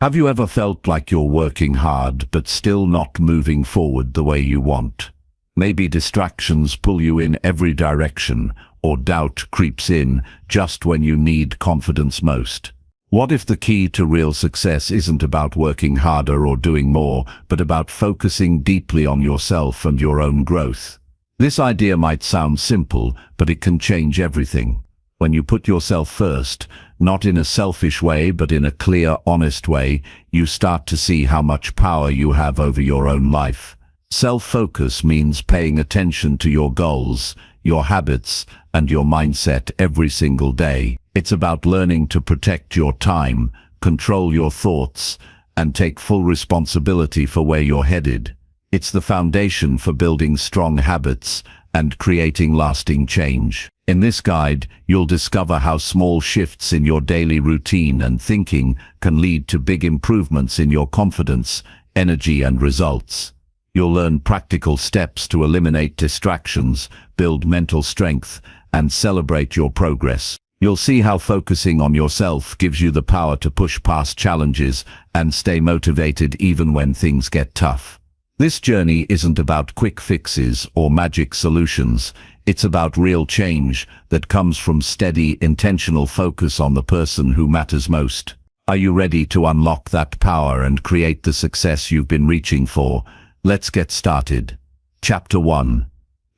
Have you ever felt like you're working hard but still not moving forward the way you want? Maybe distractions pull you in every direction, or doubt creeps in just when you need confidence most. What if the key to real success isn't about working harder or doing more, but about focusing deeply on yourself and your own growth? This idea might sound simple, but it can change everything. When you put yourself first, not in a selfish way but in a clear, honest way, you start to see how much power you have over your own life. Self-focus means paying attention to your goals, your habits, and your mindset every single day. It's about learning to protect your time, control your thoughts, and take full responsibility for where you're headed. It's the foundation for building strong habits and creating lasting change. In this guide, you'll discover how small shifts in your daily routine and thinking can lead to big improvements in your confidence, energy, and results. You'll learn practical steps to eliminate distractions, build mental strength, and celebrate your progress. You'll see how focusing on yourself gives you the power to push past challenges and stay motivated even when things get tough. This journey isn't about quick fixes or magic solutions. It's about real change that comes from steady, intentional focus on the person who matters most. Are you ready to unlock that power and create the success you've been reaching for? Let's get started. Chapter 1.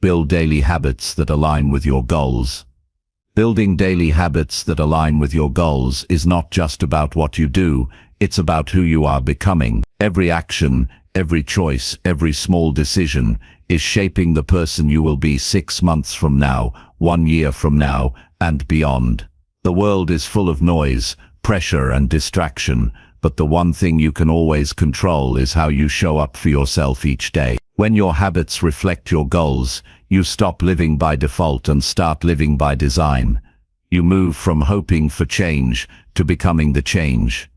Build daily habits that align with your goals. Building daily habits that align with your goals is not just about what you do, it's about who you are becoming. Every action, every choice, every small decision is shaping the person you will be 6 months from now, 1 year from now, and beyond. The world is full of noise, pressure, and distraction, but the one thing you can always control is how you show up for yourself each day. When your habits reflect your goals, you stop living by default and start living by design. You move from hoping for change to becoming the change.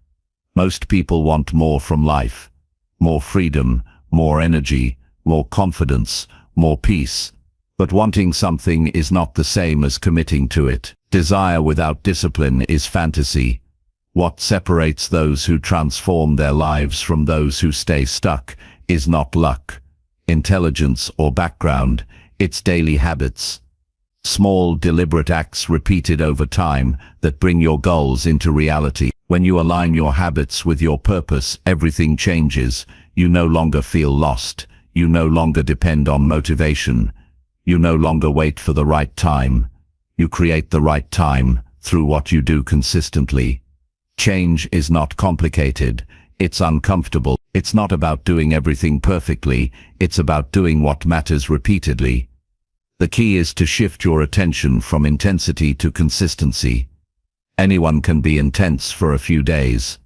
Most people want more from life. More freedom, more energy, more confidence, more peace. But wanting something is not the same as committing to it. Desire without discipline is fantasy. What separates those who transform their lives from those who stay stuck is not luck, intelligence, or background, it's daily habits. Small, deliberate acts repeated over time that bring your goals into reality. When you align your habits with your purpose, everything changes. You no longer feel lost. You no longer depend on motivation. You no longer wait for the right time. You create the right time through what you do consistently. Change is not complicated. It's uncomfortable. It's not about doing everything perfectly. It's about doing what matters repeatedly. The key is to shift your attention from intensity to consistency. Anyone can be intense for a few days.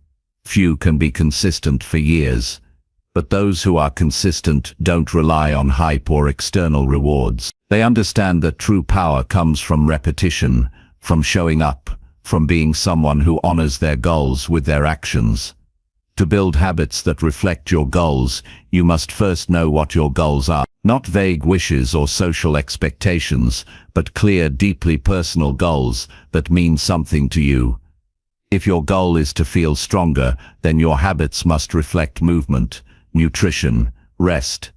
Few can be consistent for years. But those who are consistent don't rely on hype or external rewards. They understand that true power comes from repetition, from showing up, from being someone who honors their goals with their actions. To build habits that reflect your goals, you must first know what your goals are. Not vague wishes or social expectations, but clear, deeply personal goals that mean something to you. If your goal is to feel stronger, then your habits must reflect movement, nutrition, rest.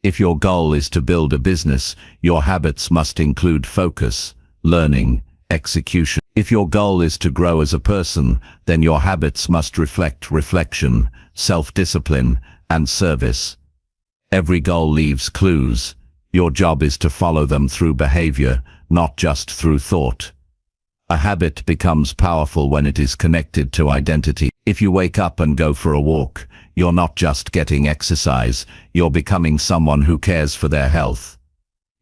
If your goal is to build a business, your habits must include focus, learning, execution. If your goal is to grow as a person, then your habits must reflect reflection, self-discipline, and service. Every goal leaves clues. Your job is to follow them through behavior, not just through thought. A habit becomes powerful when it is connected to identity. If you wake up and go for a walk, you're not just getting exercise, you're becoming someone who cares for their health.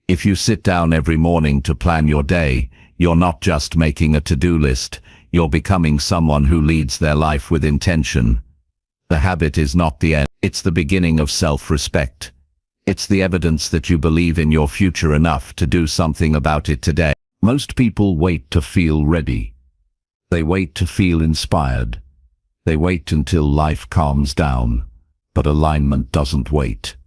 If you sit down every morning to plan your day, you're not just making a to-do list, you're becoming someone who leads their life with intention. The habit is not the end, it's the beginning of self-respect. It's the evidence that you believe in your future enough to do something about it today. Most people wait to feel ready. They wait to feel inspired. They wait until life calms down. But alignment doesn't wait.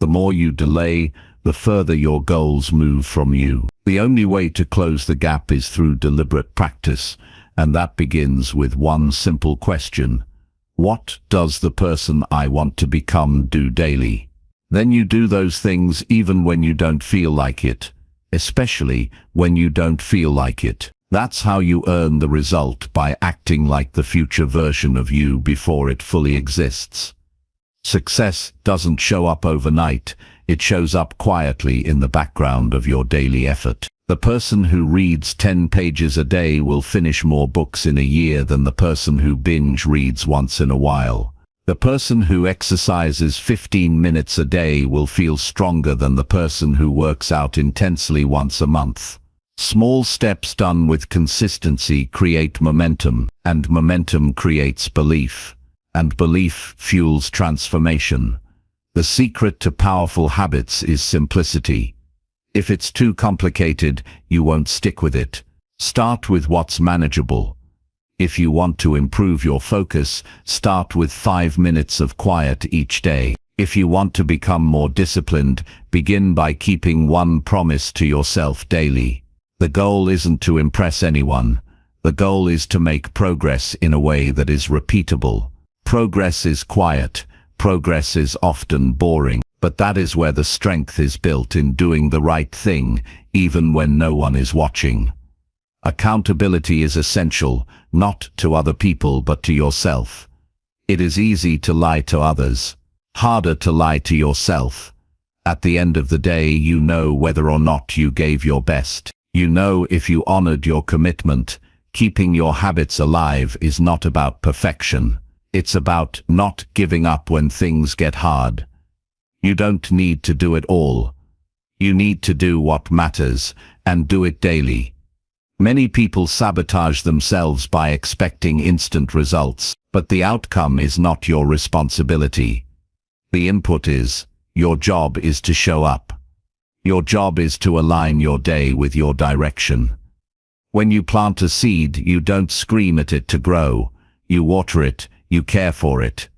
The more you delay, the further your goals move from you. The only way to close the gap is through deliberate practice, and that begins with one simple question. What does the person I want to become do daily? Then you do those things even when you don't feel like it, especially when you don't feel like it. That's how you earn the result, by acting like the future version of you before it fully exists. Success doesn't show up overnight, it shows up quietly in the background of your daily effort. The person who reads 10 pages a day will finish more books in a year than the person who binge reads once in a while. The person who exercises 15 minutes a day will feel stronger than the person who works out intensely once a month. Small steps done with consistency create momentum, and momentum creates belief, and belief fuels transformation. The secret to powerful habits is simplicity. If it's too complicated, you won't stick with it. Start with what's manageable. If you want to improve your focus, start with 5 minutes of quiet each day. If you want to become more disciplined, begin by keeping one promise to yourself daily. The goal isn't to impress anyone. The goal is to make progress in a way that is repeatable. Progress is quiet. Progress is often boring. But that is where the strength is built, in doing the right thing, even when no one is watching. Accountability is essential, not to other people but to yourself. It is easy to lie to others, harder to lie to yourself. At the end of the day, you know whether or not you gave your best. You know if you honored your commitment. Keeping your habits alive is not about perfection. It's about not giving up when things get hard. You don't need to do it all. You need to do what matters, and do it daily. Many people sabotage themselves by expecting instant results, but the outcome is not your responsibility. The input is. Your job is to show up. Your job is to align your day with your direction. When you plant a seed, you don't scream at it to grow. You water it, you care for it.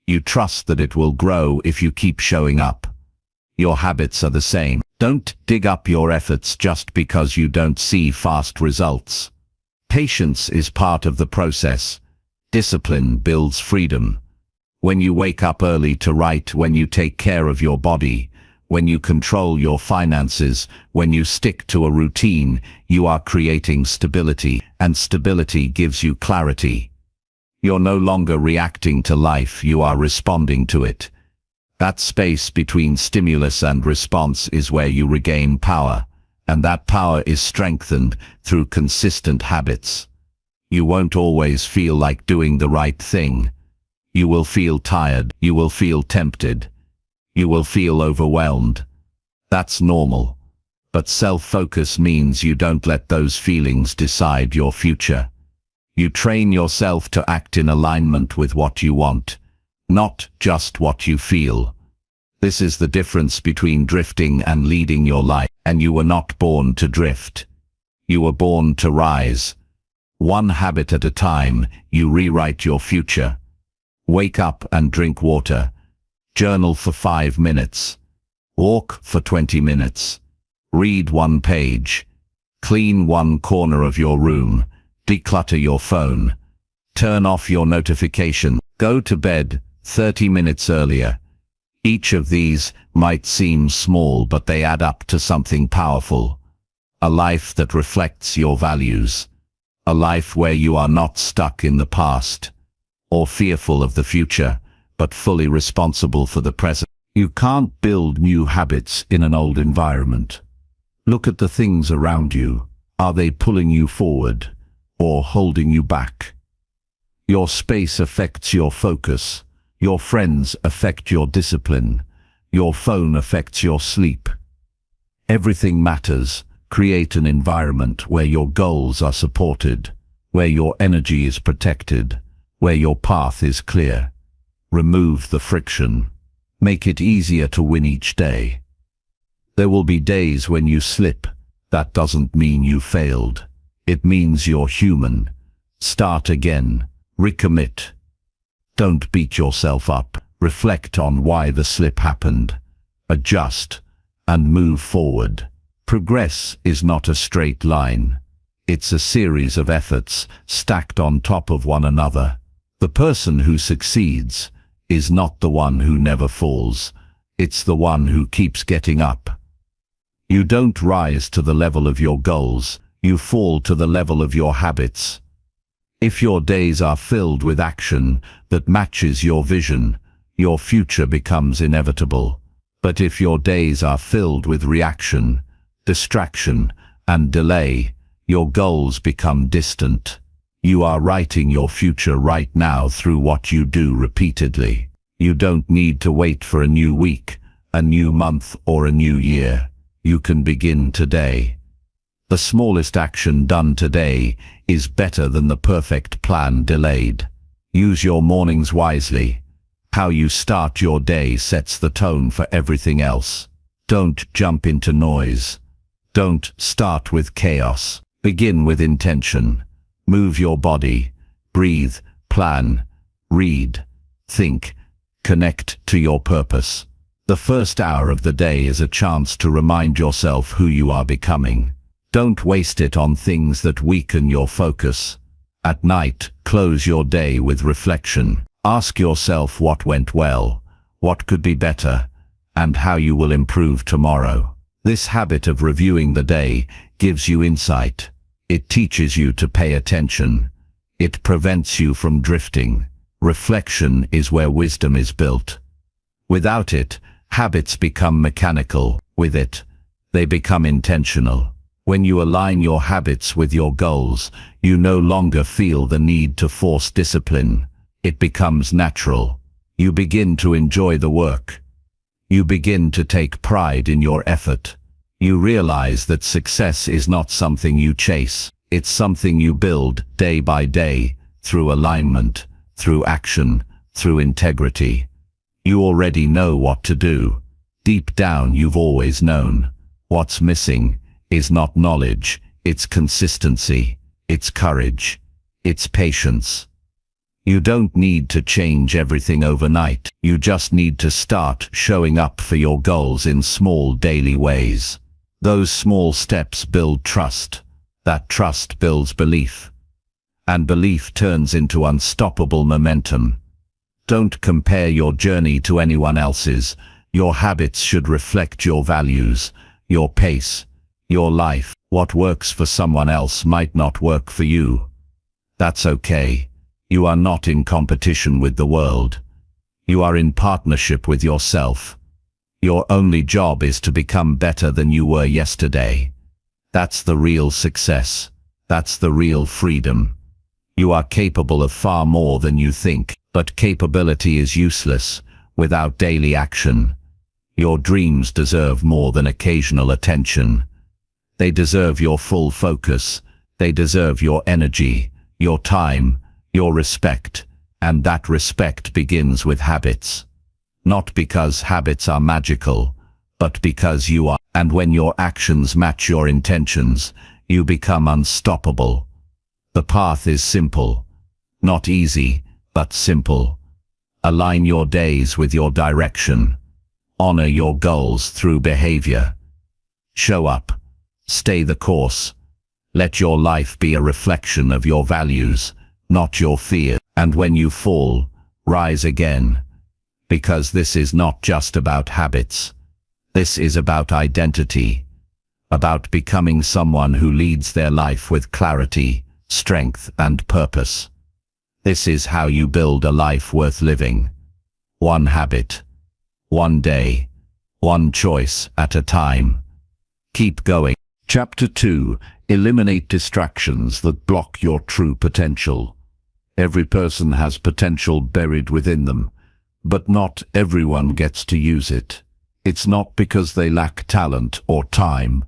You trust that it will grow if you keep showing up. Your habits are the same. Don't dig up your efforts just because you don't see fast results. Patience is part of the process. Discipline builds freedom. When you wake up early to write, when you take care of your body, when you control your finances, when you stick to a routine, you are creating stability, and stability gives you clarity. You're no longer reacting to life, you are responding to it. That space between stimulus and response is where you regain power, and that power is strengthened through consistent habits. You won't always feel like doing the right thing. You will feel tired, you will feel tempted, you will feel overwhelmed. That's normal. But self-focus means you don't let those feelings decide your future. You train yourself to act in alignment with what you want, not just what you feel. This is the difference between drifting and leading your life. And you were not born to drift. You were born to rise. One habit at a time, you rewrite your future. Wake up and drink water. Journal for 5 minutes. Walk for 20 minutes. Read 1 page. Clean 1 corner of your room. Declutter your phone. Turn off your notification. Go to bed 30 minutes earlier. Each of these might seem small, but they add up to something powerful. A life that reflects your values. A life where you are not stuck in the past or fearful of the future, but fully responsible for the present. You can't build new habits in an old environment. Look at the things around you. Are they pulling you forward or holding you back? Your space affects your focus. Your friends affect your discipline. Your phone affects your sleep. Everything matters. Create an environment where your goals are supported, where your energy is protected, where your path is clear. Remove the friction. Make it easier to win each day. There will be days when you slip. That doesn't mean you failed. It means you're human. Start again. Recommit. Don't beat yourself up. Reflect on why the slip happened. Adjust and move forward. Progress is not a straight line. It's a series of efforts stacked on top of one another. The person who succeeds is not the one who never falls. It's the one who keeps getting up. You don't rise to the level of your goals, you fall to the level of your habits. If your days are filled with action that matches your vision, your future becomes inevitable. But if your days are filled with reaction, distraction, and delay, your goals become distant. You are writing your future right now through what you do repeatedly. You don't need to wait for a new week, a new month, or a new year. You can begin today. The smallest action done today is better than the perfect plan delayed. Use your mornings wisely. How you start your day sets the tone for everything else. Don't jump into noise. Don't start with chaos. Begin with intention. Move your body. Breathe. Plan. Read. Think. Connect to your purpose. The first hour of the day is a chance to remind yourself who you are becoming. Don't waste it on things that weaken your focus. At night, close your day with reflection. Ask yourself what went well, what could be better, and how you will improve tomorrow. This habit of reviewing the day gives you insight. It teaches you to pay attention. It prevents you from drifting. Reflection is where wisdom is built. Without it, habits become mechanical. With it, they become intentional. When you align your habits with your goals, you no longer feel the need to force discipline. It becomes natural. You begin to enjoy the work. You begin to take pride in your effort. You realize that success is not something you chase. It's something you build day by day, through alignment, through action, through integrity. You already know what to do. Deep down you've always known. What's missing is not knowledge, it's consistency, it's courage, it's patience. You don't need to change everything overnight. You just need to start showing up for your goals in small daily ways. Those small steps build trust. That trust builds belief. And belief turns into unstoppable momentum. Don't compare your journey to anyone else's. Your habits should reflect your values, your pace, your life. What works for someone else might not work for you. That's okay. You are not in competition with the world. You are in partnership with yourself. Your only job is to become better than you were yesterday. That's the real success. That's the real freedom. You are capable of far more than you think, but capability is useless without daily action. Your dreams deserve more than occasional attention. They deserve your full focus. They deserve your energy, your time, your respect, and that respect begins with habits. Not because habits are magical, but because you are. And when your actions match your intentions, you become unstoppable. The path is simple. Not easy, but simple. Align your days with your direction. Honor your goals through behavior. Show up. Stay the course. Let your life be a reflection of your values, not your fear. And when you fall, rise again. Because this is not just about habits. This is about identity. About becoming someone who leads their life with clarity, strength, and purpose. This is how you build a life worth living. One habit. One day. One choice at a time. Keep going. Chapter 2. Eliminate distractions that block your true potential. Every person has potential buried within them, but not everyone gets to use it. It's not because they lack talent or time.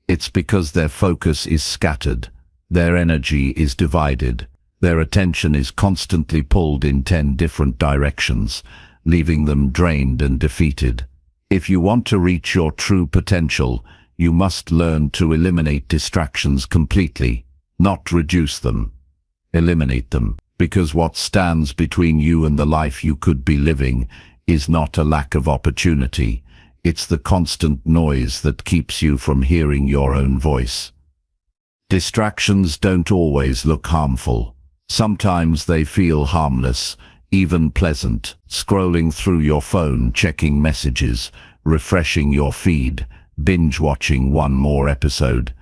It's because their focus is scattered. Their energy is divided. Their attention is constantly pulled in 10 different directions, leaving them drained and defeated. If you want to reach your true potential, you must learn to eliminate distractions completely, not reduce them. Eliminate them, because what stands between you and the life you could be living is not a lack of opportunity. It's the constant noise that keeps you from hearing your own voice. Distractions don't always look harmful. Sometimes they feel harmless, even pleasant, scrolling through your phone, checking messages, refreshing your feed, binge-watching one more episode.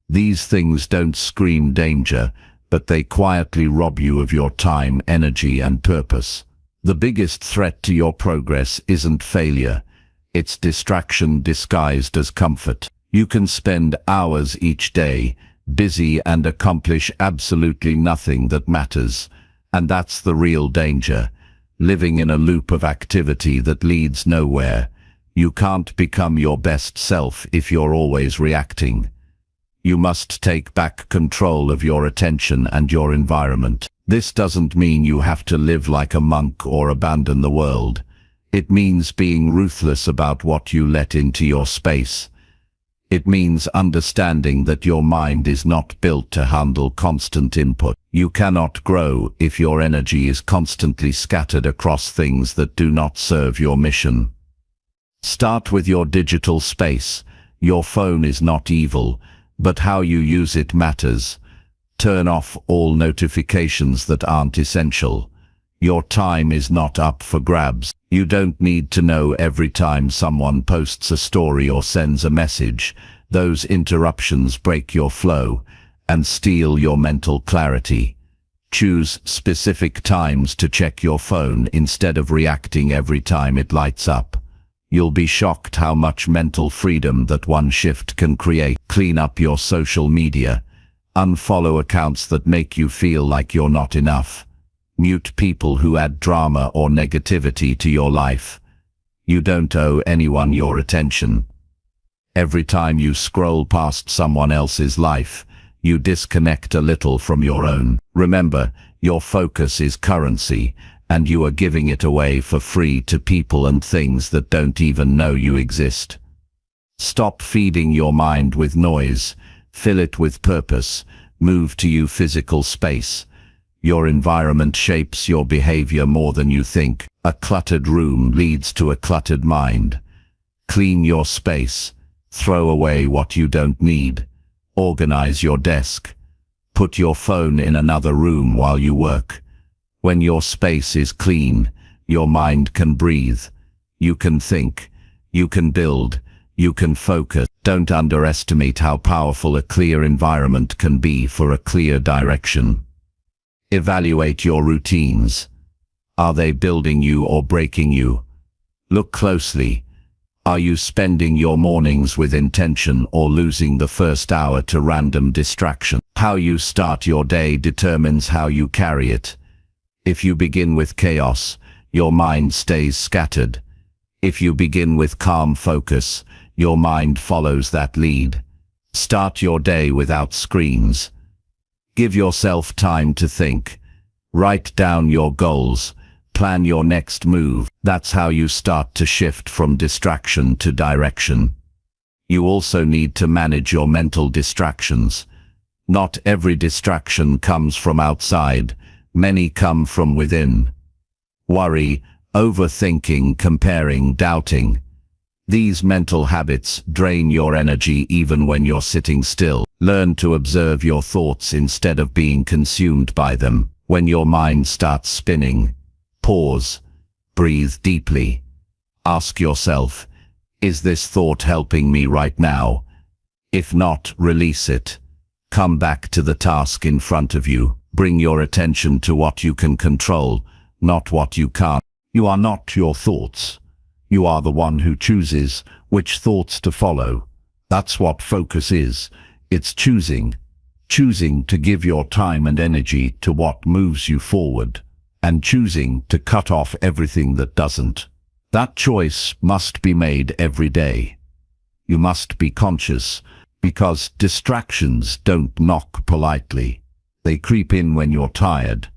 These things don't scream danger, but they quietly rob you of your time, energy, and purpose. The biggest threat to your progress isn't failure. It's distraction disguised as comfort. You can spend hours each day, busy, and accomplish absolutely nothing that matters. And that's the real danger. Living in a loop of activity that leads nowhere. You can't become your best self if you're always reacting. You must take back control of your attention and your environment. This doesn't mean you have to live like a monk or abandon the world. It means being ruthless about what you let into your space. It means understanding that your mind is not built to handle constant input. You cannot grow if your energy is constantly scattered across things that do not serve your mission. Start with your digital space. Your phone is not evil, but how you use it matters. Turn off all notifications that aren't essential. Your time is not up for grabs. You don't need to know every time someone posts a story or sends a message. Those interruptions break your flow and steal your mental clarity. Choose specific times to check your phone instead of reacting every time it lights up. You'll be shocked how much mental freedom that one shift can create. Clean up your social media. Unfollow accounts that make you feel like you're not enough. Mute people who add drama or negativity to your life. You don't owe anyone your attention. Every time you scroll past someone else's life, you disconnect a little from your own. Remember, your focus is currency, and you are giving it away for free to people and things that don't even know you exist. Stop feeding your mind with noise. Fill it with purpose. Move to your physical space. Your environment shapes your behavior more than you think. A cluttered room leads to a cluttered mind. Clean your space. Throw away what you don't need. Organize your desk. Put your phone in another room while you work. When your space is clean, your mind can breathe. You can think. You can build. You can focus. Don't underestimate how powerful a clear environment can be for a clear direction. Evaluate your routines. Are they building you or breaking you? Look closely. Are you spending your mornings with intention or losing the first hour to random distraction? How you start your day determines how you carry it. If you begin with chaos, your mind stays scattered. If you begin with calm focus, your mind follows that lead. Start your day without screens. Give yourself time to think. Write down your goals. Plan your next move. That's how you start to shift from distraction to direction. You also need to manage your mental distractions. Not every distraction comes from outside. Many come from within. Worry, overthinking, comparing, doubting. These mental habits drain your energy even when you're sitting still. Learn to observe your thoughts instead of being consumed by them. When your mind starts spinning, pause. Breathe deeply. Ask yourself, is this thought helping me right now? If not, release it. Come back to the task in front of you. Bring your attention to what you can control, not what you can't. You are not your thoughts. You are the one who chooses which thoughts to follow. That's what focus is. It's choosing. Choosing to give your time and energy to what moves you forward, and choosing to cut off everything that doesn't. That choice must be made every day. You must be conscious, because distractions don't knock politely. They creep in when you're tired.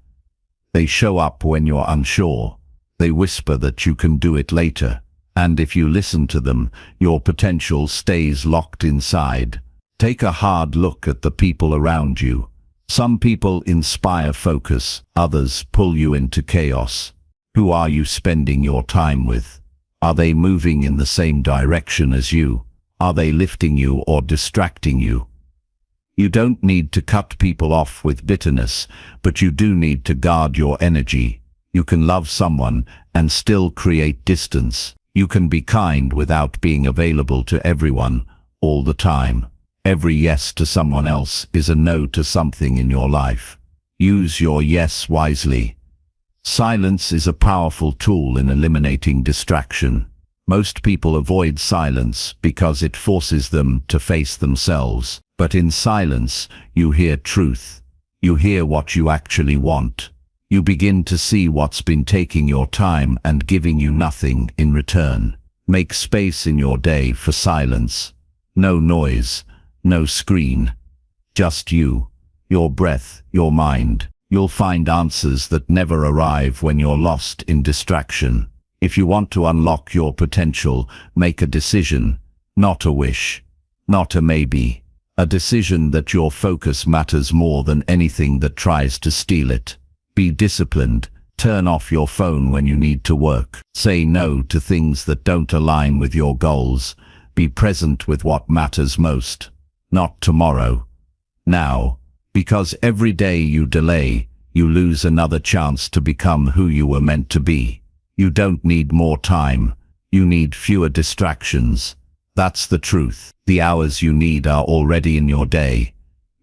They show up when you're unsure. They whisper that you can do it later. And if you listen to them, your potential stays locked inside. Take a hard look at the people around you. Some people inspire focus, others pull you into chaos. Who are you spending your time with? Are they moving in the same direction as you? Are they lifting you or distracting you? You don't need to cut people off with bitterness, but you do need to guard your energy. You can love someone and still create distance. You can be kind without being available to everyone all the time. Every yes to someone else is a no to something in your life. Use your yes wisely. Silence is a powerful tool in eliminating distraction. Most people avoid silence because it forces them to face themselves. But in silence, you hear truth. You hear what you actually want. You begin to see what's been taking your time and giving you nothing in return. Make space in your day for silence. No noise, no screen. Just you, your breath, your mind. You'll find answers that never arrive when you're lost in distraction. If you want to unlock your potential, make a decision, not a wish, not a maybe. A decision that your focus matters more than anything that tries to steal it. Be disciplined. Turn off your phone when you need to work. Say no to things that don't align with your goals. Be present with what matters most. Not tomorrow. Now. Because every day you delay, you lose another chance to become who you were meant to be. You don't need more time. You need fewer distractions. That's the truth. The hours you need are already in your day.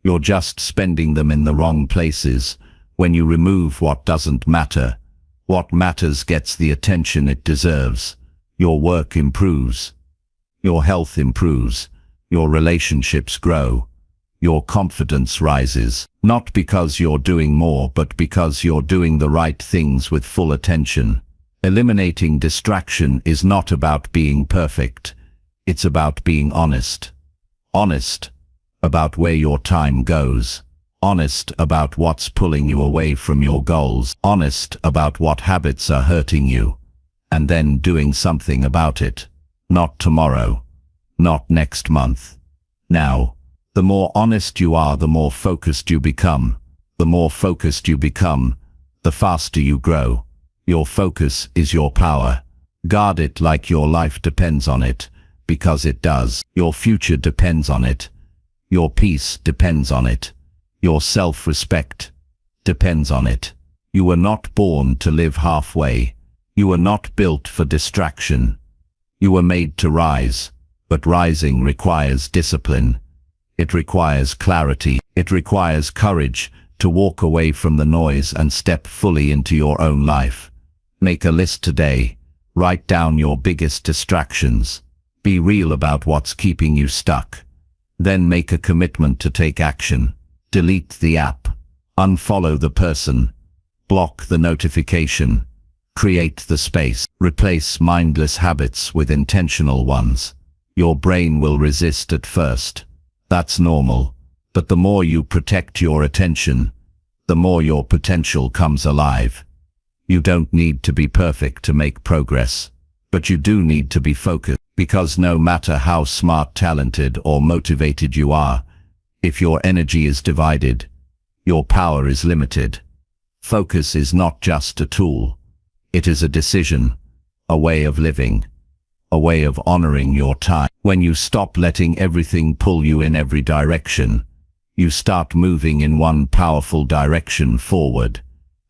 You're just spending them in the wrong places. When you remove what doesn't matter, what matters gets the attention it deserves. Your work improves. Your health improves. Your relationships grow. Your confidence rises. Not because you're doing more, but because you're doing the right things with full attention. Eliminating distraction is not about being perfect. It's about being honest. Honest about where your time goes. Honest about what's pulling you away from your goals. Honest about what habits are hurting you. And then doing something about it. Not tomorrow. Not next month. Now. The more honest you are, the more focused you become. The more focused you become, the faster you grow. Your focus is your power. Guard it like your life depends on it. Because it does. Your future depends on it. Your peace depends on it. Your self-respect depends on it. You were not born to live halfway. You were not built for distraction. You were made to rise, but rising requires discipline. It requires clarity. It requires courage to walk away from the noise and step fully into your own life. Make a list today. Write down your biggest distractions. Be real about what's keeping you stuck. Then make a commitment to take action. Delete the app. Unfollow the person. Block the notification. Create the space. Replace mindless habits with intentional ones. Your brain will resist at first. That's normal. But the more you protect your attention, the more your potential comes alive. You don't need to be perfect to make progress, but you do need to be focused. Because no matter how smart, talented, or motivated you are, if your energy is divided, your power is limited. Focus is not just a tool. It is a decision, a way of living, a way of honoring your time. When you stop letting everything pull you in every direction, you start moving in one powerful direction forward.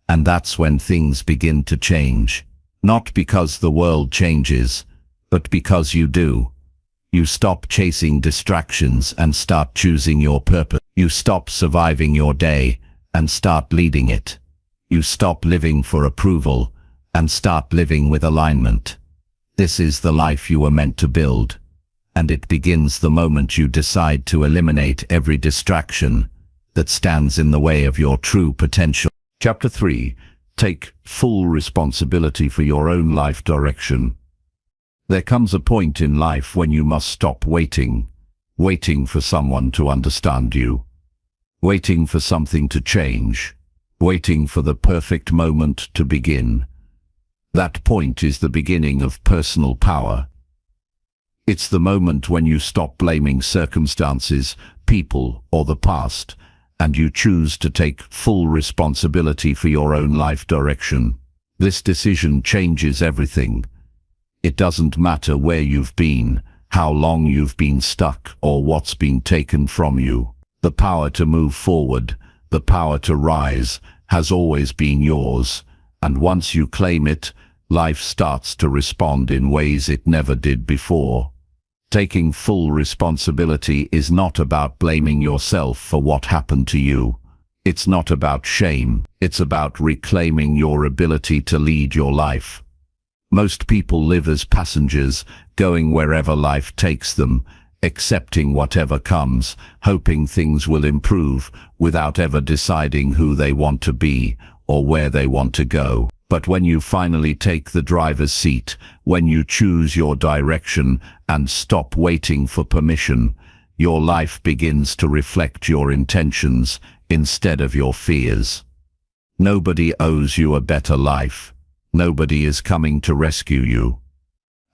And that's when things begin to change. Not because the world changes, but because you do. You stop chasing distractions and start choosing your purpose. You stop surviving your day and start leading it. You stop living for approval and start living with alignment. This is the life you were meant to build, and it begins the moment you decide to eliminate every distraction that stands in the way of your true potential. Chapter 3. Take full responsibility for your own life direction. There comes a point in life when you must stop waiting for someone to understand you, waiting for something to change, waiting for the perfect moment to begin. That point is the beginning of personal power. It's the moment when you stop blaming circumstances, people, or the past, and you choose to take full responsibility for your own life direction. This decision changes everything. It doesn't matter where you've been, how long you've been stuck, or what's been taken from you. The power to move forward, the power to rise, has always been yours, and once you claim it, life starts to respond in ways it never did before. Taking full responsibility is not about blaming yourself for what happened to you. It's not about shame, it's about reclaiming your ability to lead your life. Most people live as passengers, going wherever life takes them, accepting whatever comes, hoping things will improve, without ever deciding who they want to be or where they want to go. But when you finally take the driver's seat, when you choose your direction and stop waiting for permission, your life begins to reflect your intentions instead of your fears. Nobody owes you a better life. Nobody is coming to rescue you.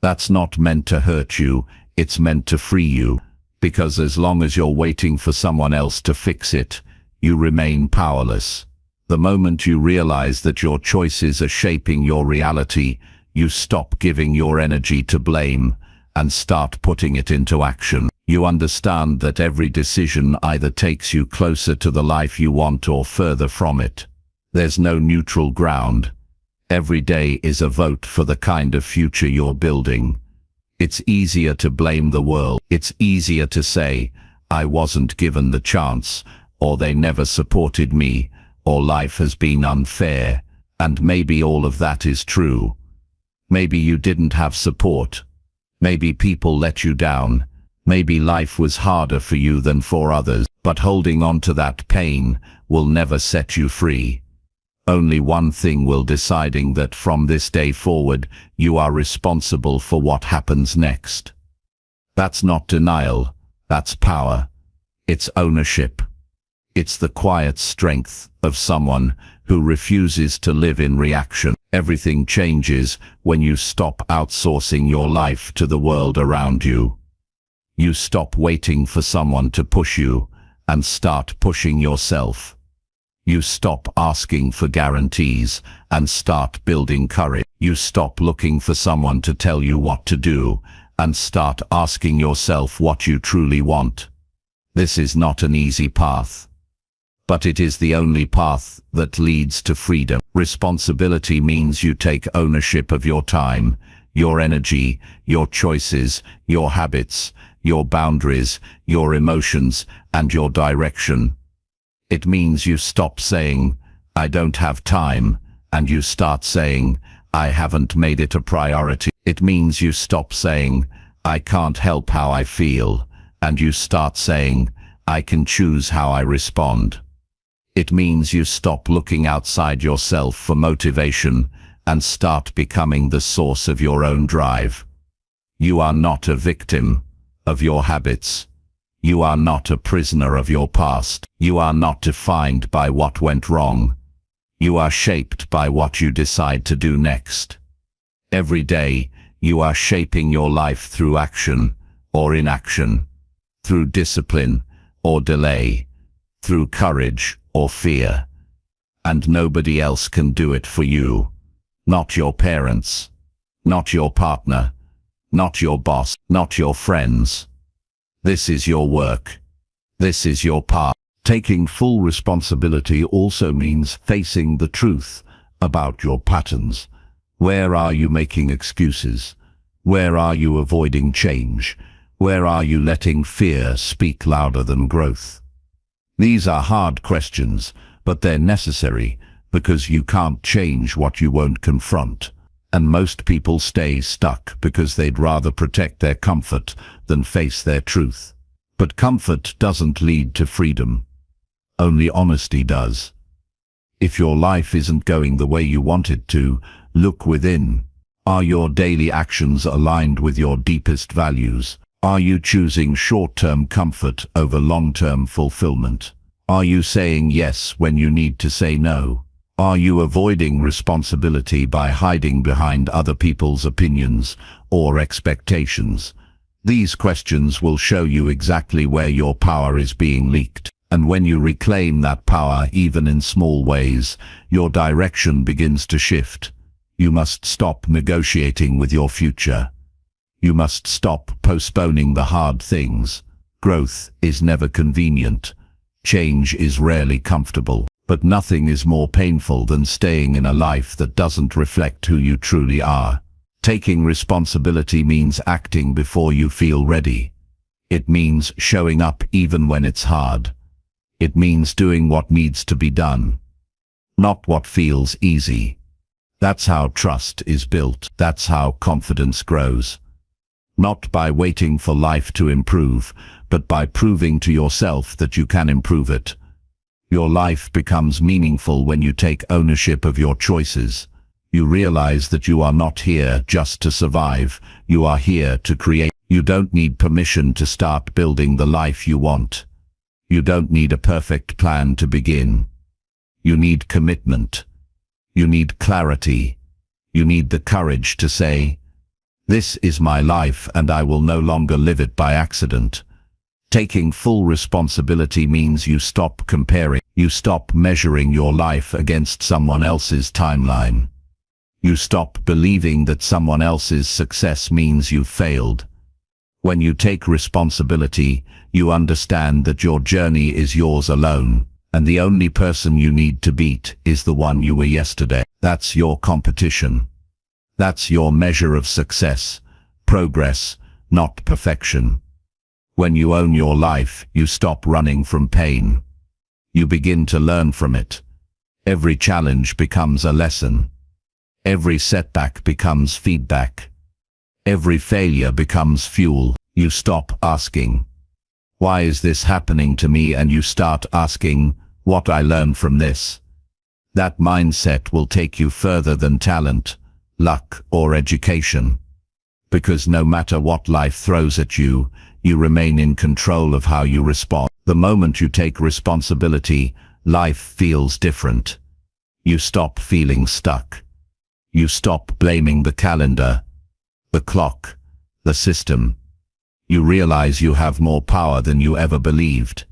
That's not meant to hurt you, it's meant to free you, because as long as you're waiting for someone else to fix it, you remain powerless. The moment you realize that your choices are shaping your reality, you stop giving your energy to blame and start putting it into action. You understand that every decision either takes you closer to the life you want or further from it. There's no neutral ground. Every day is a vote for the kind of future you're building. It's easier to blame the world. It's easier to say, I wasn't given the chance, or they never supported me, or life has been unfair, and maybe all of that is true. Maybe you didn't have support. Maybe people let you down. Maybe life was harder for you than for others, but holding on to that pain will never set you free. Only one thing will, deciding that from this day forward, you are responsible for what happens next. That's not denial, that's power. It's ownership. It's the quiet strength of someone who refuses to live in reaction. Everything changes when you stop outsourcing your life to the world around you. You stop waiting for someone to push you and start pushing yourself. You stop asking for guarantees and start building courage. You stop looking for someone to tell you what to do and start asking yourself what you truly want. This is not an easy path, but it is the only path that leads to freedom. Responsibility means you take ownership of your time, your energy, your choices, your habits, your boundaries, your emotions, and your direction. It means you stop saying, I don't have time, and you start saying, I haven't made it a priority. It means you stop saying, I can't help how I feel, and you start saying, I can choose how I respond. It means you stop looking outside yourself for motivation and start becoming the source of your own drive. You are not a victim of your habits. You are not a prisoner of your past. You are not defined by what went wrong. You are shaped by what you decide to do next. Every day, you are shaping your life through action or inaction, through discipline or delay, through courage or fear. And nobody else can do it for you. Not your parents, not your partner, not your boss, not your friends. This is your work. This is your part. Taking full responsibility also means facing the truth about your patterns. Where are you making excuses? Where are you avoiding change? Where are you letting fear speak louder than growth? These are hard questions, but they're necessary because you can't change what you won't confront. And most people stay stuck because they'd rather protect their comfort than face their truth. But comfort doesn't lead to freedom. Only honesty does. If your life isn't going the way you want it to, look within. Are your daily actions aligned with your deepest values? Are you choosing short-term comfort over long-term fulfillment? Are you saying yes when you need to say no? Are you avoiding responsibility by hiding behind other people's opinions or expectations? These questions will show you exactly where your power is being leaked. And when you reclaim that power, even in small ways, your direction begins to shift. You must stop negotiating with your future. You must stop postponing the hard things. Growth is never convenient, Change is rarely comfortable, but nothing is more painful than staying in a life that doesn't reflect who you truly are. Taking responsibility means acting before you feel ready. It means showing up even when it's hard. It means doing what needs to be done, not what feels easy. That's how trust is built. That's how confidence grows. Not by waiting for life to improve, but by proving to yourself that you can improve it. Your life becomes meaningful when you take ownership of your choices. You realize that you are not here just to survive. You are here to create. You don't need permission to start building the life you want. You don't need a perfect plan to begin. You need commitment. You need clarity. You need the courage to say, "This is my life and I will no longer live it by accident." Taking full responsibility means you stop comparing. You stop measuring your life against someone else's timeline. You stop believing that someone else's success means you've failed. When you take responsibility, you understand that your journey is yours alone, and the only person you need to beat is the one you were yesterday. That's your competition. That's your measure of success, progress, not perfection. When you own your life, you stop running from pain. You begin to learn from it. Every challenge becomes a lesson. Every setback becomes feedback. Every failure becomes fuel. You stop asking, "Why is this happening to me?" and you start asking, "What I learn from this?" That mindset will take you further than talent, luck, or education. Because no matter what life throws at you, you remain in control of how you respond. The moment you take responsibility, life feels different. You stop feeling stuck. You stop blaming the calendar, the clock, the system. You realize you have more power than you ever believed.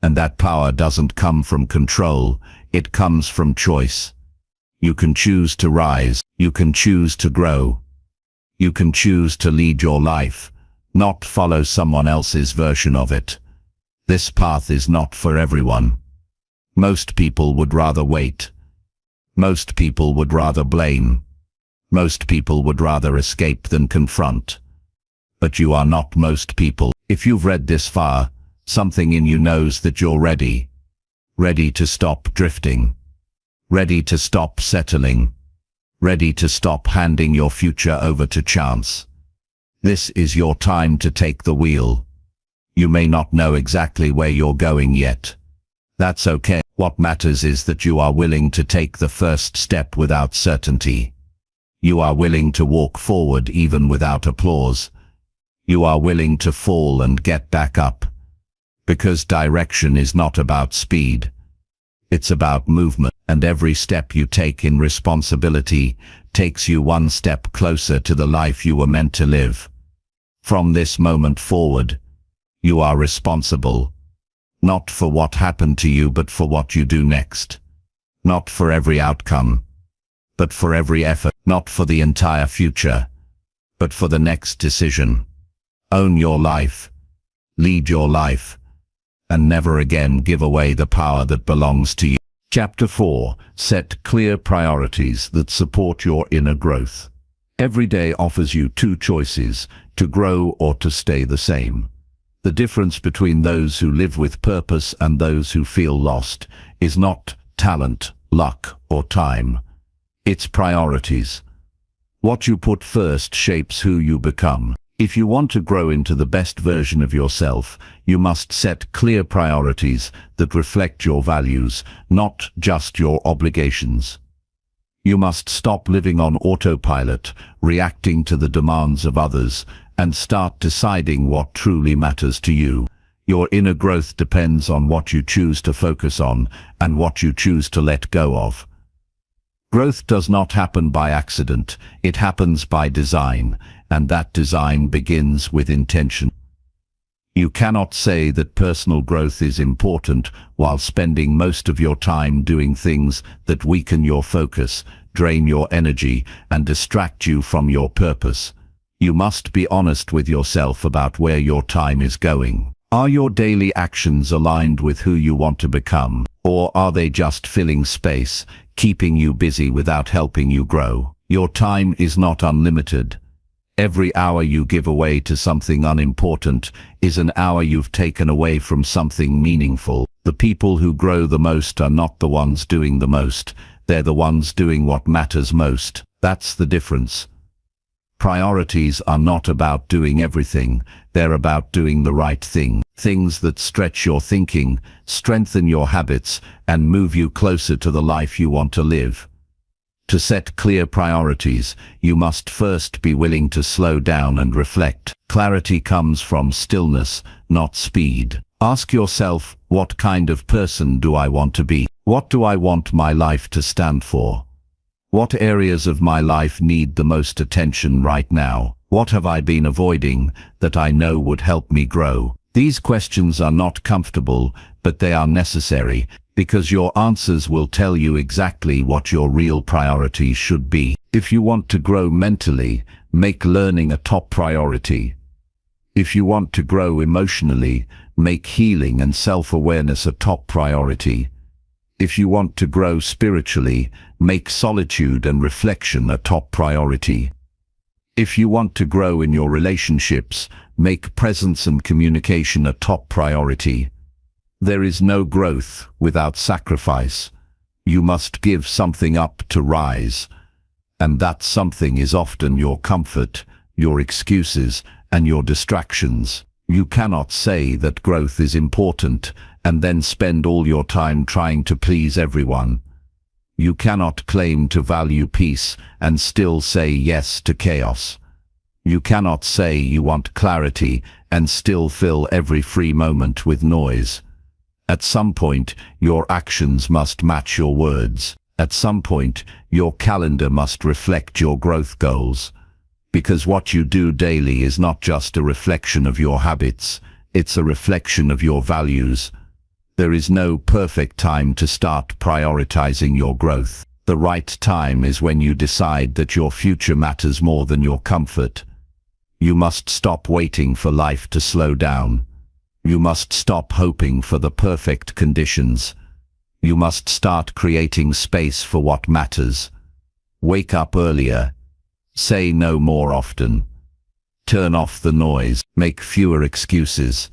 And that power doesn't come from control, it comes from choice. You can choose to rise, you can choose to grow. You can choose to lead your life, not follow someone else's version of it. This path is not for everyone. Most people would rather wait. Most people would rather blame. Most people would rather escape than confront. But you are not most people. If you've read this far, something in you knows that you're ready. Ready to stop drifting. Ready to stop settling. Ready to stop handing your future over to chance. This is your time to take the wheel. You may not know exactly where you're going yet. That's okay. What matters is that you are willing to take the first step without certainty. You are willing to walk forward even without applause. You are willing to fall and get back up. Because direction is not about speed. It's about movement, and every step you take in responsibility takes you one step closer to the life you were meant to live. From this moment forward, you are responsible. Not for what happened to you, but for what you do next. Not for every outcome, but for every effort. Not for the entire future, but for the next decision. Own your life, lead your life, and never again give away the power that belongs to you. Chapter 4. Set clear priorities that support your inner growth. Every day offers you two choices, to grow or to stay the same. The difference between those who live with purpose and those who feel lost is not talent, luck, or time. It's priorities. What you put first shapes who you become. If you want to grow into the best version of yourself, you must set clear priorities that reflect your values, not just your obligations. You must stop living on autopilot, reacting to the demands of others, and start deciding what truly matters to you. Your inner growth depends on what you choose to focus on and what you choose to let go of. Growth does not happen by accident, it happens by design, and that design begins with intention. You cannot say that personal growth is important while spending most of your time doing things that weaken your focus, drain your energy, and distract you from your purpose. You must be honest with yourself about where your time is going. Are your daily actions aligned with who you want to become, or are they just filling space, keeping you busy without helping you grow? Your time is not unlimited. Every hour you give away to something unimportant is an hour you've taken away from something meaningful. The people who grow the most are not the ones doing the most. They're the ones doing what matters most. That's the difference. Priorities are not about doing everything. They're about doing the right thing. Things that stretch your thinking, strengthen your habits, and move you closer to the life you want to live. To set clear priorities, you must first be willing to slow down and reflect. Clarity comes from stillness, not speed. Ask yourself, what kind of person do I want to be? What do I want my life to stand for? What areas of my life need the most attention right now? What have I been avoiding that I know would help me grow? These questions are not comfortable, but they are necessary, because your answers will tell you exactly what your real priorities should be. If you want to grow mentally, make learning a top priority. If you want to grow emotionally, make healing and self-awareness a top priority. If you want to grow spiritually, make solitude and reflection a top priority. If you want to grow in your relationships, make presence and communication a top priority. There is no growth without sacrifice. You must give something up to rise. And that something is often your comfort, your excuses, and your distractions. You cannot say that growth is important and then spend all your time trying to please everyone. You cannot claim to value peace and still say yes to chaos. You cannot say you want clarity and still fill every free moment with noise. At some point, your actions must match your words. At some point, your calendar must reflect your growth goals. Because what you do daily is not just a reflection of your habits, it's a reflection of your values. There is no perfect time to start prioritizing your growth. The right time is when you decide that your future matters more than your comfort. You must stop waiting for life to slow down. You must stop hoping for the perfect conditions. You must start creating space for what matters. Wake up earlier. Say no more often. Turn off the noise. Make fewer excuses.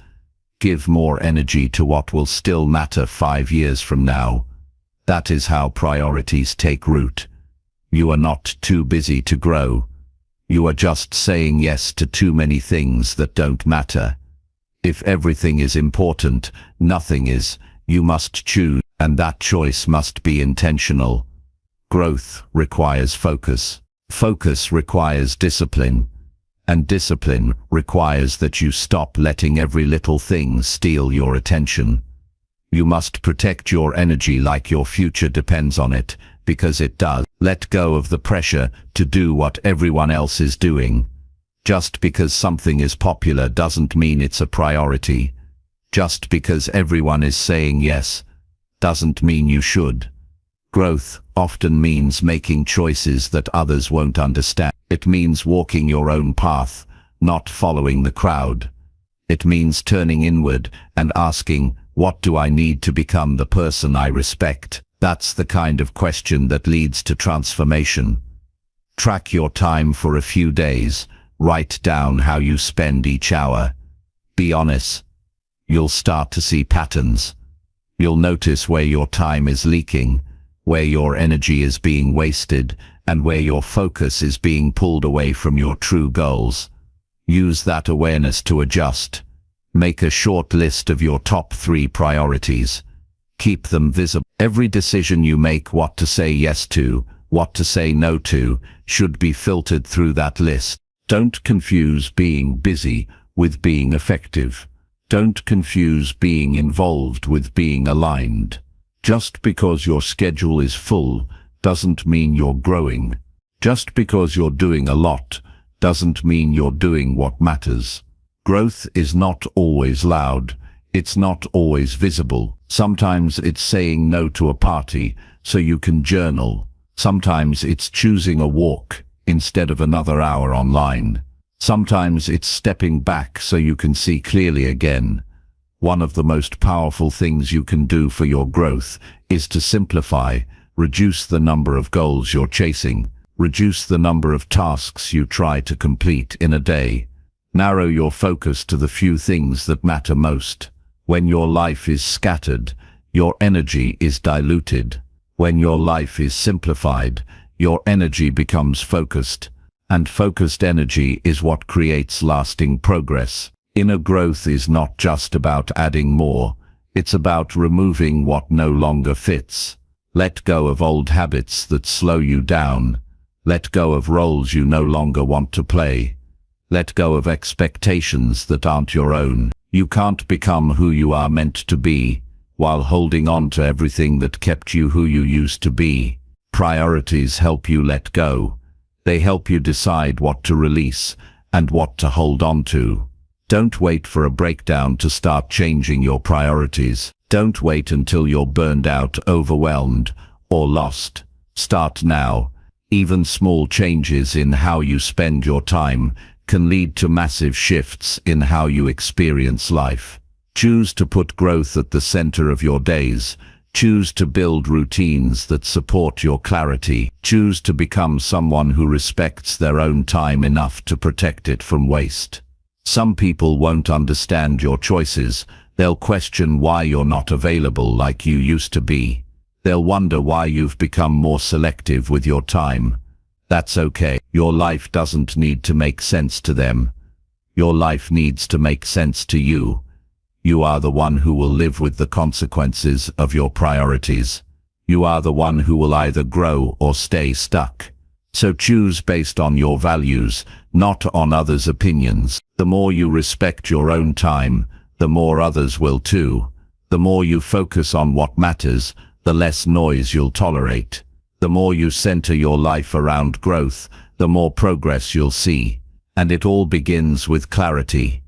Give more energy to what will still matter 5 years from now. That is how priorities take root. You are not too busy to grow. You are just saying yes to too many things that don't matter. If everything is important, nothing is. You must choose, and that choice must be intentional. Growth requires focus. Focus requires discipline. And discipline requires that you stop letting every little thing steal your attention. You must protect your energy like your future depends on it, because it does. Let go of the pressure to do what everyone else is doing. Just because something is popular doesn't mean it's a priority. Just because everyone is saying yes doesn't mean you should. Growth often means making choices that others won't understand. It means walking your own path, not following the crowd. It means turning inward and asking, what do I need to become the person I respect? That's the kind of question that leads to transformation. Track your time for a few days. Write down how you spend each hour. Be honest. You'll start to see patterns. You'll notice where your time is leaking, where your energy is being wasted, and where your focus is being pulled away from your true goals. Use that awareness to adjust. Make a short list of your top 3 priorities. Keep them visible. Every decision you make, what to say yes to, what to say no to, should be filtered through that list. Don't confuse being busy with being effective. Don't confuse being involved with being aligned. Just because your schedule is full doesn't mean you're growing. Just because you're doing a lot doesn't mean you're doing what matters. Growth is not always loud. It's not always visible. Sometimes it's saying no to a party so you can journal. Sometimes it's choosing a walk instead of another hour online. Sometimes it's stepping back so you can see clearly again. One of the most powerful things you can do for your growth is to simplify. Reduce the number of goals you're chasing. Reduce the number of tasks you try to complete in a day. Narrow your focus to the few things that matter most. When your life is scattered, your energy is diluted. When your life is simplified, your energy becomes focused. And focused energy is what creates lasting progress. Inner growth is not just about adding more, it's about removing what no longer fits. Let go of old habits that slow you down. Let go of roles you no longer want to play. Let go of expectations that aren't your own. You can't become who you are meant to be while holding on to everything that kept you who you used to be. Priorities help you let go. They help you decide what to release and what to hold on to. Don't wait for a breakdown to start changing your priorities. Don't wait until you're burned out, overwhelmed, or lost. Start now. Even small changes in how you spend your time can lead to massive shifts in how you experience life. Choose to put growth at the center of your days. Choose to build routines that support your clarity. Choose to become someone who respects their own time enough to protect it from waste. Some people won't understand your choices. They'll question why you're not available like you used to be. They'll wonder why you've become more selective with your time. That's okay. Your life doesn't need to make sense to them. Your life needs to make sense to you. You are the one who will live with the consequences of your priorities. You are the one who will either grow or stay stuck. So choose based on your values, not on others' opinions. The more you respect your own time, the more others will too. The more you focus on what matters, the less noise you'll tolerate. The more you center your life around growth, the more progress you'll see. And it all begins with clarity.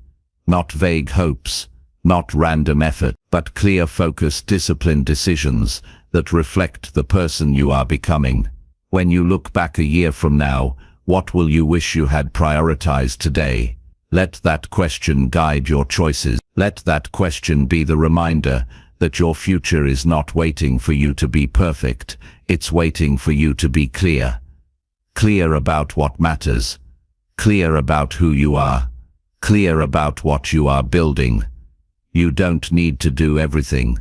Not vague hopes, not random effort, but clear, focused, disciplined decisions that reflect the person you are becoming. When you look back a year from now, what will you wish you had prioritized today? Let that question guide your choices. Let that question be the reminder that your future is not waiting for you to be perfect. It's waiting for you to be clear. Clear about what matters. Clear about who you are. Clear about what you are building. You don't need to do everything.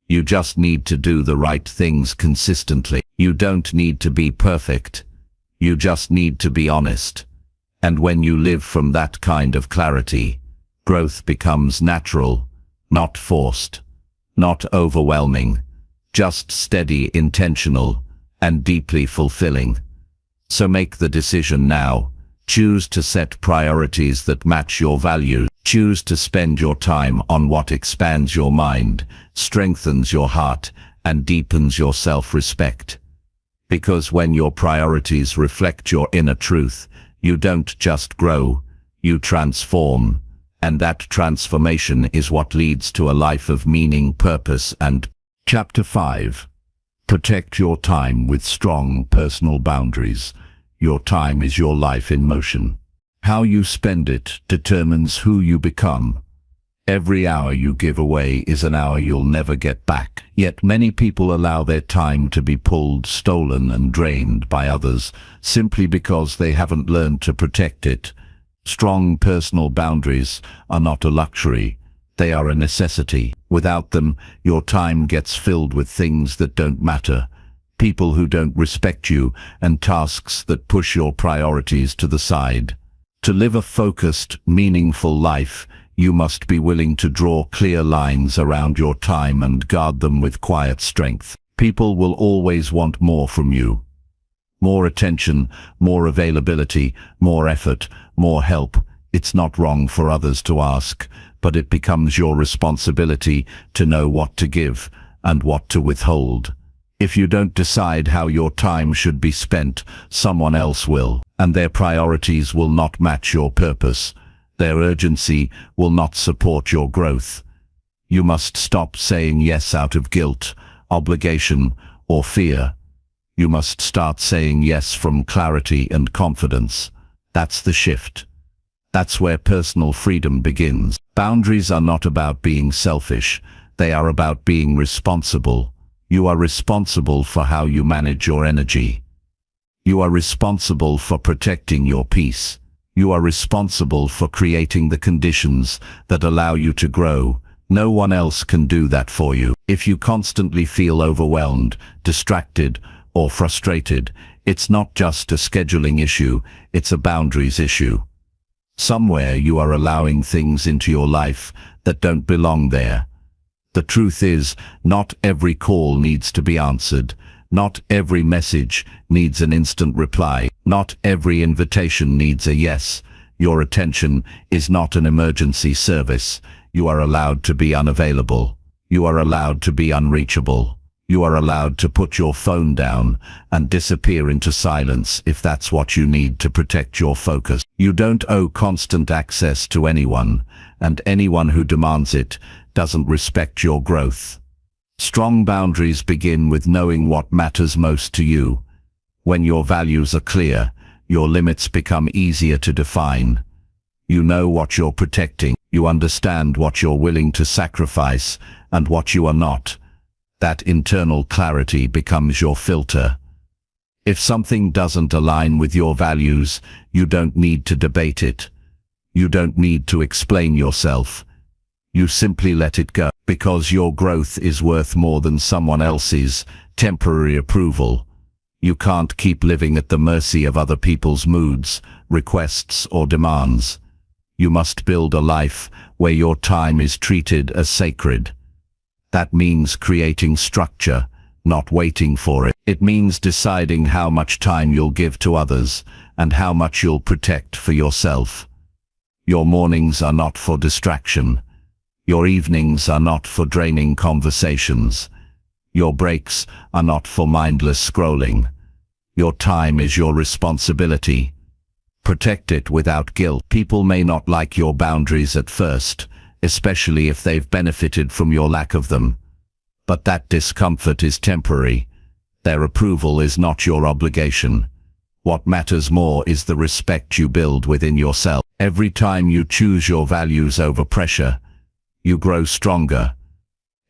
You just need to do the right things consistently. You don't need to be perfect. You just need to be honest. And when you live from that kind of clarity, growth becomes natural, not forced, not overwhelming, just steady, intentional, and deeply fulfilling. So make the decision now. Choose to set priorities that match your values. Choose to spend your time on what expands your mind, strengthens your heart, and deepens your self-respect. Because when your priorities reflect your inner truth, you don't just grow, you transform. And that transformation is what leads to a life of meaning, purpose, and... Chapter 5. Protect your time with strong personal boundaries. Your time is your life in motion. How you spend it determines who you become. Every hour you give away is an hour you'll never get back. Yet many people allow their time to be pulled, stolen, and drained by others simply because they haven't learned to protect it. Strong personal boundaries are not a luxury. They are a necessity. Without them, your time gets filled with things that don't matter. People who don't respect you, and tasks that push your priorities to the side. To live a focused, meaningful life, you must be willing to draw clear lines around your time and guard them with quiet strength. People will always want more from you. More attention, more availability, more effort, more help. It's not wrong for others to ask, but it becomes your responsibility to know what to give and what to withhold. If you don't decide how your time should be spent, someone else will, and their priorities will not match your purpose. Their urgency will not support your growth. You must stop saying yes out of guilt, obligation, or fear. You must start saying yes from clarity and confidence. That's the shift. That's where personal freedom begins. Boundaries are not about being selfish. They are about being responsible. You are responsible for how you manage your energy. You are responsible for protecting your peace. You are responsible for creating the conditions that allow you to grow. No one else can do that for you. If you constantly feel overwhelmed, distracted, or frustrated, it's not just a scheduling issue, it's a boundaries issue. Somewhere you are allowing things into your life that don't belong there. The truth is, not every call needs to be answered. Not every message needs an instant reply. Not every invitation needs a yes. Your attention is not an emergency service. You are allowed to be unavailable. You are allowed to be unreachable. You are allowed to put your phone down and disappear into silence if that's what you need to protect your focus. You don't owe constant access to anyone, and anyone who demands it doesn't respect your growth. Strong boundaries begin with knowing what matters most to you. When your values are clear, your limits become easier to define. You know what you're protecting. You understand what you're willing to sacrifice and what you are not. That internal clarity becomes your filter. If something doesn't align with your values, you don't need to debate it. You don't need to explain yourself. You simply let it go, because your growth is worth more than someone else's temporary approval. You can't keep living at the mercy of other people's moods, requests, or demands. You must build a life where your time is treated as sacred. That means creating structure, not waiting for it. It means deciding how much time you'll give to others and how much you'll protect for yourself. Your mornings are not for distraction. Your evenings are not for draining conversations. Your breaks are not for mindless scrolling. Your time is your responsibility. Protect it without guilt. People may not like your boundaries at first, especially if they've benefited from your lack of them. But that discomfort is temporary. Their approval is not your obligation. What matters more is the respect you build within yourself. Every time you choose your values over pressure, you grow stronger.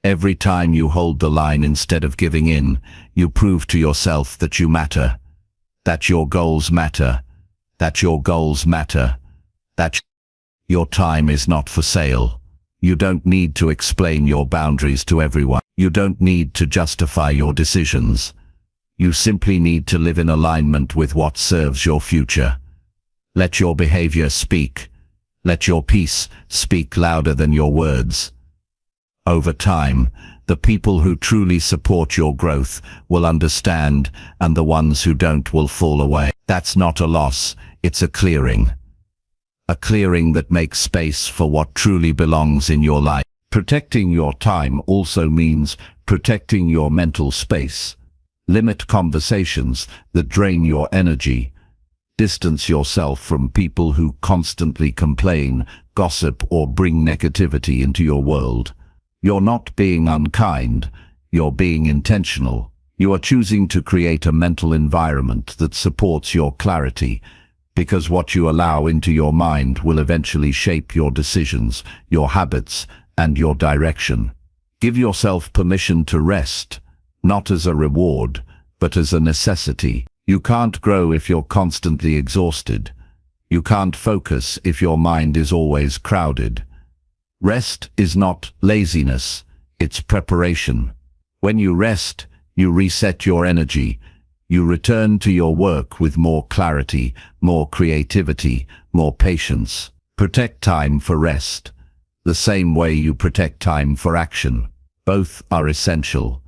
Every time you hold the line instead of giving in, you prove to yourself that you matter, that your goals matter, that your goals matter, that your time is not for sale. You don't need to explain your boundaries to everyone. You don't need to justify your decisions. You simply need to live in alignment with what serves your future. Let your behavior speak. Let your peace speak louder than your words. Over time, the people who truly support your growth will understand, and the ones who don't will fall away. That's not a loss, it's a clearing. A clearing that makes space for what truly belongs in your life. Protecting your time also means protecting your mental space. Limit conversations that drain your energy. Distance yourself from people who constantly complain, gossip, or bring negativity into your world. You're not being unkind, you're being intentional. You are choosing to create a mental environment that supports your clarity, because what you allow into your mind will eventually shape your decisions, your habits, and your direction. Give yourself permission to rest, not as a reward, but as a necessity. You can't grow if you're constantly exhausted. You can't focus if your mind is always crowded. Rest is not laziness, it's preparation. When you rest, you reset your energy. You return to your work with more clarity, more creativity, more patience. Protect time for rest, the same way you protect time for action. Both are essential.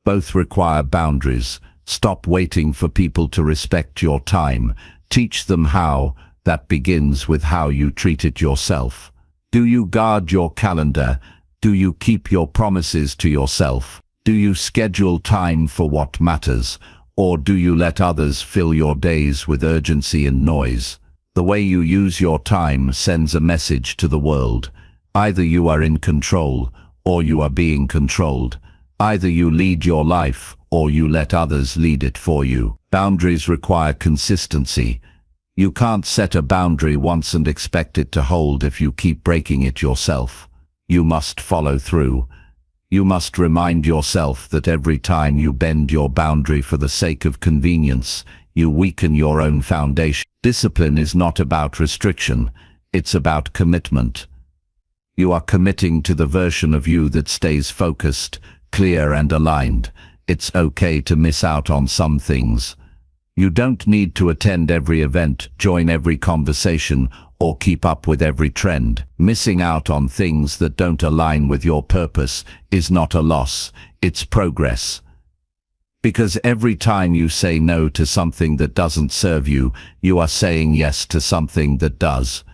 Both require boundaries. Stop waiting for people to respect your time. Teach them how. That begins with how you treat it yourself. Do you guard your calendar? Do you keep your promises to yourself? Do you schedule time for what matters? Or do you let others fill your days with urgency and noise? The way you use your time sends a message to the world. Either you are in control, or you are being controlled. Either you lead your life, or you let others lead it for you. Boundaries require consistency. You can't set a boundary once and expect it to hold if you keep breaking it yourself. You must follow through. You must remind yourself that every time you bend your boundary for the sake of convenience, you weaken your own foundation. Discipline is not about restriction, it's about commitment. You are committing to the version of you that stays focused, clear and aligned. It's okay to miss out on some things. You don't need to attend every event, join every conversation, or keep up with every trend. Missing out on things that don't align with your purpose is not a loss, it's progress. Because every time you say no to something that doesn't serve you, you are saying yes to something that does.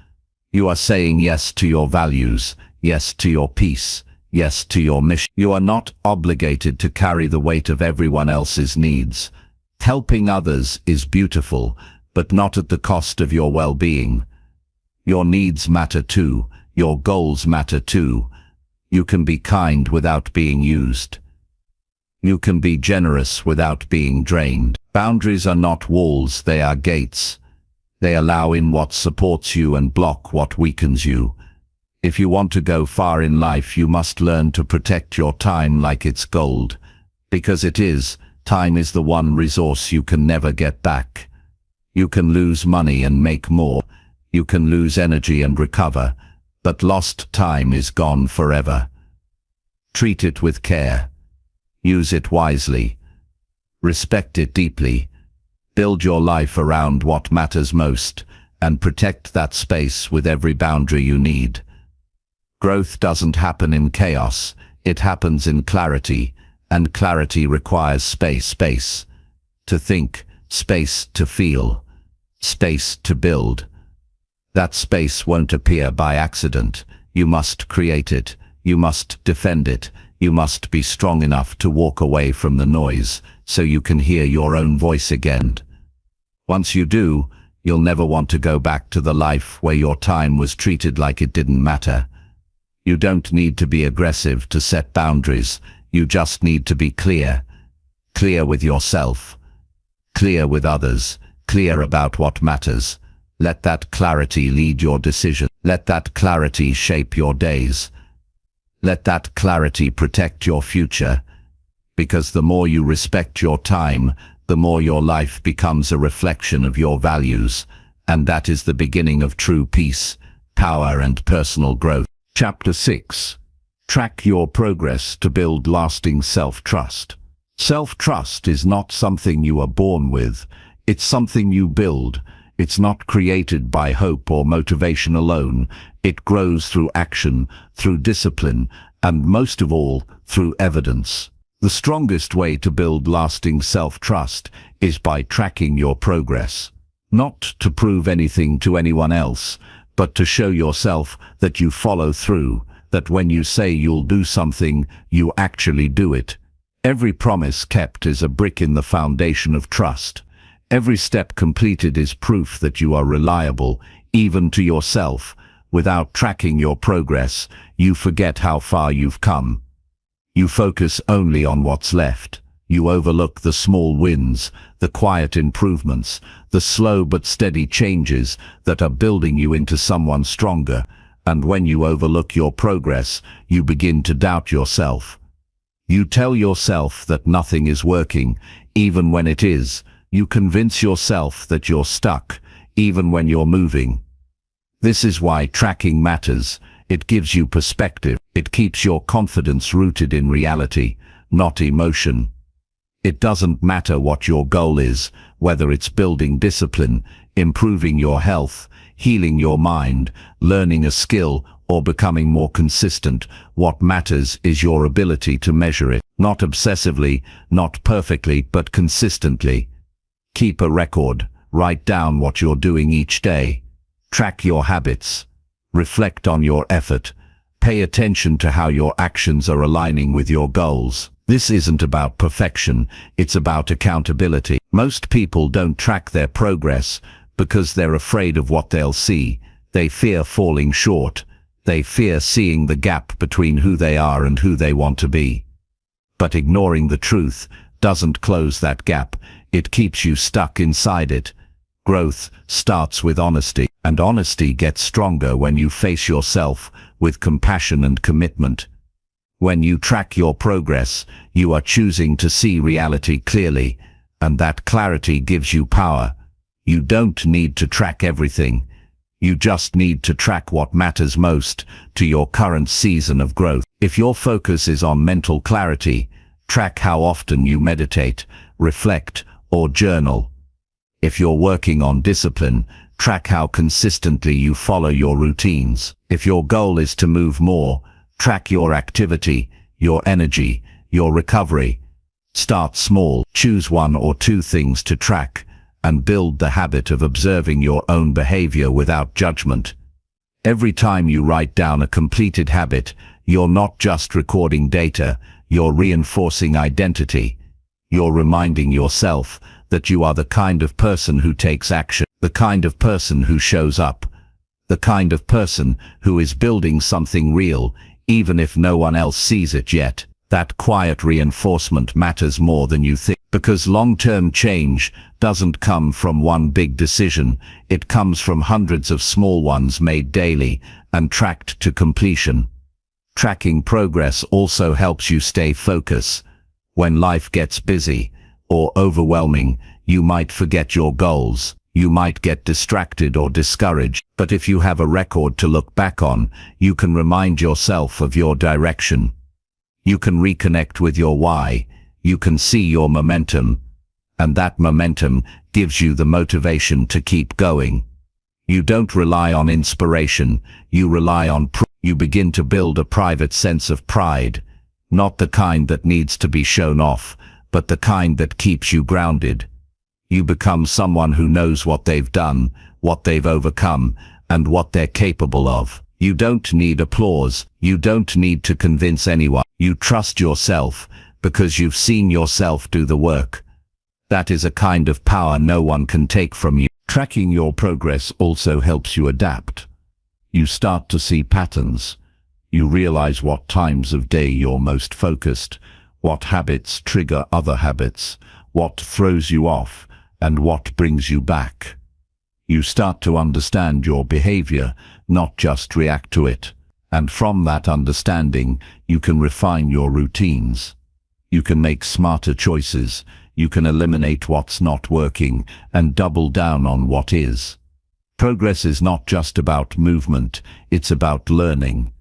You are saying yes to your values, yes to your peace, yes to your mission. You are not obligated to carry the weight of everyone else's needs. Helping others is beautiful, but not at the cost of your well-being. Your needs matter too, your goals matter too. You can be kind without being used. You can be generous without being drained. Boundaries are not walls, they are gates. They allow in what supports you and block what weakens you. If you want to go far in life, you must learn to protect your time like it's gold. Because it is. Time is the one resource you can never get back. You can lose money and make more. You can lose energy and recover. But lost time is gone forever. Treat it with care. Use it wisely. Respect it deeply. Build your life around what matters most, and protect that space with every boundary you need. Growth doesn't happen in chaos, it happens in clarity. And clarity requires space to think, space to feel, space to build. That space won't appear by accident. You must create it, you must defend it, you must be strong enough to walk away from the noise so you can hear your own voice again. Once you do, you'll never want to go back to the life where your time was treated like it didn't matter. You don't need to be aggressive to set boundaries. You just need to be clear. Clear with yourself. Clear with others. Clear about what matters. Let that clarity lead your decision. Let that clarity shape your days. Let that clarity protect your future. Because the more you respect your time, the more your life becomes a reflection of your values. And that is the beginning of true peace, power and personal growth. Chapter 6. Track your progress to build lasting self-trust. Self-trust is not something you are born with. It's something you build. It's not created by hope or motivation alone. It grows through action, through discipline, and most of all, through evidence. The strongest way to build lasting self-trust is by tracking your progress. Not to prove anything to anyone else, but to show yourself that you follow through. That when you say you'll do something, you actually do it. Every promise kept is a brick in the foundation of trust. Every step completed is proof that you are reliable, even to yourself. Without tracking your progress, you forget how far you've come. You focus only on what's left. You overlook the small wins, the quiet improvements, the slow but steady changes that are building you into someone stronger. And when you overlook your progress, you begin to doubt yourself. You tell yourself that nothing is working, even when it is. You convince yourself that you're stuck, even when you're moving. This is why tracking matters. It gives you perspective. It keeps your confidence rooted in reality, not emotion. It doesn't matter what your goal is, whether it's building discipline, improving your health, healing your mind, learning a skill, or becoming more consistent. What matters is your ability to measure it, not obsessively, not perfectly, but consistently. Keep a record. Write down what you're doing each day. Track your habits. Reflect on your effort. Pay attention to how your actions are aligning with your goals. This isn't about perfection, it's about accountability. Most people don't track their progress because they're afraid of what they'll see. They fear falling short. They fear seeing the gap between who they are and who they want to be. But ignoring the truth doesn't close that gap. It keeps you stuck inside it. Growth starts with honesty, and honesty gets stronger when you face yourself with compassion and commitment. When you track your progress, you are choosing to see reality clearly, and that clarity gives you power. You don't need to track everything. You just need to track what matters most to your current season of growth. If your focus is on mental clarity, track how often you meditate, reflect, or journal. If you're working on discipline, track how consistently you follow your routines. If your goal is to move more, track your activity, your energy, your recovery. Start small, choose 1 or 2 things to track, and build the habit of observing your own behavior without judgment. Every time you write down a completed habit, you're not just recording data, you're reinforcing identity. You're reminding yourself that you are the kind of person who takes action, the kind of person who shows up, the kind of person who is building something real, even if no one else sees it yet. That quiet reinforcement matters more than you think, because long-term change doesn't come from one big decision. It comes from hundreds of small ones made daily and tracked to completion. Tracking progress also helps you stay focused. When life gets busy or overwhelming, you might forget your goals. You might get distracted or discouraged, but if you have a record to look back on, you can remind yourself of your direction. You can reconnect with your why. You can see your momentum, and that momentum gives you the motivation to keep going. You don't rely on inspiration, you rely on you begin to build a private sense of pride, not the kind that needs to be shown off, but the kind that keeps you grounded. You become someone who knows what they've done, what they've overcome, and what they're capable of. You don't need applause. You don't need to convince anyone. You trust yourself because you've seen yourself do the work. That is a kind of power no one can take from you. Tracking your progress also helps you adapt. You start to see patterns. You realize what times of day you're most focused, what habits trigger other habits, what throws you off, and what brings you back. You start to understand your behavior, not just react to it. And from that understanding, you can refine your routines. You can make smarter choices. You can eliminate what's not working and double down on what is. Progress is not just about movement, it's about learning.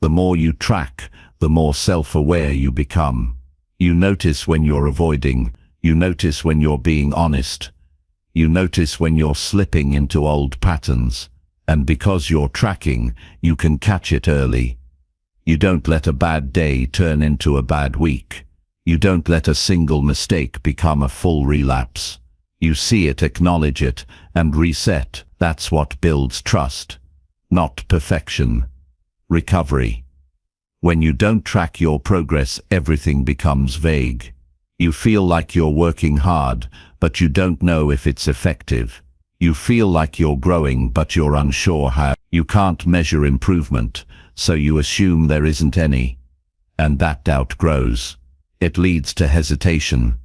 The more you track, the more self-aware you become. You notice when you're avoiding. You notice when you're being honest. You notice when you're slipping into old patterns. And because you're tracking, you can catch it early. You don't let a bad day turn into a bad week. You don't let a single mistake become a full relapse. You see it, acknowledge it, and reset. That's what builds trust. Not perfection. Recovery. When you don't track your progress, everything becomes vague. You feel like you're working hard, but you don't know if it's effective. You feel like you're growing, but you're unsure how. You can't measure improvement, so you assume there isn't any. And that doubt grows. It leads to hesitation.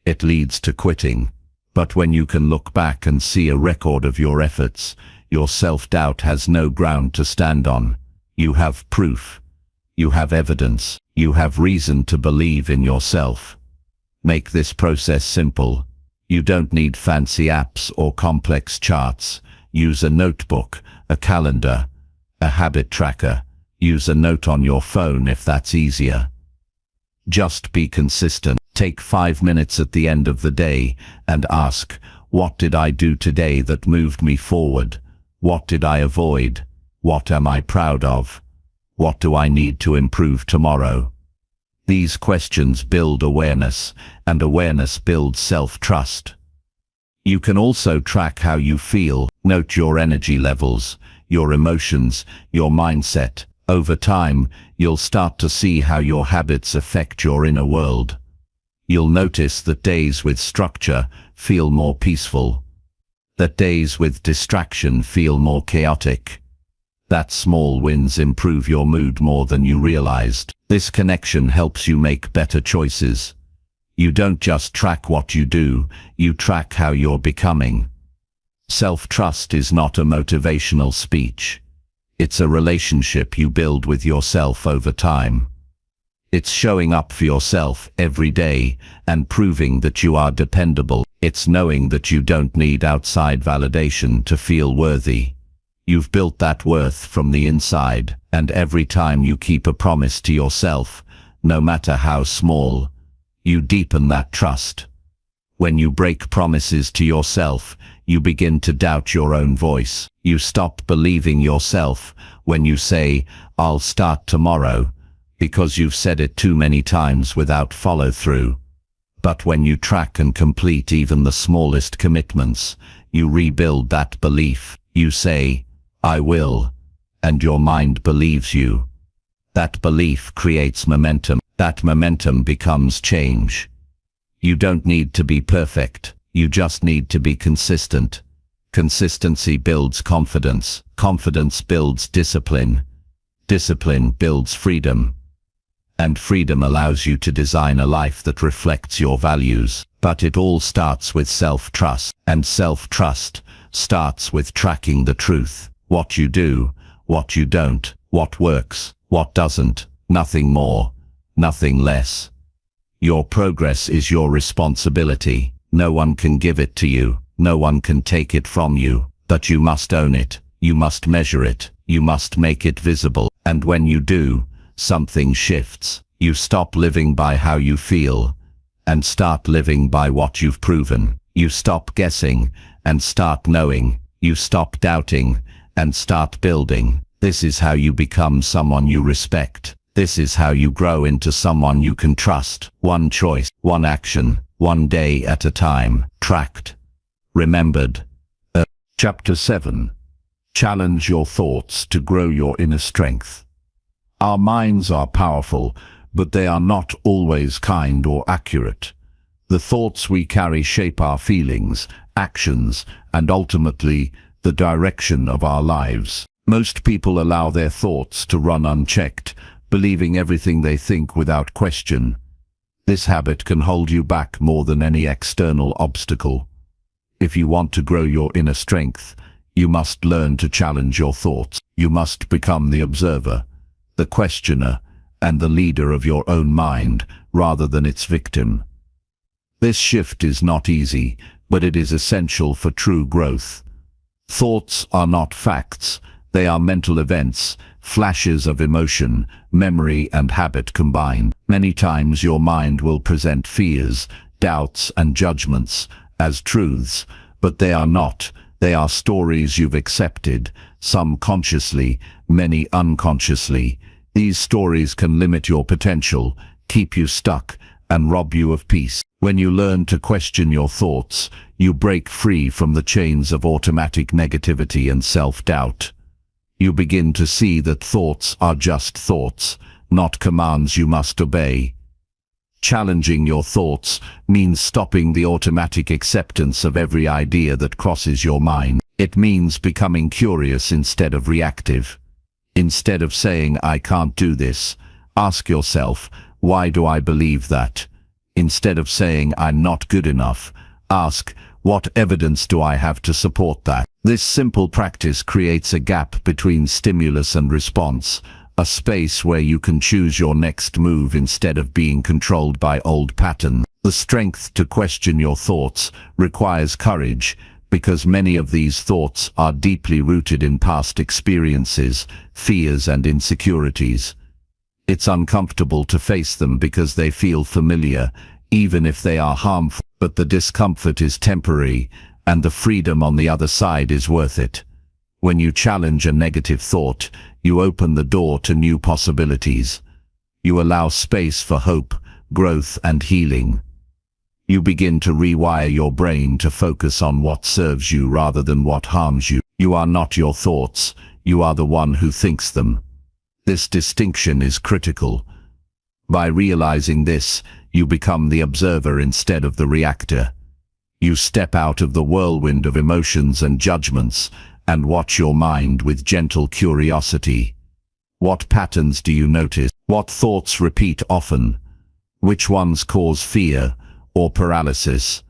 It leads to quitting. But when you can look back and see a record of your efforts, your self-doubt has no ground to stand on. You have proof. You have evidence. You have reason to believe in yourself. Make this process simple. You don't need fancy apps or complex charts. Use a notebook, a calendar, a habit tracker. Use a note on your phone if that's easier. Just be consistent. Take 5 minutes at the end of the day and ask, what did I do today that moved me forward? What did I avoid? What am I proud of? What do I need to improve tomorrow? These questions build awareness, and awareness builds self-trust. You can also track how you feel. Note your energy levels, your emotions, your mindset. Over time, you'll start to see how your habits affect your inner world. You'll notice that days with structure feel more peaceful, that days with distraction feel more chaotic, that small wins improve your mood more than you realized. This connection helps you make better choices. You don't just track what you do, you track how you're becoming. Self-trust is not a motivational speech. It's a relationship you build with yourself over time. It's showing up for yourself every day and proving that you are dependable. It's knowing that you don't need outside validation to feel worthy. You've built that worth from the inside, and every time you keep a promise to yourself, no matter how small, you deepen that trust. When you break promises to yourself, you begin to doubt your own voice. You stop believing yourself when you say, "I'll start tomorrow," because you've said it too many times without follow-through. But when you track and complete even the smallest commitments, you rebuild that belief. You say, "I will," and your mind believes you. That belief creates momentum. That momentum becomes change. You don't need to be perfect. You just need to be consistent. Consistency builds confidence. Confidence builds discipline. Discipline builds freedom. And freedom allows you to design a life that reflects your values. But it all starts with self-trust. And self-trust starts with tracking the truth. What you do, what you don't, what works, what doesn't, nothing more, nothing less. Your progress is your responsibility. No one can give it to you. No one can take it from you. But you must own it. You must measure it. You must make it visible. And when you do, something shifts. You stop living by how you feel and start living by what you've proven. You stop guessing and start knowing. You stop doubting and start building. This is how you become someone you respect. This is how you grow into someone you can trust. One choice, one action, one day at a time. Tracked. Remembered. Chapter 7. Challenge your thoughts to grow your inner strength. Our minds are powerful, but they are not always kind or accurate. The thoughts we carry shape our feelings, actions, and ultimately, the direction of our lives. Most people allow their thoughts to run unchecked, believing everything they think without question. This habit can hold you back more than any external obstacle. If you want to grow your inner strength, you must learn to challenge your thoughts. You must become the observer, the questioner, and the leader of your own mind, rather than its victim. This shift is not easy, but it is essential for true growth. Thoughts are not facts. They are mental events, flashes of emotion, memory and habit combined. Many times your mind will present fears, doubts and judgments as truths, but they are not. They are stories you've accepted, some consciously, many unconsciously. These stories can limit your potential, keep you stuck, and rob you of peace. When you learn to question your thoughts, you break free from the chains of automatic negativity and self-doubt. You begin to see that thoughts are just thoughts, not commands you must obey. Challenging your thoughts means stopping the automatic acceptance of every idea that crosses your mind. It means becoming curious instead of reactive. Instead of saying, "I can't do this," ask yourself, "Why do I believe that?" Instead of saying, "I'm not good enough," ask, "What evidence do I have to support that?" This simple practice creates a gap between stimulus and response, a space where you can choose your next move instead of being controlled by old patterns. The strength to question your thoughts requires courage, because many of these thoughts are deeply rooted in past experiences, fears and insecurities. It's uncomfortable to face them because they feel familiar, even if they are harmful, but the discomfort is temporary, and the freedom on the other side is worth it. When you challenge a negative thought, you open the door to new possibilities. You allow space for hope, growth and healing. You begin to rewire your brain to focus on what serves you rather than what harms you. You are not your thoughts, you are the one who thinks them. This distinction is critical. By realizing this, you become the observer instead of the reactor. You step out of the whirlwind of emotions and judgments and watch your mind with gentle curiosity. What patterns do you notice? What thoughts repeat often? Which ones cause fear or paralysis?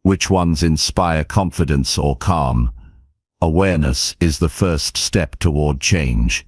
Which ones inspire confidence or calm? Awareness is the first step toward change.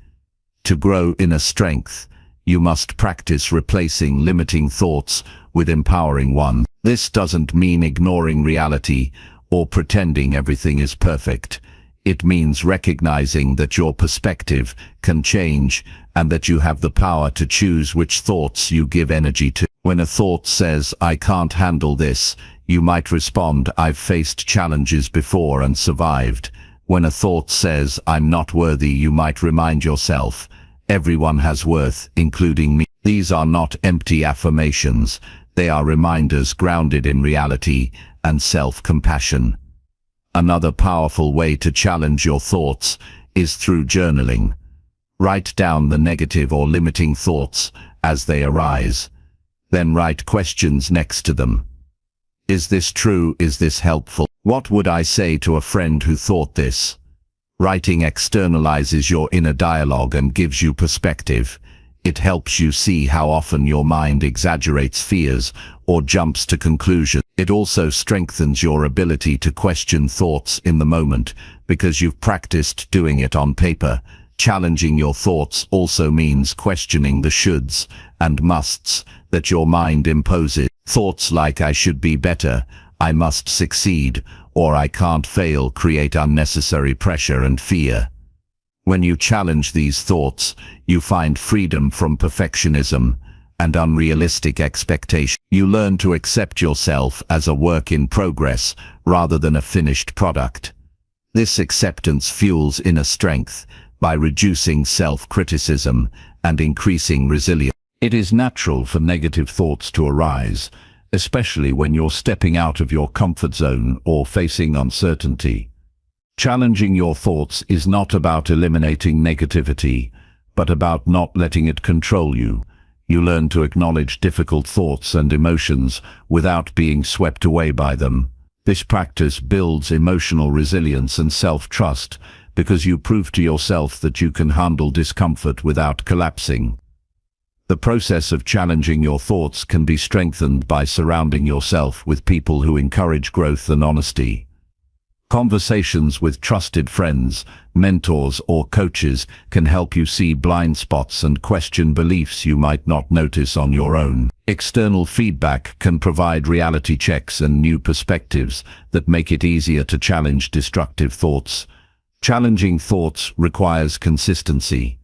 To grow inner strength, you must practice replacing limiting thoughts with empowering ones. This doesn't mean ignoring reality or pretending everything is perfect. It means recognizing that your perspective can change and that you have the power to choose which thoughts you give energy to. When a thought says, "I can't handle this," you might respond, "I've faced challenges before and survived." When a thought says, "I'm not worthy," you might remind yourself, "Everyone has worth, including me." These are not empty affirmations. They are reminders grounded in reality and self-compassion. Another powerful way to challenge your thoughts is through journaling. Write down the negative or limiting thoughts as they arise. Then write questions next to them. Is this true? Is this helpful? What would I say to a friend who thought this? Writing externalizes your inner dialogue and gives you perspective. It helps you see how often your mind exaggerates fears or jumps to conclusions. It also strengthens your ability to question thoughts in the moment because you've practiced doing it on paper. Challenging your thoughts also means questioning the shoulds and musts that your mind imposes. Thoughts like "I should be better," "I must succeed," or "I can't fail" create unnecessary pressure and fear. When you challenge these thoughts, you find freedom from perfectionism and unrealistic expectations. You learn to accept yourself as a work in progress rather than a finished product. This acceptance fuels inner strength by reducing self-criticism and increasing resilience. It is natural for negative thoughts to arise, especially when you're stepping out of your comfort zone or facing uncertainty. Challenging your thoughts is not about eliminating negativity, but about not letting it control you. You learn to acknowledge difficult thoughts and emotions without being swept away by them. This practice builds emotional resilience and self-trust because you prove to yourself that you can handle discomfort without collapsing. The process of challenging your thoughts can be strengthened by surrounding yourself with people who encourage growth and honesty. Conversations with trusted friends, mentors, or coaches can help you see blind spots and question beliefs you might not notice on your own. External feedback can provide reality checks and new perspectives that make it easier to challenge destructive thoughts. Challenging thoughts requires consistency.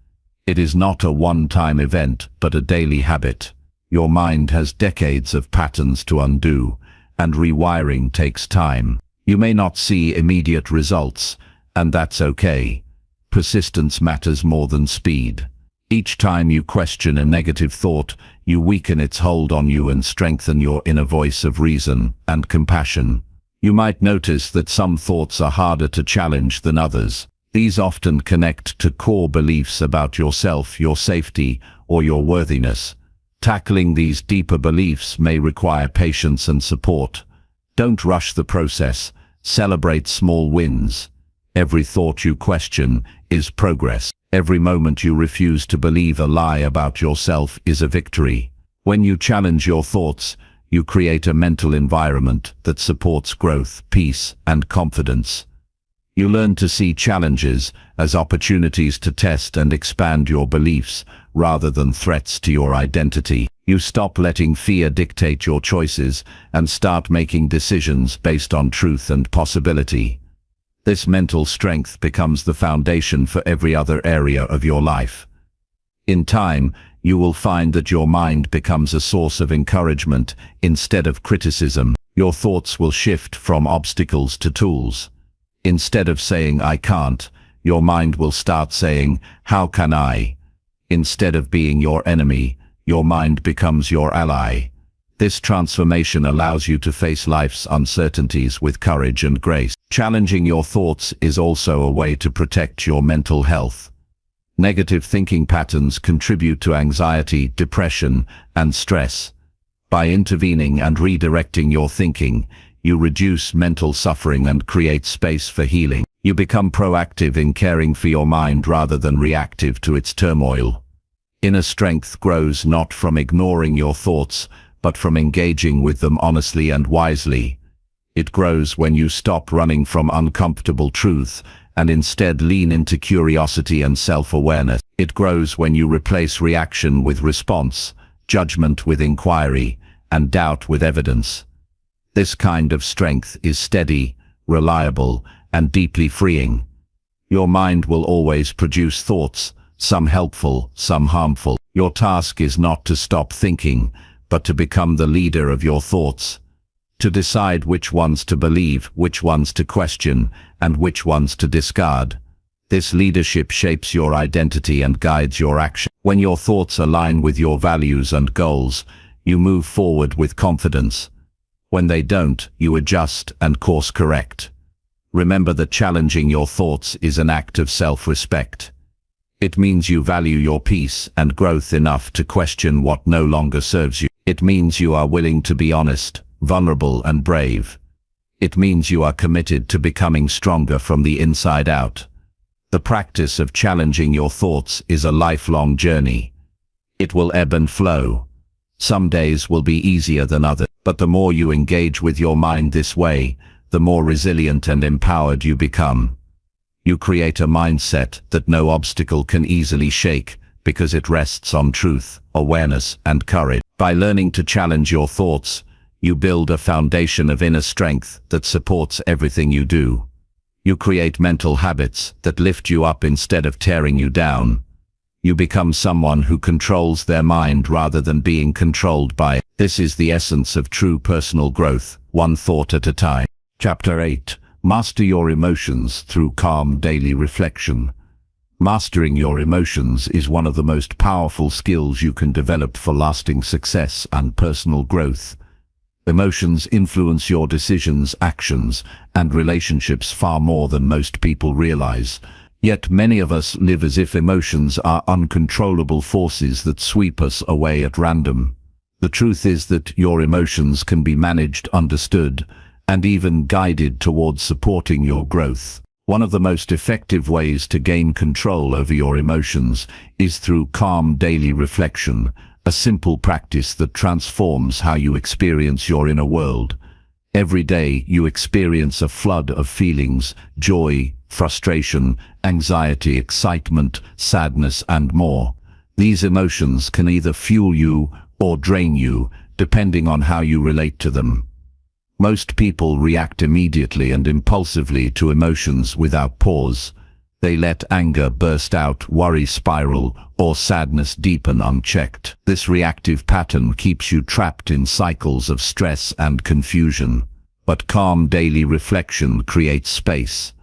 It is not a one-time event, but a daily habit. Your mind has decades of patterns to undo, and rewiring takes time. You may not see immediate results, and that's okay. Persistence matters more than speed. Each time you question a negative thought, you weaken its hold on you and strengthen your inner voice of reason and compassion. You might notice that some thoughts are harder to challenge than others. These often connect to core beliefs about yourself, your safety, or your worthiness. Tackling these deeper beliefs may require patience and support. Don't rush the process. Celebrate small wins. Every thought you question is progress. Every moment you refuse to believe a lie about yourself is a victory. When you challenge your thoughts, you create a mental environment that supports growth, peace, and confidence. You learn to see challenges as opportunities to test and expand your beliefs rather than threats to your identity. You stop letting fear dictate your choices and start making decisions based on truth and possibility. This mental strength becomes the foundation for every other area of your life. In time, you will find that your mind becomes a source of encouragement instead of criticism. Your thoughts will shift from obstacles to tools. Instead of saying "I can't," your mind will start saying "How can I?" Instead of being your enemy, your mind becomes your ally. This transformation allows you to face life's uncertainties with courage and grace. Challenging your thoughts is also a way to protect your mental health. Negative thinking patterns contribute to anxiety, depression, and stress. By intervening and redirecting your thinking, you reduce mental suffering and create space for healing. You become proactive in caring for your mind rather than reactive to its turmoil. Inner strength grows not from ignoring your thoughts, but from engaging with them honestly and wisely. It grows when you stop running from uncomfortable truth and instead lean into curiosity and self-awareness. It grows when you replace reaction with response, judgment with inquiry, and doubt with evidence. This kind of strength is steady, reliable, and deeply freeing. Your mind will always produce thoughts, some helpful, some harmful. Your task is not to stop thinking, but to become the leader of your thoughts. To decide which ones to believe, which ones to question, and which ones to discard. This leadership shapes your identity and guides your action. When your thoughts align with your values and goals, you move forward with confidence. When they don't, you adjust and course correct. Remember that challenging your thoughts is an act of self-respect. It means you value your peace and growth enough to question what no longer serves you. It means you are willing to be honest, vulnerable, and brave. It means you are committed to becoming stronger from the inside out. The practice of challenging your thoughts is a lifelong journey. It will ebb and flow. Some days will be easier than others, but the more you engage with your mind this way, the more resilient and empowered you become. You create a mindset that no obstacle can easily shake because it rests on truth, awareness, and courage. By learning to challenge your thoughts, you build a foundation of inner strength that supports everything you do. You create mental habits that lift you up instead of tearing you down. You become someone who controls their mind rather than being controlled by it. This is the essence of true personal growth, one thought at a time. Chapter 8. Master your emotions through calm daily reflection. Mastering your emotions is one of the most powerful skills you can develop for lasting success and personal growth. Emotions influence your decisions, actions, and relationships far more than most people realize. Yet many of us live as if emotions are uncontrollable forces that sweep us away at random. The truth is that your emotions can be managed, understood, and even guided towards supporting your growth. One of the most effective ways to gain control over your emotions is through calm daily reflection, a simple practice that transforms how you experience your inner world. Every day you experience a flood of feelings: joy, frustration, anxiety, excitement, sadness, and more. These emotions can either fuel you or drain you, depending on how you relate to them. Most people react immediately and impulsively to emotions without pause. They let anger burst out, worry spiral, or sadness deepen unchecked. This reactive pattern keeps you trapped in cycles of stress and confusion. But calm daily reflection creates space.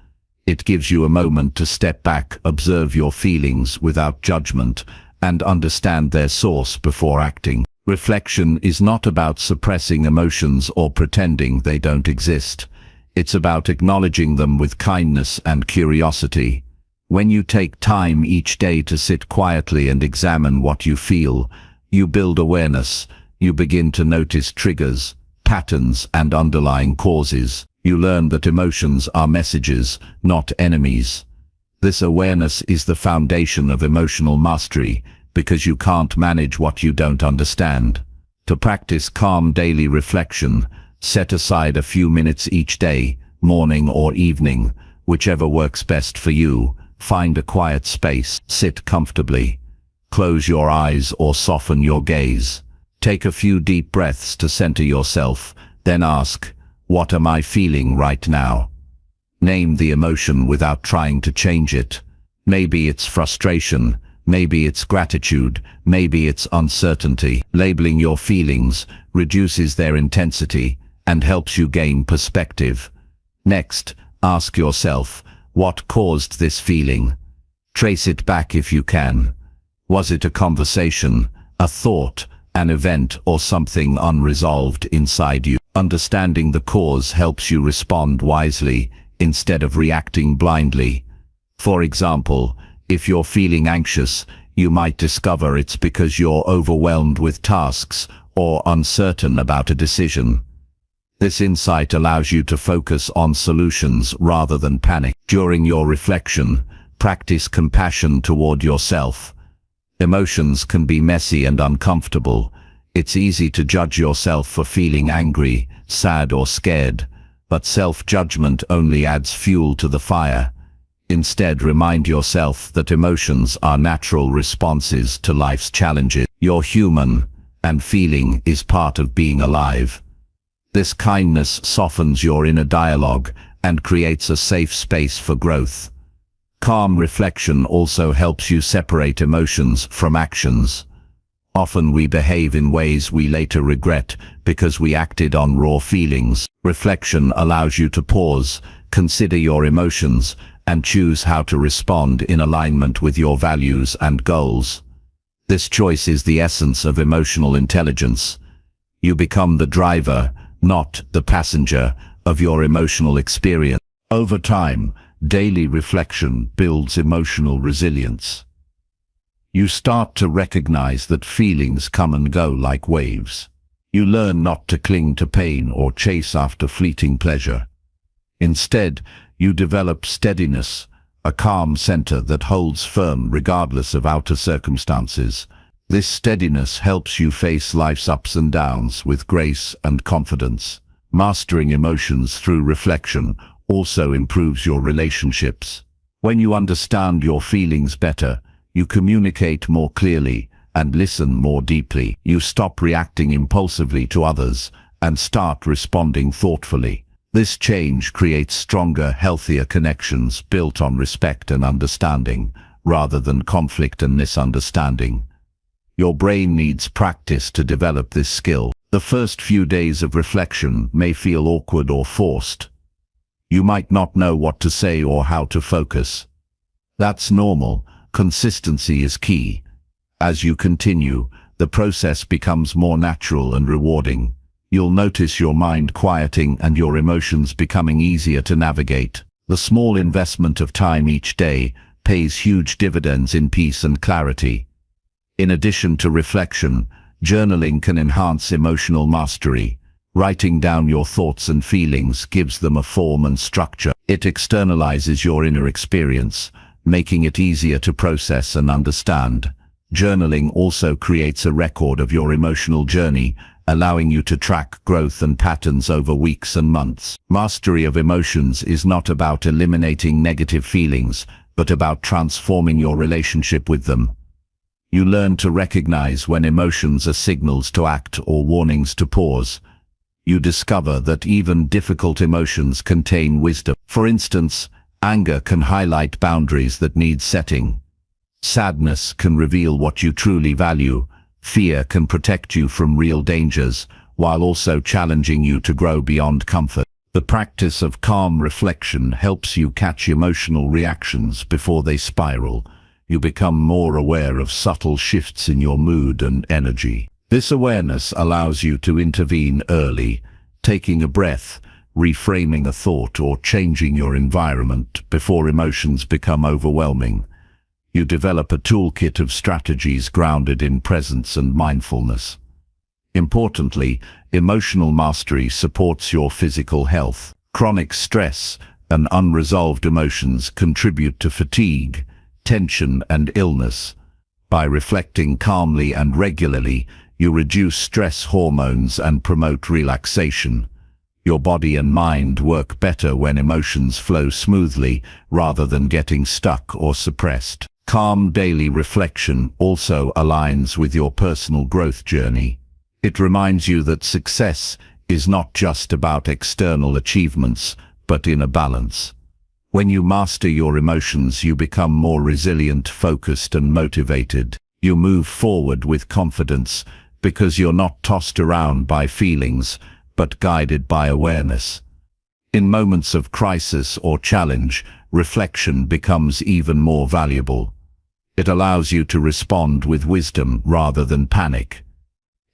It gives you a moment to step back, observe your feelings without judgment, and understand their source before acting. Reflection is not about suppressing emotions or pretending they don't exist. It's about acknowledging them with kindness and curiosity. When you take time each day to sit quietly and examine what you feel, you build awareness. You begin to notice triggers, patterns, and underlying causes. You learn that emotions are messages, not enemies. This awareness is the foundation of emotional mastery, because you can't manage what you don't understand. To practice calm daily reflection, set aside a few minutes each day, morning or evening, whichever works best for you. Find a quiet space, sit comfortably. Close your eyes or soften your gaze. Take a few deep breaths to center yourself, then ask, what am I feeling right now? Name the emotion without trying to change it. Maybe it's frustration. Maybe it's gratitude, maybe it's uncertainty. Labeling your feelings reduces their intensity and helps you gain perspective. Next, ask yourself, what caused this feeling? Trace it back if you can. Was it a conversation, a thought, an event, or something unresolved inside you? Understanding the cause helps you respond wisely instead of reacting blindly. For example, if you're feeling anxious, you might discover it's because you're overwhelmed with tasks or uncertain about a decision. This insight allows you to focus on solutions rather than panic. During your reflection, practice compassion toward yourself. Emotions can be messy and uncomfortable. It's easy to judge yourself for feeling angry, sad, or scared, but self-judgment only adds fuel to the fire. Instead, remind yourself that emotions are natural responses to life's challenges. You're human, and feeling is part of being alive. This kindness softens your inner dialogue and creates a safe space for growth. Calm reflection also helps you separate emotions from actions. Often we behave in ways we later regret because we acted on raw feelings. Reflection allows you to pause, consider your emotions, and choose how to respond in alignment with your values and goals. This choice is the essence of emotional intelligence. You become the driver, not the passenger, of your emotional experience. Over time, daily reflection builds emotional resilience. You start to recognize that feelings come and go like waves. You learn not to cling to pain or chase after fleeting pleasure. Instead, you develop steadiness, a calm center that holds firm regardless of outer circumstances. This steadiness helps you face life's ups and downs with grace and confidence. Mastering emotions through reflection also improves your relationships. When you understand your feelings better, you communicate more clearly and listen more deeply. You stop reacting impulsively to others and start responding thoughtfully. This change creates stronger, healthier connections built on respect and understanding, rather than conflict and misunderstanding. Your brain needs practice to develop this skill. The first few days of reflection may feel awkward or forced. You might not know what to say or how to focus. That's normal. Consistency is key. As you continue, the process becomes more natural and rewarding. You'll notice your mind quieting and your emotions becoming easier to navigate. The small investment of time each day pays huge dividends in peace and clarity. In addition to reflection, journaling can enhance emotional mastery. Writing down your thoughts and feelings gives them a form and structure. It externalizes your inner experience, making it easier to process and understand. Journaling also creates a record of your emotional journey, allowing you to track growth and patterns over weeks and months. Mastery of emotions is not about eliminating negative feelings, but about transforming your relationship with them. You learn to recognize when emotions are signals to act or warnings to pause. You discover that even difficult emotions contain wisdom. For instance, anger can highlight boundaries that need setting. Sadness can reveal what you truly value. Fear can protect you from real dangers, while also challenging you to grow beyond comfort. The practice of calm reflection helps you catch emotional reactions before they spiral. You become more aware of subtle shifts in your mood and energy. This awareness allows you to intervene early, taking a breath, reframing a thought, or changing your environment before emotions become overwhelming. You develop a toolkit of strategies grounded in presence and mindfulness. Importantly, emotional mastery supports your physical health. Chronic stress and unresolved emotions contribute to fatigue, tension, and illness. By reflecting calmly and regularly, you reduce stress hormones and promote relaxation. Your body and mind work better when emotions flow smoothly rather than getting stuck or suppressed. Calm daily reflection also aligns with your personal growth journey. It reminds you that success is not just about external achievements, but inner balance. When you master your emotions, you become more resilient, focused, and motivated. You move forward with confidence because you're not tossed around by feelings, but guided by awareness. In moments of crisis or challenge, reflection becomes even more valuable. It allows you to respond with wisdom rather than panic.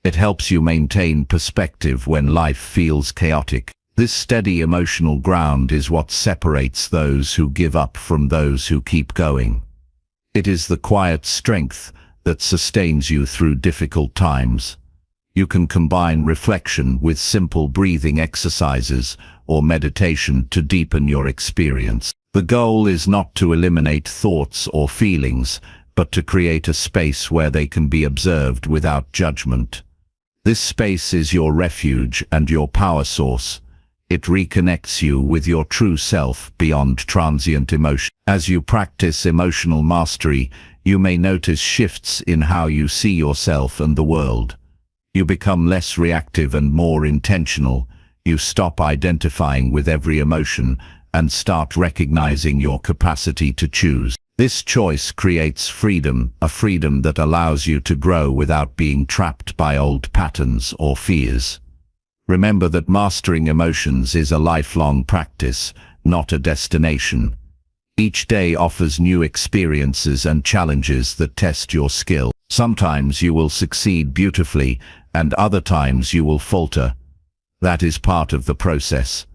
It helps you maintain perspective when life feels chaotic. This steady emotional ground is what separates those who give up from those who keep going. It is the quiet strength that sustains you through difficult times. You can combine reflection with simple breathing exercises or meditation to deepen your experience. The goal is not to eliminate thoughts or feelings, but to create a space where they can be observed without judgment. This space is your refuge and your power source. It reconnects you with your true self beyond transient emotion. As you practice emotional mastery, you may notice shifts in how you see yourself and the world. You become less reactive and more intentional. You stop identifying with every emotion and start recognizing your capacity to choose. This choice creates freedom, a freedom that allows you to grow without being trapped by old patterns or fears. Remember that mastering emotions is a lifelong practice, not a destination. Each day offers new experiences and challenges that test your skill. Sometimes you will succeed beautifully, and other times you will falter. That is part of the process.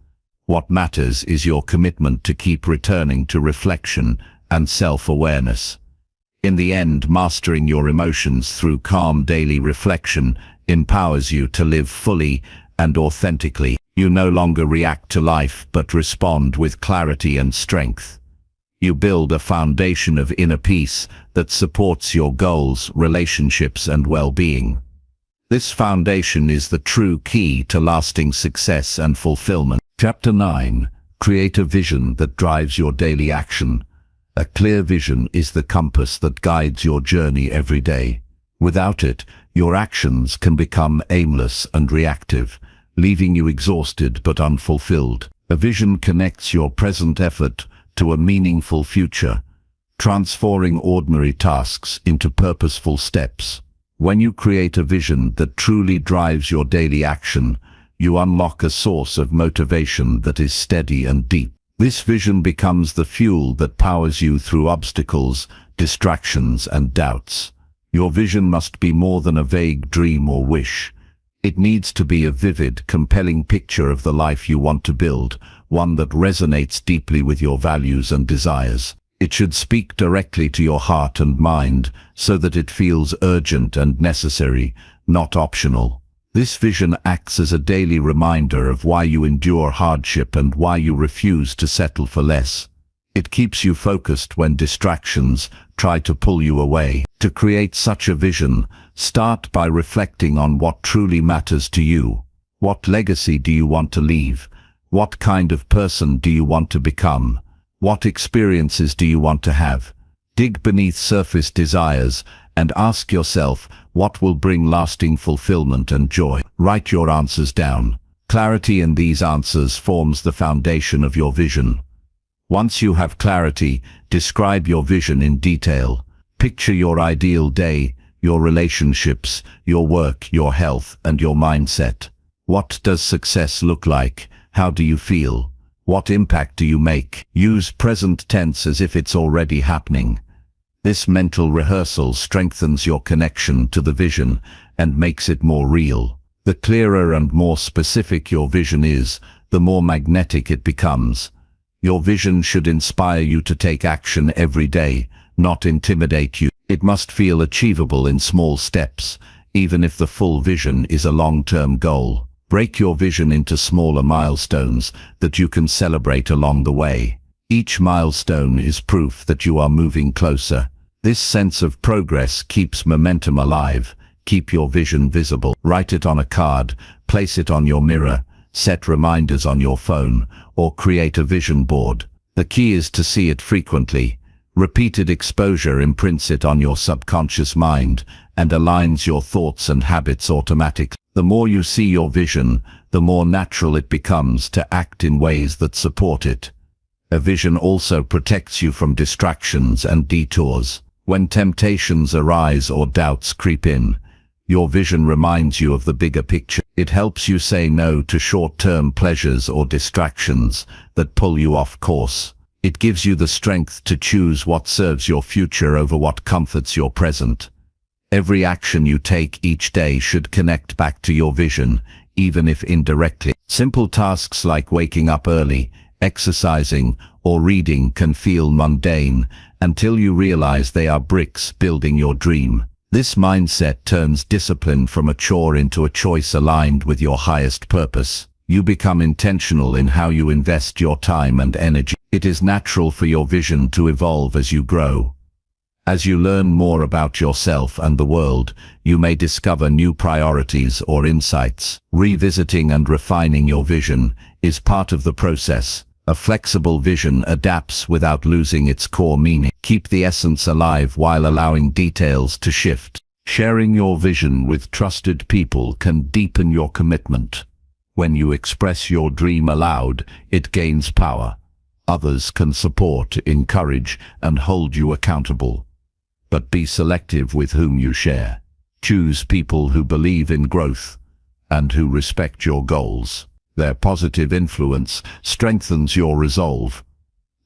What matters is your commitment to keep returning to reflection and self-awareness. In the end, mastering your emotions through calm daily reflection empowers you to live fully and authentically. You no longer react to life but respond with clarity and strength. You build a foundation of inner peace that supports your goals, relationships, and well-being. This foundation is the true key to lasting success and fulfillment. Chapter 9. Create a vision that drives your daily action. A clear vision is the compass that guides your journey every day. Without it, your actions can become aimless and reactive, leaving you exhausted but unfulfilled. A vision connects your present effort to a meaningful future, transforming ordinary tasks into purposeful steps. When you create a vision that truly drives your daily action, you unlock a source of motivation that is steady and deep. This vision becomes the fuel that powers you through obstacles, distractions, and doubts. Your vision must be more than a vague dream or wish. It needs to be a vivid, compelling picture of the life you want to build, one that resonates deeply with your values and desires. It should speak directly to your heart and mind so that it feels urgent and necessary, not optional. This vision acts as a daily reminder of why you endure hardship and why you refuse to settle for less. It keeps you focused when distractions try to pull you away. To create such a vision, start by reflecting on what truly matters to you. What legacy do you want to leave? What kind of person do you want to become? What experiences do you want to have? Dig beneath surface desires and ask yourself what will bring lasting fulfillment and joy. Write your answers down. Clarity in these answers forms the foundation of your vision. Once you have clarity, describe your vision in detail. Picture your ideal day, your relationships, your work, your health, and your mindset. What does success look like? How do you feel? What impact do you make? Use present tense as if it's already happening. This mental rehearsal strengthens your connection to the vision and makes it more real. The clearer and more specific your vision is, the more magnetic it becomes. Your vision should inspire you to take action every day, not intimidate you. It must feel achievable in small steps, even if the full vision is a long-term goal. Break your vision into smaller milestones that you can celebrate along the way. Each milestone is proof that you are moving closer. This sense of progress keeps momentum alive. Keep your vision visible. Write it on a card, place it on your mirror, set reminders on your phone, or create a vision board. The key is to see it frequently. Repeated exposure imprints it on your subconscious mind and aligns your thoughts and habits automatically. The more you see your vision, the more natural it becomes to act in ways that support it. A vision also protects you from distractions and detours. When temptations arise or doubts creep in, your vision reminds you of the bigger picture. It helps you say no to short-term pleasures or distractions that pull you off course. It gives you the strength to choose what serves your future over what comforts your present. Every action you take each day should connect back to your vision, even if indirectly. Simple tasks like waking up early, exercising, or reading can feel mundane until you realize they are bricks building your dream. This mindset turns discipline from a chore into a choice aligned with your highest purpose. You become intentional in how you invest your time and energy. It is natural for your vision to evolve as you grow. As you learn more about yourself and the world, you may discover new priorities or insights. Revisiting and refining your vision is part of the process. A flexible vision adapts without losing its core meaning. Keep the essence alive while allowing details to shift. Sharing your vision with trusted people can deepen your commitment. When you express your dream aloud, it gains power. Others can support, encourage, and hold you accountable. But be selective with whom you share. Choose people who believe in growth and who respect your goals. Their positive influence strengthens your resolve.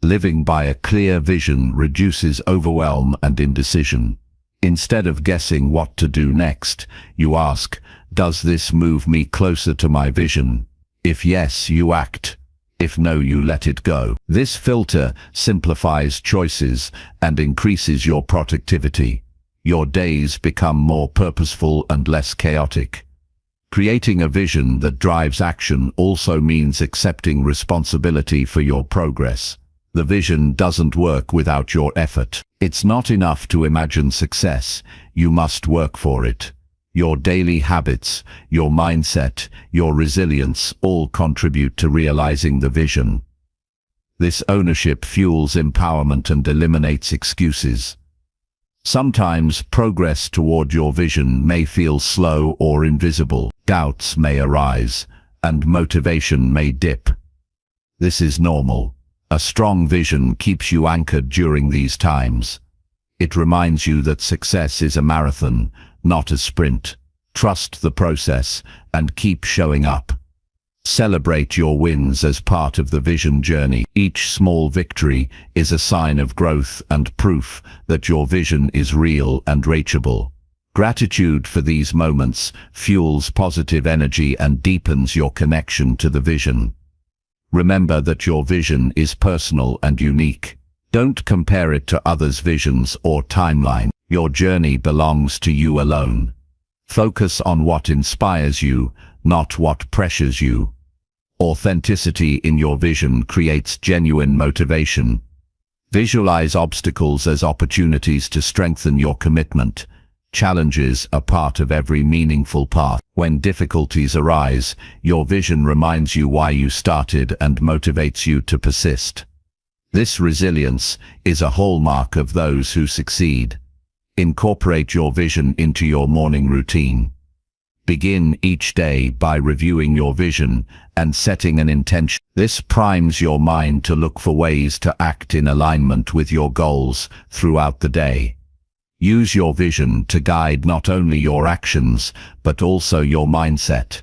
Living by a clear vision reduces overwhelm and indecision. Instead of guessing what to do next, you ask, does this move me closer to my vision? If yes, you act. If no, you let it go. This filter simplifies choices and increases your productivity. Your days become more purposeful and less chaotic. Creating a vision that drives action also means accepting responsibility for your progress. The vision doesn't work without your effort. It's not enough to imagine success. You must work for it. Your daily habits, your mindset, your resilience all contribute to realizing the vision. This ownership fuels empowerment and eliminates excuses. Sometimes progress toward your vision may feel slow or invisible. Doubts may arise, and motivation may dip. This is normal. A strong vision keeps you anchored during these times. It reminds you that success is a marathon, not a sprint. Trust the process and keep showing up. Celebrate your wins as part of the vision journey. Each small victory is a sign of growth and proof that your vision is real and reachable. Gratitude for these moments fuels positive energy and deepens your connection to the vision. Remember that your vision is personal and unique. Don't compare it to others' visions or timeline. Your journey belongs to you alone. Focus on what inspires you, not what pressures you. Authenticity in your vision creates genuine motivation. Visualize obstacles as opportunities to strengthen your commitment. Challenges are part of every meaningful path. When difficulties arise, your vision reminds you why you started and motivates you to persist. This resilience is a hallmark of those who succeed. Incorporate your vision into your morning routine. Begin each day by reviewing your vision and setting an intention. This primes your mind to look for ways to act in alignment with your goals throughout the day. Use your vision to guide not only your actions, but also your mindset.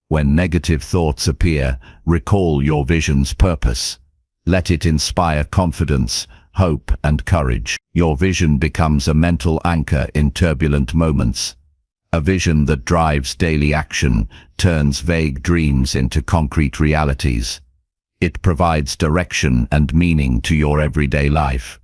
When negative thoughts appear, recall your vision's purpose. Let it inspire confidence, hope, and courage. Your vision becomes a mental anchor in turbulent moments. A vision that drives daily action turns vague dreams into concrete realities. It provides direction and meaning to your everyday life.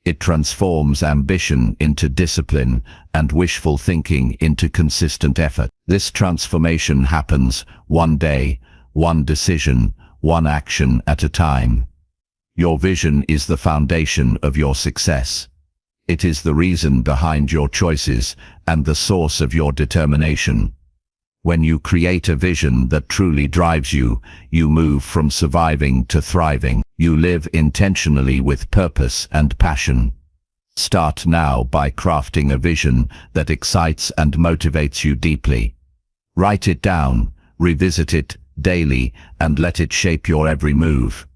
It transforms ambition into discipline and wishful thinking into consistent effort. This transformation happens one day, one decision, one action at a time. Your vision is the foundation of your success. It is the reason behind your choices and the source of your determination. When you create a vision that truly drives you, you move from surviving to thriving. You live intentionally with purpose and passion. Start now by crafting a vision that excites and motivates you deeply. Write it down, revisit it daily, and let it shape your every move.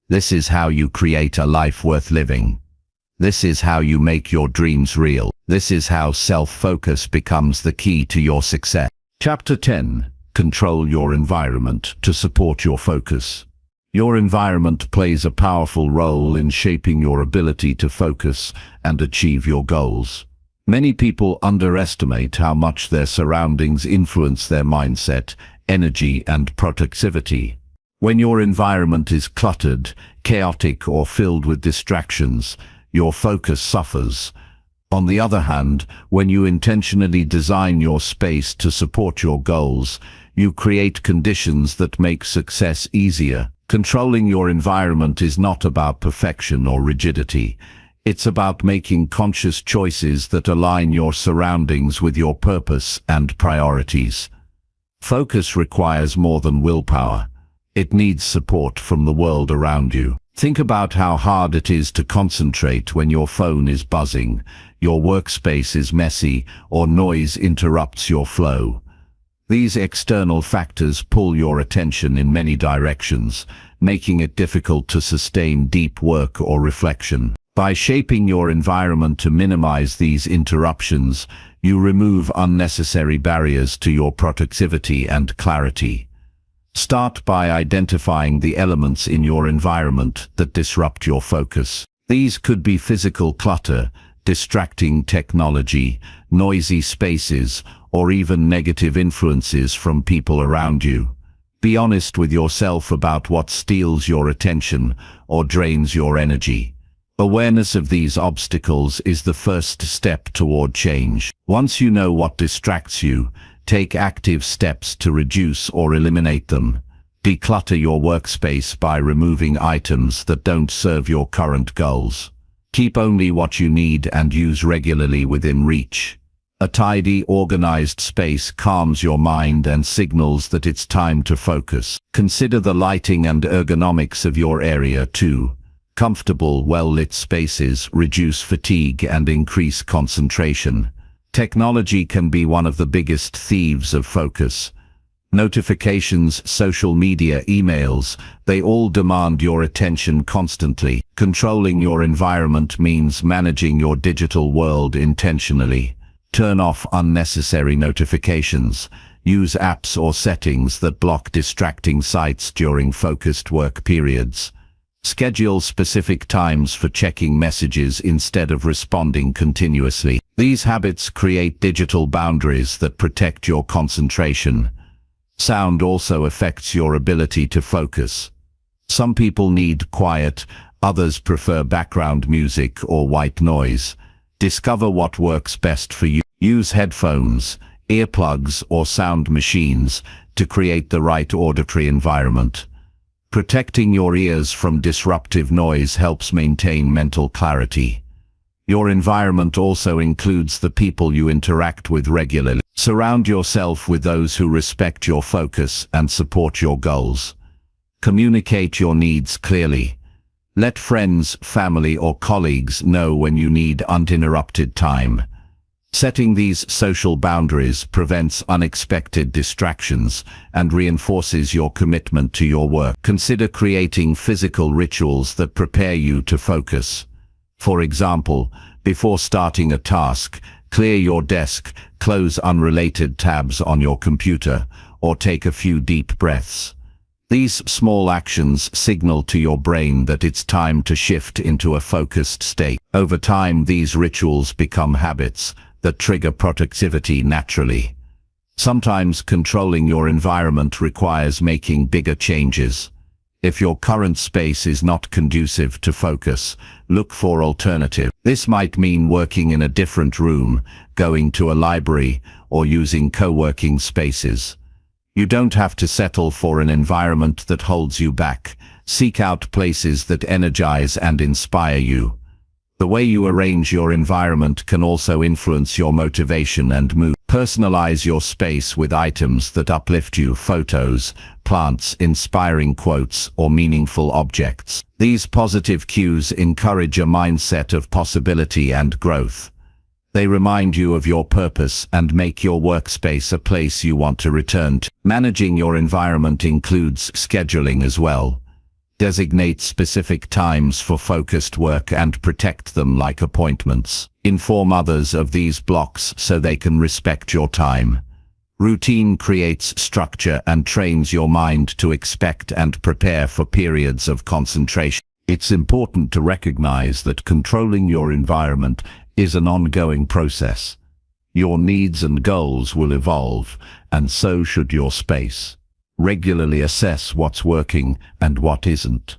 This is how you create a life worth living. This is how you make your dreams real. This is how self-focus becomes the key to your success. Chapter 10. Control your environment to support your focus. Your environment plays a powerful role in shaping your ability to focus and achieve your goals. Many people underestimate how much their surroundings influence their mindset, energy, and productivity. When your environment is cluttered, chaotic, or filled with distractions, your focus suffers. On the other hand, when you intentionally design your space to support your goals, you create conditions that make success easier. Controlling your environment is not about perfection or rigidity. It's about making conscious choices that align your surroundings with your purpose and priorities. Focus requires more than willpower. It needs support from the world around you. Think about how hard it is to concentrate when your phone is buzzing, your workspace is messy, or noise interrupts your flow. These external factors pull your attention in many directions, making it difficult to sustain deep work or reflection. By shaping your environment to minimize these interruptions, you remove unnecessary barriers to your productivity and clarity. Start by identifying the elements in your environment that disrupt your focus. These could be physical clutter, distracting technology, noisy spaces, or even negative influences from people around you. Be honest with yourself about what steals your attention or drains your energy. Awareness of these obstacles is the first step toward change. Once you know what distracts you, take active steps to reduce or eliminate them. Declutter your workspace by removing items that don't serve your current goals. Keep only what you need and use regularly within reach. A tidy, organized space calms your mind and signals that it's time to focus. Consider the lighting and ergonomics of your area too. Comfortable, well-lit spaces reduce fatigue and increase concentration. Technology can be one of the biggest thieves of focus. Notifications, social media, emails, they all demand your attention constantly. Controlling your environment means managing your digital world intentionally. Turn off unnecessary notifications. Use apps or settings that block distracting sites during focused work periods. Schedule specific times for checking messages instead of responding continuously. These habits create digital boundaries that protect your concentration. Sound also affects your ability to focus. Some people need quiet, others prefer background music or white noise. Discover what works best for you. Use headphones, earplugs, or sound machines to create the right auditory environment. Protecting your ears from disruptive noise helps maintain mental clarity. Your environment also includes the people you interact with regularly. Surround yourself with those who respect your focus and support your goals. Communicate your needs clearly. Let friends, family, or colleagues know when you need uninterrupted time. Setting these social boundaries prevents unexpected distractions and reinforces your commitment to your work. Consider creating physical rituals that prepare you to focus. For example, before starting a task, clear your desk, close unrelated tabs on your computer, or take a few deep breaths. These small actions signal to your brain that it's time to shift into a focused state. Over time, these rituals become habits that trigger productivity naturally. Sometimes controlling your environment requires making bigger changes. If your current space is not conducive to focus, look for alternatives. This might mean working in a different room, going to a library, or using co-working spaces. You don't have to settle for an environment that holds you back. Seek out places that energize and inspire you. The way you arrange your environment can also influence your motivation and mood. Personalize your space with items that uplift you: photos, plants, inspiring quotes, or meaningful objects. These positive cues encourage a mindset of possibility and growth. They remind you of your purpose and make your workspace a place you want to return to. Managing your environment includes scheduling as well. Designate specific times for focused work and protect them like appointments. Inform others of these blocks so they can respect your time. Routine creates structure and trains your mind to expect and prepare for periods of concentration. It's important to recognize that controlling your environment is an ongoing process. Your needs and goals will evolve, and so should your space. Regularly assess what's working and what isn't.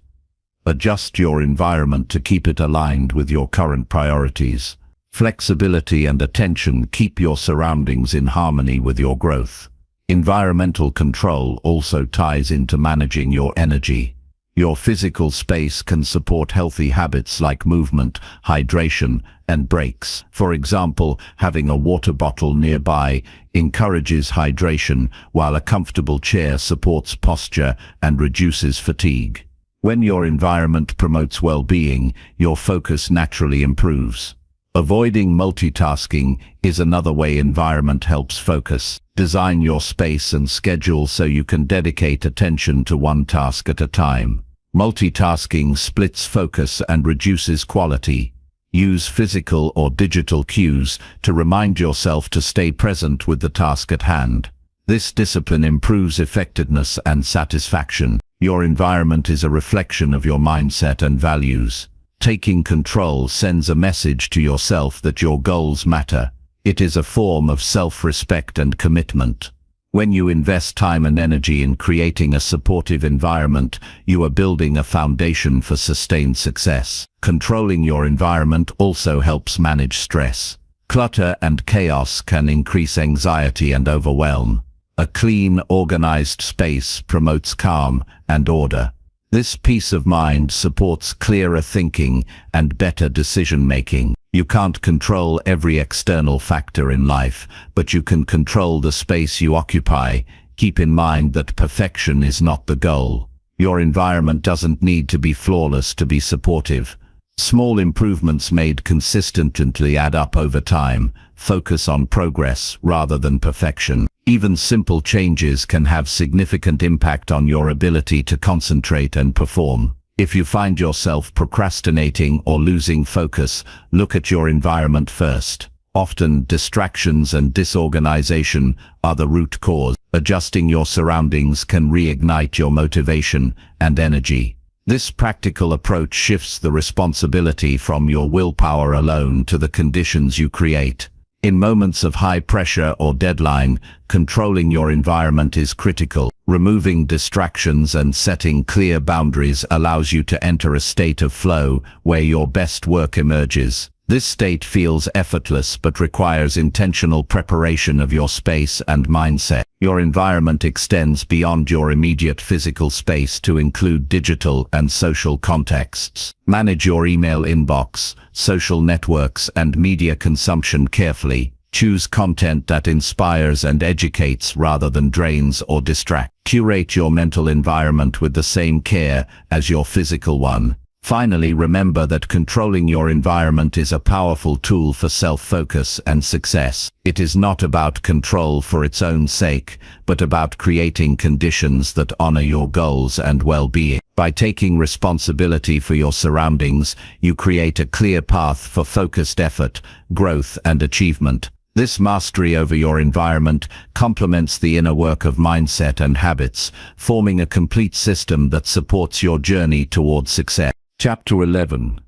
Adjust your environment to keep it aligned with your current priorities. Flexibility and attention keep your surroundings in harmony with your growth. Environmental control also ties into managing your energy. Your physical space can support healthy habits like movement, hydration, and breaks. For example, having a water bottle nearby encourages hydration, while a comfortable chair supports posture and reduces fatigue. When your environment promotes well-being, your focus naturally improves. Avoiding multitasking is another way environment helps focus. Design your space and schedule so you can dedicate attention to one task at a time. Multitasking splits focus and reduces quality. Use physical or digital cues to remind yourself to stay present with the task at hand. This discipline improves effectiveness and satisfaction. Your environment is a reflection of your mindset and values. Taking control sends a message to yourself that your goals matter. It is a form of self-respect and commitment. When you invest time and energy in creating a supportive environment, you are building a foundation for sustained success. Controlling your environment also helps manage stress. Clutter and chaos can increase anxiety and overwhelm. A clean, organized space promotes calm and order. This peace of mind supports clearer thinking and better decision-making. You can't control every external factor in life, but you can control the space you occupy. Keep in mind that perfection is not the goal. Your environment doesn't need to be flawless to be supportive. Small improvements made consistently add up over time. Focus on progress rather than perfection. Even simple changes can have significant impact on your ability to concentrate and perform. If you find yourself procrastinating or losing focus, look at your environment first. Often, distractions and disorganization are the root cause. Adjusting your surroundings can reignite your motivation and energy. This practical approach shifts the responsibility from your willpower alone to the conditions you create. In moments of high pressure or deadline, controlling your environment is critical. Removing distractions and setting clear boundaries allows you to enter a state of flow where your best work emerges. This state feels effortless but requires intentional preparation of your space and mindset. Your environment extends beyond your immediate physical space to include digital and social contexts. Manage your email inbox, social networks, and media consumption carefully. Choose content that inspires and educates rather than drains or distracts. Curate your mental environment with the same care as your physical one. Finally, remember that controlling your environment is a powerful tool for self-focus and success. It is not about control for its own sake, but about creating conditions that honor your goals and well-being. By taking responsibility for your surroundings, you create a clear path for focused effort, growth, and achievement. This mastery over your environment complements the inner work of mindset and habits, forming a complete system that supports your journey toward success. Chapter 11.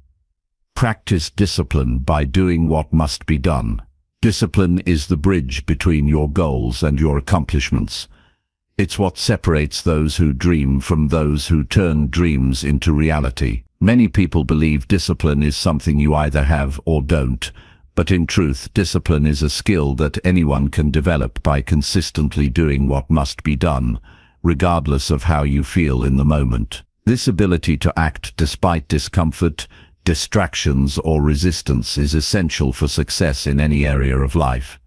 Practice discipline by doing what must be done. Discipline is the bridge between your goals and your accomplishments. It's what separates those who dream from those who turn dreams into reality. Many people believe discipline is something you either have or don't, but in truth, discipline is a skill that anyone can develop by consistently doing what must be done, regardless of how you feel in the moment. This ability to act despite discomfort, distractions, or resistance is essential for success in any area of life.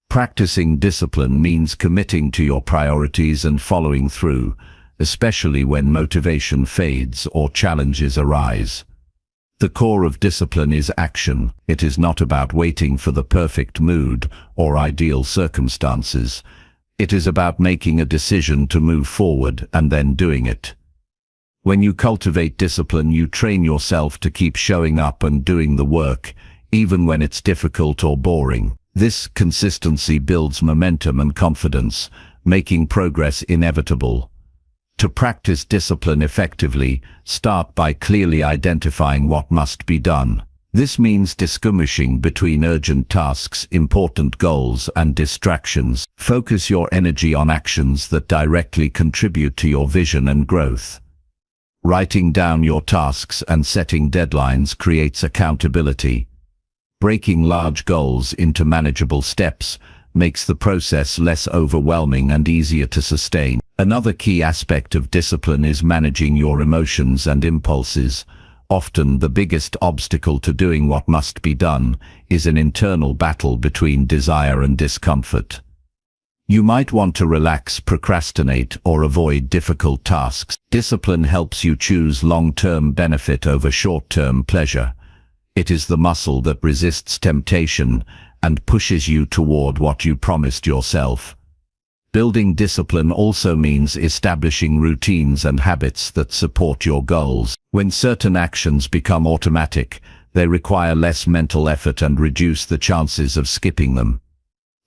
Practicing discipline means committing to your priorities and following through, especially when motivation fades or challenges arise. The core of discipline is action. It is not about waiting for the perfect mood or ideal circumstances. It is about making a decision to move forward and then doing it. When you cultivate discipline, you train yourself to keep showing up and doing the work, even when it's difficult or boring. This consistency builds momentum and confidence, making progress inevitable. To practice discipline effectively, start by clearly identifying what must be done. This means distinguishing between urgent tasks, important goals, and distractions. Focus your energy on actions that directly contribute to your vision and growth. Writing down your tasks and setting deadlines creates accountability. Breaking large goals into manageable steps makes the process less overwhelming and easier to sustain. Another key aspect of discipline is managing your emotions and impulses. Often the biggest obstacle to doing what must be done is an internal battle between desire and discomfort. You might want to relax, procrastinate, or avoid difficult tasks. Discipline helps you choose long-term benefit over short-term pleasure. It is the muscle that resists temptation and pushes you toward what you promised yourself. Building discipline also means establishing routines and habits that support your goals. When certain actions become automatic, they require less mental effort and reduce the chances of skipping them.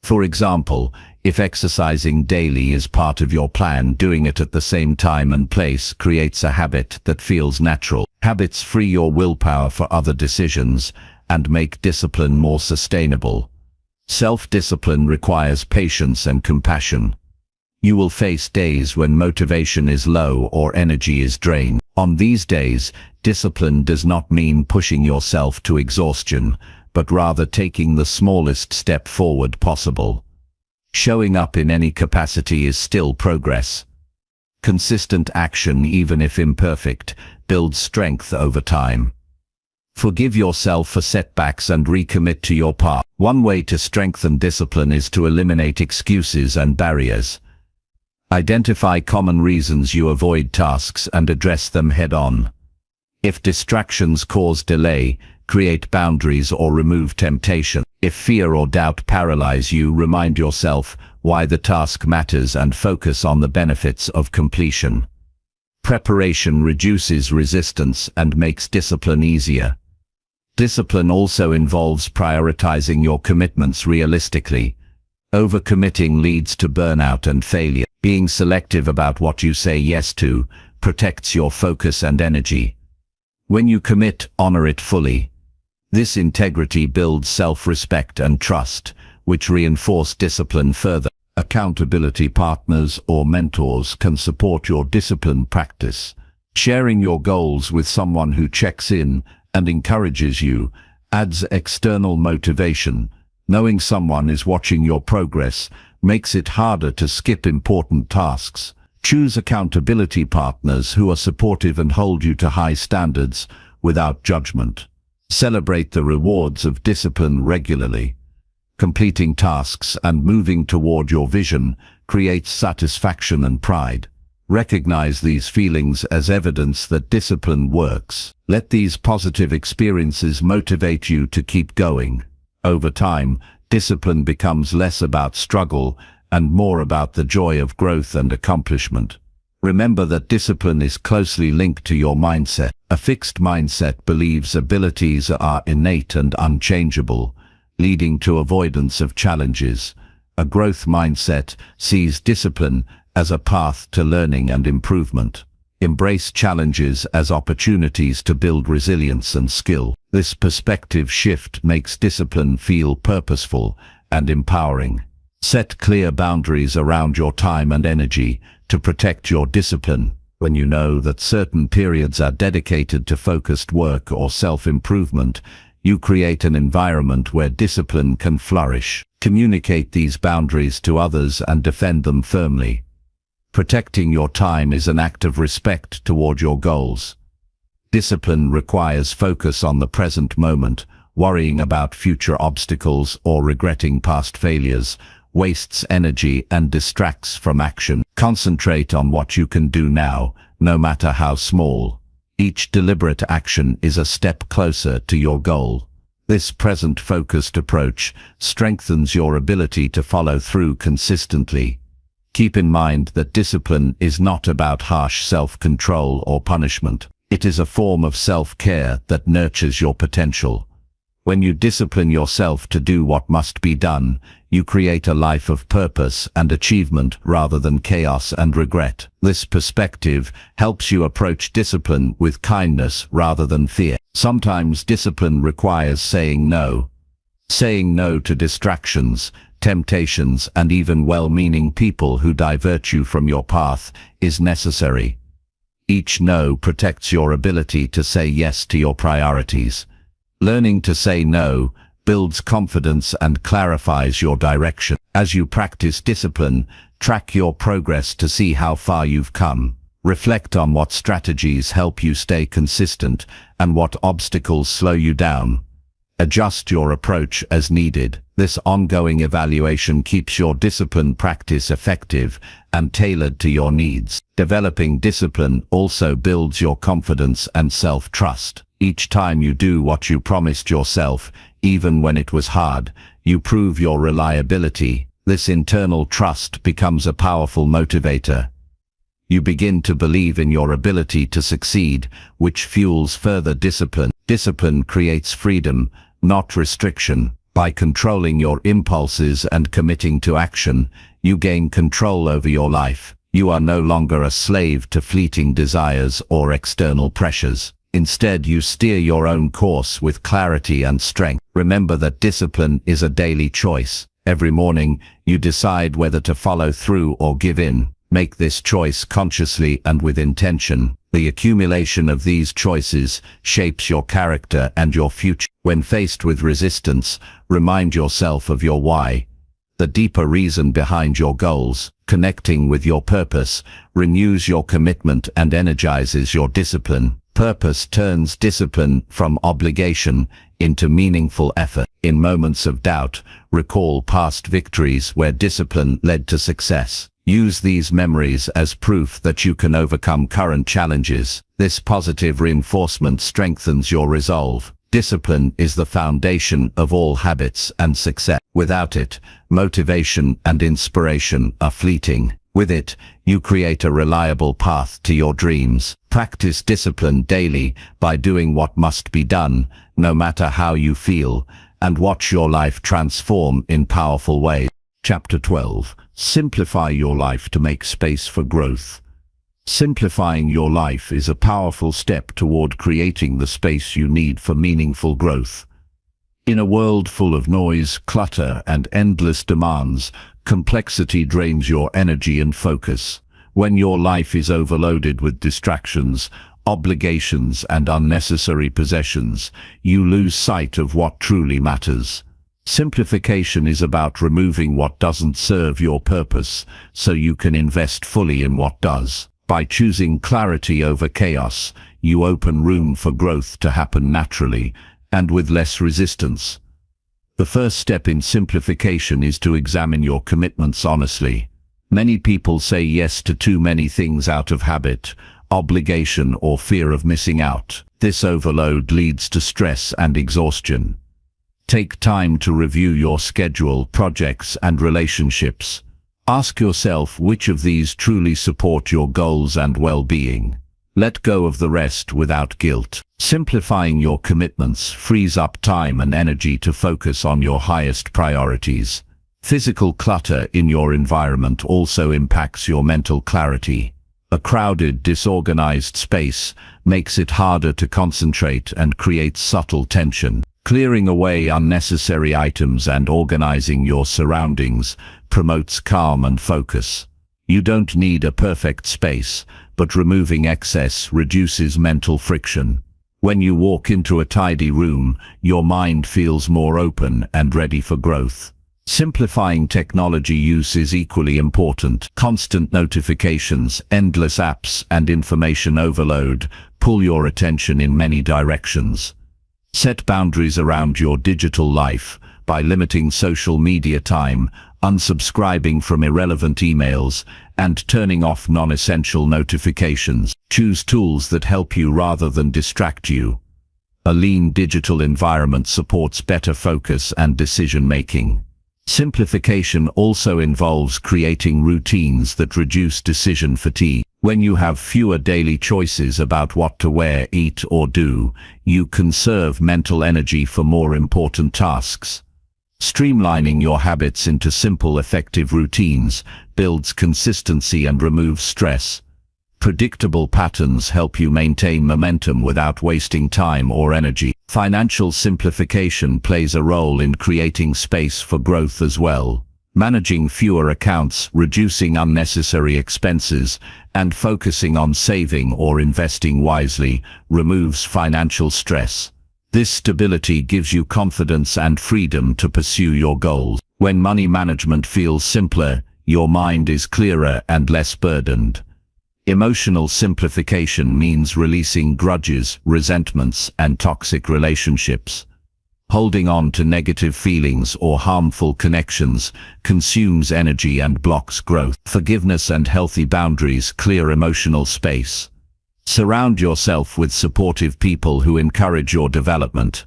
For example, if exercising daily is part of your plan, doing it at the same time and place creates a habit that feels natural. Habits free your willpower for other decisions and make discipline more sustainable. Self-discipline requires patience and compassion. You will face days when motivation is low or energy is drained. On these days, discipline does not mean pushing yourself to exhaustion, but rather taking the smallest step forward possible. Showing up in any capacity is still progress. Consistent action, even if imperfect, builds strength over time. Forgive yourself for setbacks and recommit to your path. One way to strengthen discipline is to eliminate excuses and barriers. Identify common reasons you avoid tasks and address them head-on. If distractions cause delay, create boundaries or remove temptation. If fear or doubt paralyze you, remind yourself why the task matters and focus on the benefits of completion. Preparation reduces resistance and makes discipline easier. Discipline also involves prioritizing your commitments realistically. Overcommitting leads to burnout and failure. Being selective about what you say yes to protects your focus and energy. When you commit, honor it fully. This integrity builds self-respect and trust, which reinforce discipline further. Accountability partners or mentors can support your discipline practice. Sharing your goals with someone who checks in and encourages you adds external motivation. Knowing someone is watching your progress makes it harder to skip important tasks. Choose accountability partners who are supportive and hold you to high standards without judgment. Celebrate the rewards of discipline regularly. Completing tasks and moving toward your vision creates satisfaction and pride. Recognize these feelings as evidence that discipline works. Let these positive experiences motivate you to keep going. Over time, discipline becomes less about struggle and more about the joy of growth and accomplishment. Remember that discipline is closely linked to your mindset. A fixed mindset believes abilities are innate and unchangeable, leading to avoidance of challenges. A growth mindset sees discipline as a path to learning and improvement. Embrace challenges as opportunities to build resilience and skill. This perspective shift makes discipline feel purposeful and empowering. Set clear boundaries around your time and energy to protect your discipline. When you know that certain periods are dedicated to focused work or self-improvement, you create an environment where discipline can flourish. Communicate these boundaries to others and defend them firmly. Protecting your time is an act of respect toward your goals. Discipline requires focus on the present moment. Worrying about future obstacles or regretting past failures wastes energy and distracts from action. Concentrate on what you can do now, no matter how small. Each deliberate action is a step closer to your goal. This present-focused approach strengthens your ability to follow through consistently. Keep in mind that discipline is not about harsh self-control or punishment. It is a form of self-care that nurtures your potential. When you discipline yourself to do what must be done, you create a life of purpose and achievement rather than chaos and regret. This perspective helps you approach discipline with kindness rather than fear. Sometimes discipline requires saying no. Saying no to distractions, temptations, and even well-meaning people who divert you from your path is necessary. Each no protects your ability to say yes to your priorities. Learning to say no builds confidence and clarifies your direction. As you practice discipline, Track your progress to see how far you've come. Reflect on what strategies help you stay consistent and what obstacles slow you down. Adjust your approach as needed. This ongoing evaluation keeps your discipline practice effective and tailored to your needs. Developing discipline also builds your confidence and self-trust. Each time you do what you promised yourself, even when it was hard, you prove your reliability. This internal trust becomes a powerful motivator. You begin to believe in your ability to succeed, which fuels further discipline. Discipline creates freedom, not restriction. By controlling your impulses and committing to action, you gain control over your life. You are no longer a slave to fleeting desires or external pressures. Instead, you steer your own course with clarity and strength. Remember that discipline is a daily choice. Every morning, you decide whether to follow through or give in. Make this choice consciously and with intention. The accumulation of these choices shapes your character and your future. When faced with resistance, remind yourself of your why, the deeper reason behind your goals. Connecting with your purpose renews your commitment and energizes your discipline. Purpose turns discipline from obligation into meaningful effort. In moments of doubt, recall past victories where discipline led to success. Use these memories as proof that you can overcome current challenges. This positive reinforcement strengthens your resolve. Discipline is the foundation of all habits and success. Without it, motivation and inspiration are fleeting. With it, you create a reliable path to your dreams. Practice discipline daily by doing what must be done, no matter how you feel, and watch your life transform in powerful ways. Chapter 12. Simplify your life to make space for growth. Simplifying your life is a powerful step toward creating the space you need for meaningful growth. In a world full of noise, clutter, and endless demands, complexity drains your energy and focus. When your life is overloaded with distractions, obligations, and unnecessary possessions, you lose sight of what truly matters. Simplification is about removing what doesn't serve your purpose so you can invest fully in what does. By choosing clarity over chaos, you open room for growth to happen naturally and with less resistance. The first step in simplification is to examine your commitments honestly. Many people say yes to too many things out of habit, obligation, or fear of missing out. This overload leads to stress and exhaustion. Take time to review your schedule, projects, and relationships. Ask yourself which of these truly support your goals and well-being. Let go of the rest without guilt. Simplifying your commitments frees up time and energy to focus on your highest priorities. Physical clutter in your environment also impacts your mental clarity. A crowded, disorganized space makes it harder to concentrate and creates subtle tension. Clearing away unnecessary items and organizing your surroundings promotes calm and focus. You don't need a perfect space, but removing excess reduces mental friction. When you walk into a tidy room, your mind feels more open and ready for growth. Simplifying technology use is equally important. Constant notifications, endless apps, and information overload pull your attention in many directions. Set boundaries around your digital life by limiting social media time, unsubscribing from irrelevant emails, and turning off non-essential notifications. Choose tools that help you rather than distract you. A lean digital environment supports better focus and decision-making. Simplification also involves creating routines that reduce decision fatigue. When you have fewer daily choices about what to wear, eat, or do, you conserve mental energy for more important tasks. Streamlining your habits into simple, effective routines builds consistency and removes stress. Predictable patterns help you maintain momentum without wasting time or energy. Financial simplification plays a role in creating space for growth as well. Managing fewer accounts, reducing unnecessary expenses, and focusing on saving or investing wisely removes financial stress. This stability gives you confidence and freedom to pursue your goals. When money management feels simpler, Your mind is clearer and less burdened. Emotional simplification means releasing grudges, resentments, and toxic relationships. Holding on to negative feelings or harmful connections consumes energy and blocks growth. Forgiveness and healthy boundaries clear emotional space. Surround yourself with supportive people who encourage your development.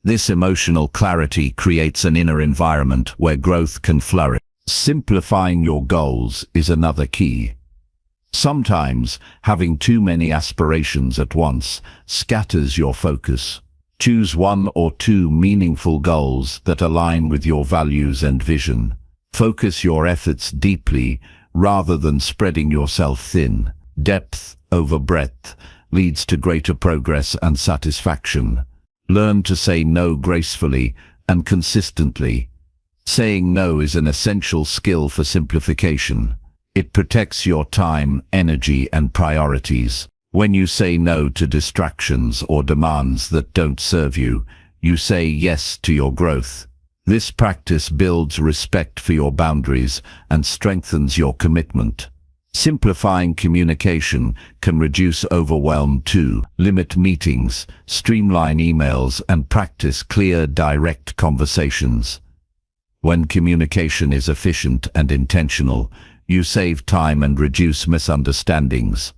This emotional clarity creates an inner environment where growth can flourish. Simplifying your goals is another key. Sometimes, having too many aspirations at once scatters your focus. Choose one or two meaningful goals that align with your values and vision. Focus your efforts deeply rather than spreading yourself thin. Depth over breadth leads to greater progress and satisfaction. Learn to say no gracefully and consistently. Saying no is an essential skill for simplification. It protects your time, energy, and priorities. When you say no to distractions or demands that don't serve you, you say yes to your growth. This practice builds respect for your boundaries and strengthens your commitment. Simplifying communication can reduce overwhelm too. Limit meetings, streamline emails, and practice clear, direct conversations. When communication is efficient and intentional, you save time and reduce misunderstandings.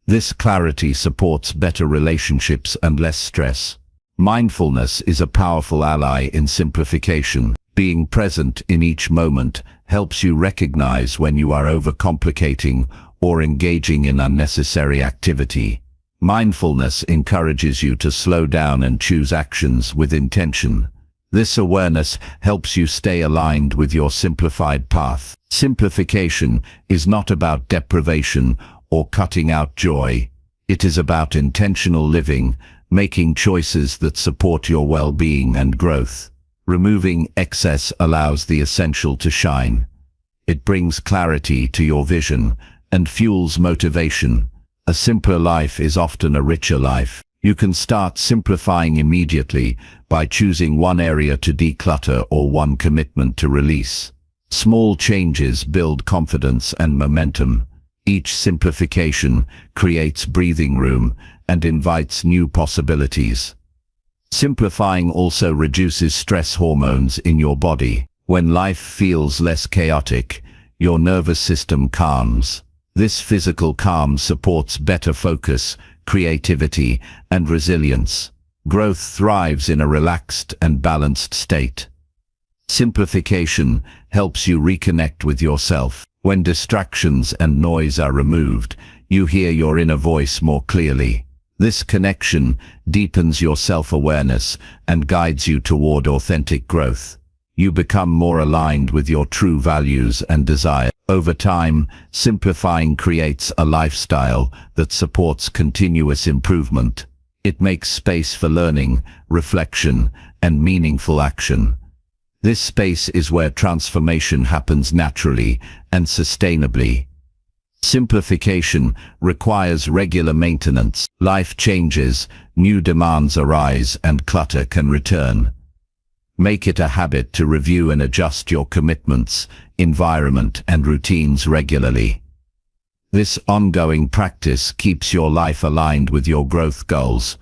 This clarity supports better relationships and less stress. Mindfulness is a powerful ally in simplification. Being present in each moment helps you recognize when you are overcomplicating or engaging in unnecessary activity. Mindfulness encourages you to slow down and choose actions with intention. This awareness helps you stay aligned with your simplified path. Simplification is not about deprivation or cutting out joy. It is about intentional living, making choices that support your well-being and growth. Removing excess allows the essential to shine. It brings clarity to your vision and fuels motivation. A simpler life is often a richer life. You can start simplifying immediately by choosing one area to declutter or one commitment to release. Small changes build confidence and momentum. Each simplification creates breathing room and invites new possibilities. Simplifying also reduces stress hormones in your body. When life feels less chaotic, your nervous system calms. This physical calm supports better focus, creativity, and resilience. Growth thrives in a relaxed and balanced state. Simplification helps you reconnect with yourself. When distractions and noise are removed, you hear your inner voice more clearly. This connection deepens your self-awareness and guides you toward authentic growth. You become more aligned with your true values and desires. Over time, simplifying creates a lifestyle that supports continuous improvement. It makes space for learning, reflection, and meaningful action. This space is where transformation happens naturally and sustainably. Simplification requires regular maintenance. Life changes, new demands arise, and clutter can return. Make it a habit to review and adjust your commitments, environment, and routines regularly. This ongoing practice keeps your life aligned with your growth goals.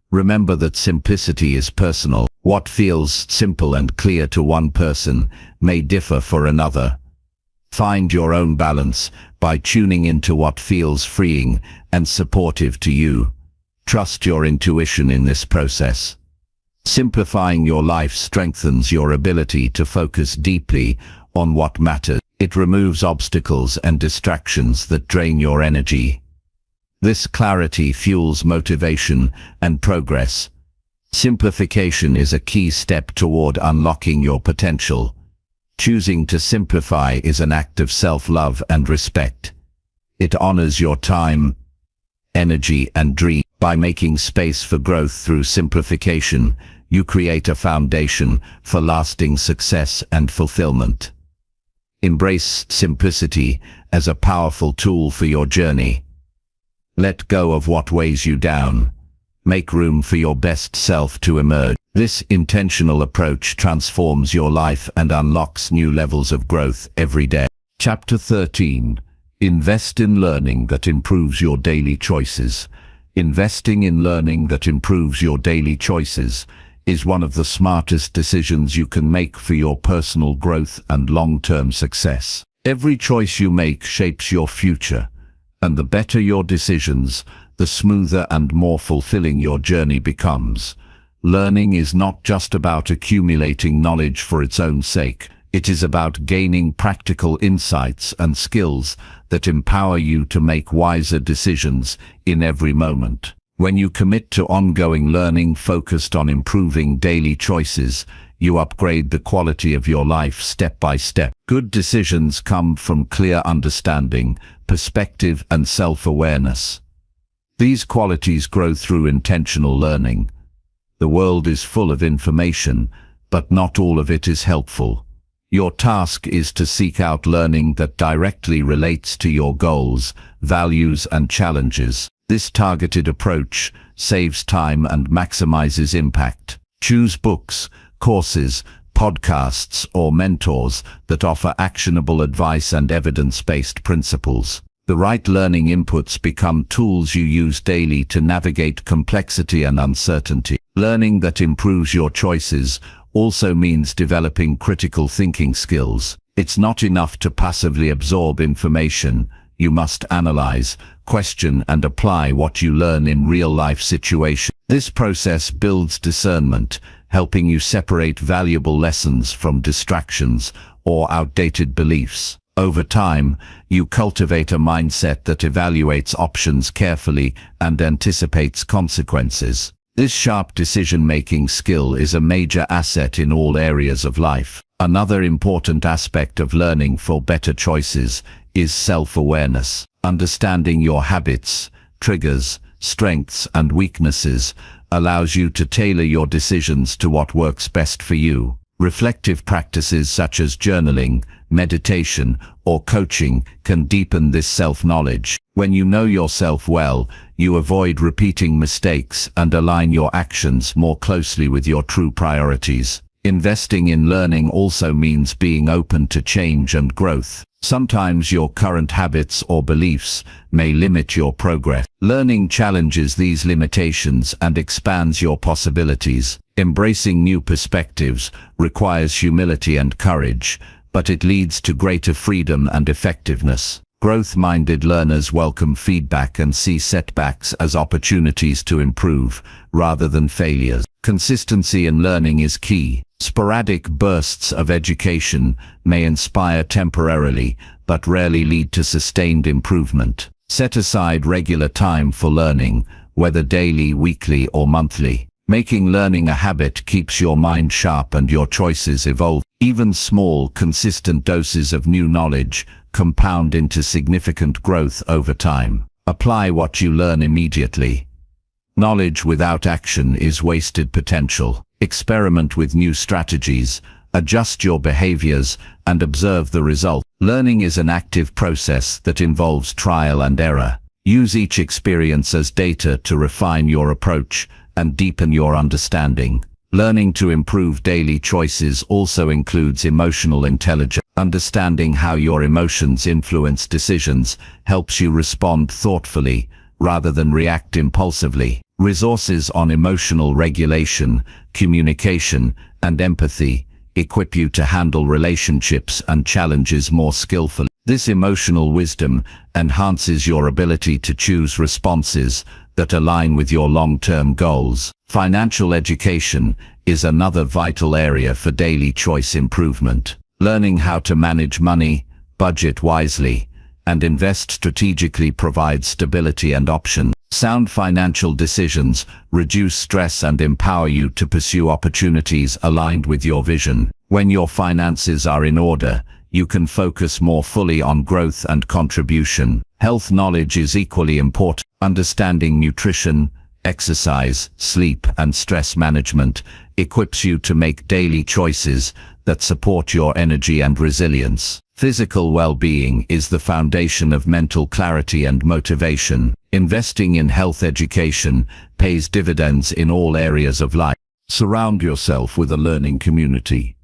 Remember that simplicity is personal. What feels simple and clear to one person may differ for another. Find your own balance by tuning into what feels freeing and supportive to you. Trust your intuition in this process. Simplifying your life strengthens your ability to focus deeply on what matters. It removes obstacles and distractions that drain your energy. This clarity fuels motivation and progress. Simplification is a key step toward unlocking your potential. Choosing to simplify is an act of self-love and respect. It honors your time, energy, and dream. By making space for growth through simplification, you create a foundation for lasting success and fulfillment. Embrace simplicity as a powerful tool for your journey. Let go of what weighs you down. Make room for your best self to emerge. This intentional approach transforms your life and unlocks new levels of growth every day. Chapter 13. Invest in learning that improves your daily choices. Investing in learning that improves your daily choices is one of the smartest decisions you can make for your personal growth and long-term success. Every choice you make shapes your future, and the better your decisions, the smoother and more fulfilling your journey becomes. Learning is not just about accumulating knowledge for its own sake. It is about gaining practical insights and skills that empower you to make wiser decisions in every moment. When you commit to ongoing learning focused on improving daily choices, you upgrade the quality of your life step by step. Good decisions come from clear understanding, perspective, and self-awareness. These qualities grow through intentional learning. The world is full of information, but not all of it is helpful. Your task is to seek out learning that directly relates to your goals, values, and challenges. This targeted approach saves time and maximizes impact. Choose books, courses, podcasts, or mentors that offer actionable advice and evidence-based principles. The right learning inputs become tools you use daily to navigate complexity and uncertainty. Learning that improves your choices also means developing critical thinking skills. It's not enough to passively absorb information. You must analyze, question, and apply what you learn in real-life situations. This process builds discernment, helping you separate valuable lessons from distractions or outdated beliefs. Over time, you cultivate a mindset that evaluates options carefully and anticipates consequences. This sharp decision-making skill is a major asset in all areas of life. Another important aspect of learning for better choices is self-awareness. Understanding your habits, triggers, strengths, and weaknesses allows you to tailor your decisions to what works best for you. Reflective practices such as journaling, meditation, or coaching can deepen this self-knowledge. When you know yourself well, you avoid repeating mistakes and align your actions more closely with your true priorities. Investing in learning also means being open to change and growth. Sometimes your current habits or beliefs may limit your progress. Learning challenges these limitations and expands your possibilities. Embracing new perspectives requires humility and courage, but it leads to greater freedom and effectiveness. Growth-minded learners welcome feedback and see setbacks as opportunities to improve, rather than failures. Consistency in learning is key. Sporadic bursts of education may inspire temporarily, but rarely lead to sustained improvement. Set aside regular time for learning, whether daily, weekly, or monthly. Making learning a habit keeps your mind sharp and your choices evolve. Even small, consistent doses of new knowledge compound into significant growth over time. Apply what you learn immediately. Knowledge without action is wasted potential. Experiment with new strategies, adjust your behaviors, and observe the result. Learning is an active process that involves trial and error. Use each experience as data to refine your approach and deepen your understanding. Learning to improve daily choices also includes emotional intelligence. Understanding how your emotions influence decisions helps you respond thoughtfully rather than react impulsively. Resources on emotional regulation, communication, and empathy equip you to handle relationships and challenges more skillfully. This emotional wisdom enhances your ability to choose responses that align with your long-term goals. Financial education is another vital area for daily choice improvement. Learning how to manage money, budget wisely, and invest strategically provides stability and options. Sound financial decisions reduce stress and empower you to pursue opportunities aligned with your vision. When your finances are in order, you can focus more fully on growth and contribution. Health knowledge is equally important. Understanding nutrition, exercise, sleep, and stress management equips you to make daily choices that support your energy and resilience. Physical well-being is the foundation of mental clarity and motivation. Investing in health education pays dividends in all areas of life. Surround yourself with a learning community.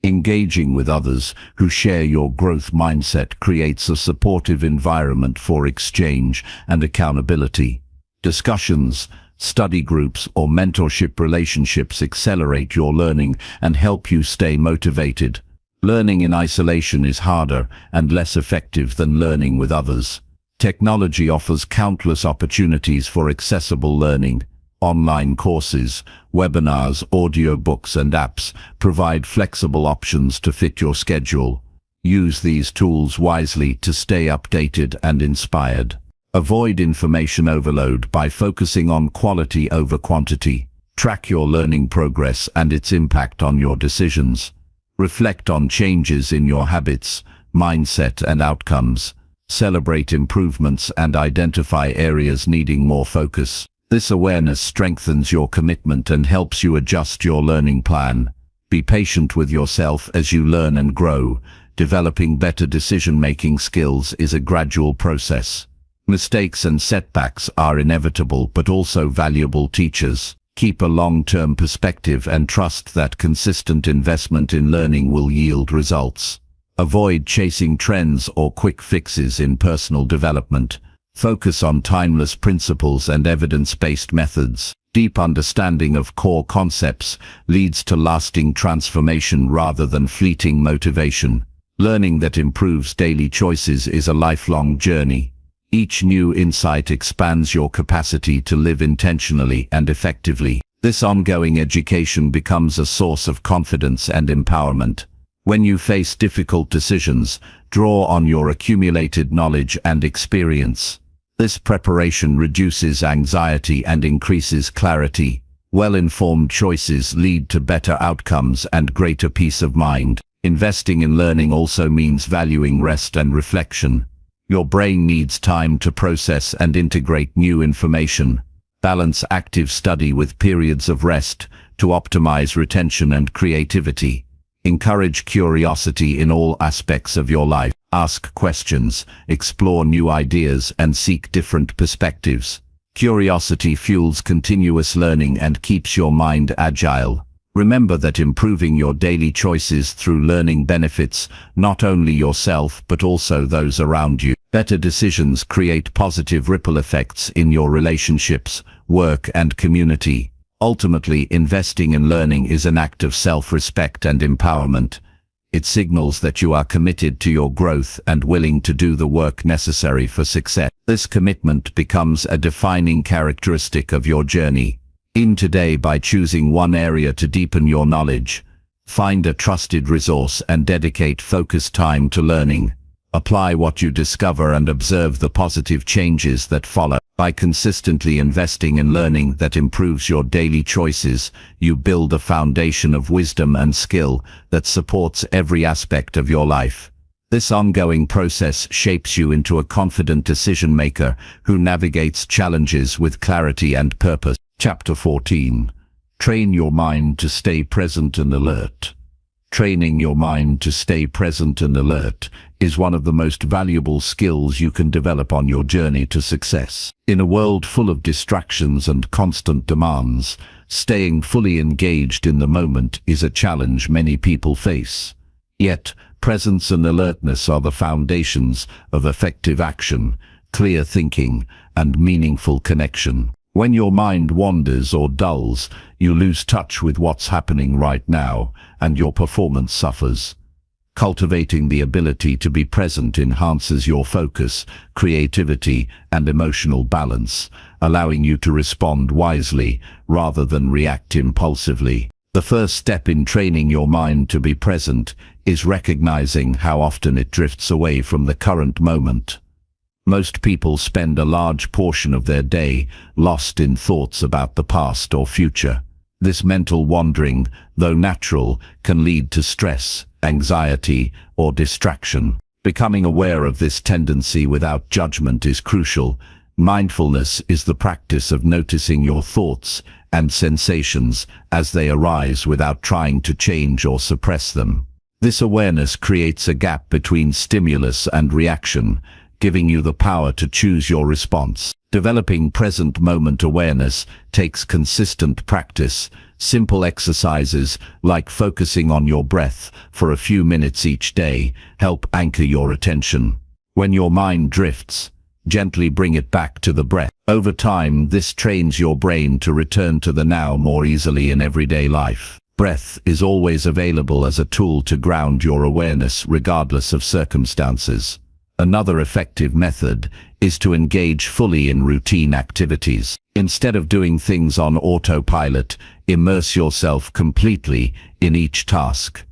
Engaging with others who share your growth mindset creates a supportive environment for exchange and accountability. Discussions, study groups, or mentorship relationships accelerate your learning and help you stay motivated. Learning in isolation is harder and less effective than learning with others. Technology offers countless opportunities for accessible learning. Online courses, webinars, audiobooks, and apps provide flexible options to fit your schedule. Use these tools wisely to stay updated and inspired. Avoid information overload by focusing on quality over quantity. Track your learning progress and its impact on your decisions. Reflect on changes in your habits, mindset, and outcomes. Celebrate improvements and identify areas needing more focus. This awareness strengthens your commitment and helps you adjust your learning plan. Be patient with yourself as you learn and grow. Developing better decision-making skills is a gradual process. Mistakes and setbacks are inevitable but also valuable teachers. Keep a long-term perspective and trust that consistent investment in learning will yield results. Avoid chasing trends or quick fixes in personal development. Focus on timeless principles and evidence-based methods. Deep understanding of core concepts leads to lasting transformation rather than fleeting motivation. Learning that improves daily choices is a lifelong journey. Each new insight expands your capacity to live intentionally and effectively. This ongoing education becomes a source of confidence and empowerment. When you face difficult decisions, draw on your accumulated knowledge and experience. This preparation reduces anxiety and increases clarity. Well-informed choices lead to better outcomes and greater peace of mind. Investing in learning also means valuing rest and reflection. Your brain needs time to process and integrate new information. Balance active study with periods of rest to optimize retention and creativity. Encourage curiosity in all aspects of your life. Ask questions, explore new ideas, and seek different perspectives. Curiosity fuels continuous learning and keeps your mind agile. Remember that improving your daily choices through learning benefits not only yourself but also those around you. Better decisions create positive ripple effects in your relationships, work, and community. Ultimately, investing in learning is an act of self-respect and empowerment. It signals that you are committed to your growth and willing to do the work necessary for success. This commitment becomes a defining characteristic of your journey. In today, by choosing one area to deepen your knowledge, find a trusted resource and dedicate focused time to learning. Apply what you discover and observe the positive changes that follow. By consistently investing in learning that improves your daily choices, you build a foundation of wisdom and skill that supports every aspect of your life. This ongoing process shapes you into a confident decision-maker who navigates challenges with clarity and purpose. Chapter 14. Train your mind to stay present and alert. Training your mind to stay present and alert is one of the most valuable skills you can develop on your journey to success. In a world full of distractions and constant demands, staying fully engaged in the moment is a challenge many people face. Yet, presence and alertness are the foundations of effective action, clear thinking, and meaningful connection. When your mind wanders or dulls, you lose touch with what's happening right now, and your performance suffers. Cultivating the ability to be present enhances your focus, creativity, and emotional balance, allowing you to respond wisely rather than react impulsively. The first step in training your mind to be present is recognizing how often it drifts away from the current moment. Most people spend a large portion of their day lost in thoughts about the past or future. This mental wandering, though natural, can lead to stress, anxiety, or distraction. Becoming aware of this tendency without judgment is crucial. Mindfulness is the practice of noticing your thoughts and sensations as they arise without trying to change or suppress them. This awareness creates a gap between stimulus and reaction, giving you the power to choose your response. Developing present moment awareness takes consistent practice, Simple exercises, like focusing on your breath for a few minutes each day, help anchor your attention. When your mind drifts, gently bring it back to the breath. Over time, this trains your brain to return to the now more easily in everyday life. Breath is always available as a tool to ground your awareness regardless of circumstances. Another effective method is to engage fully in routine activities. Instead of doing things on autopilot, immerse yourself completely in each task.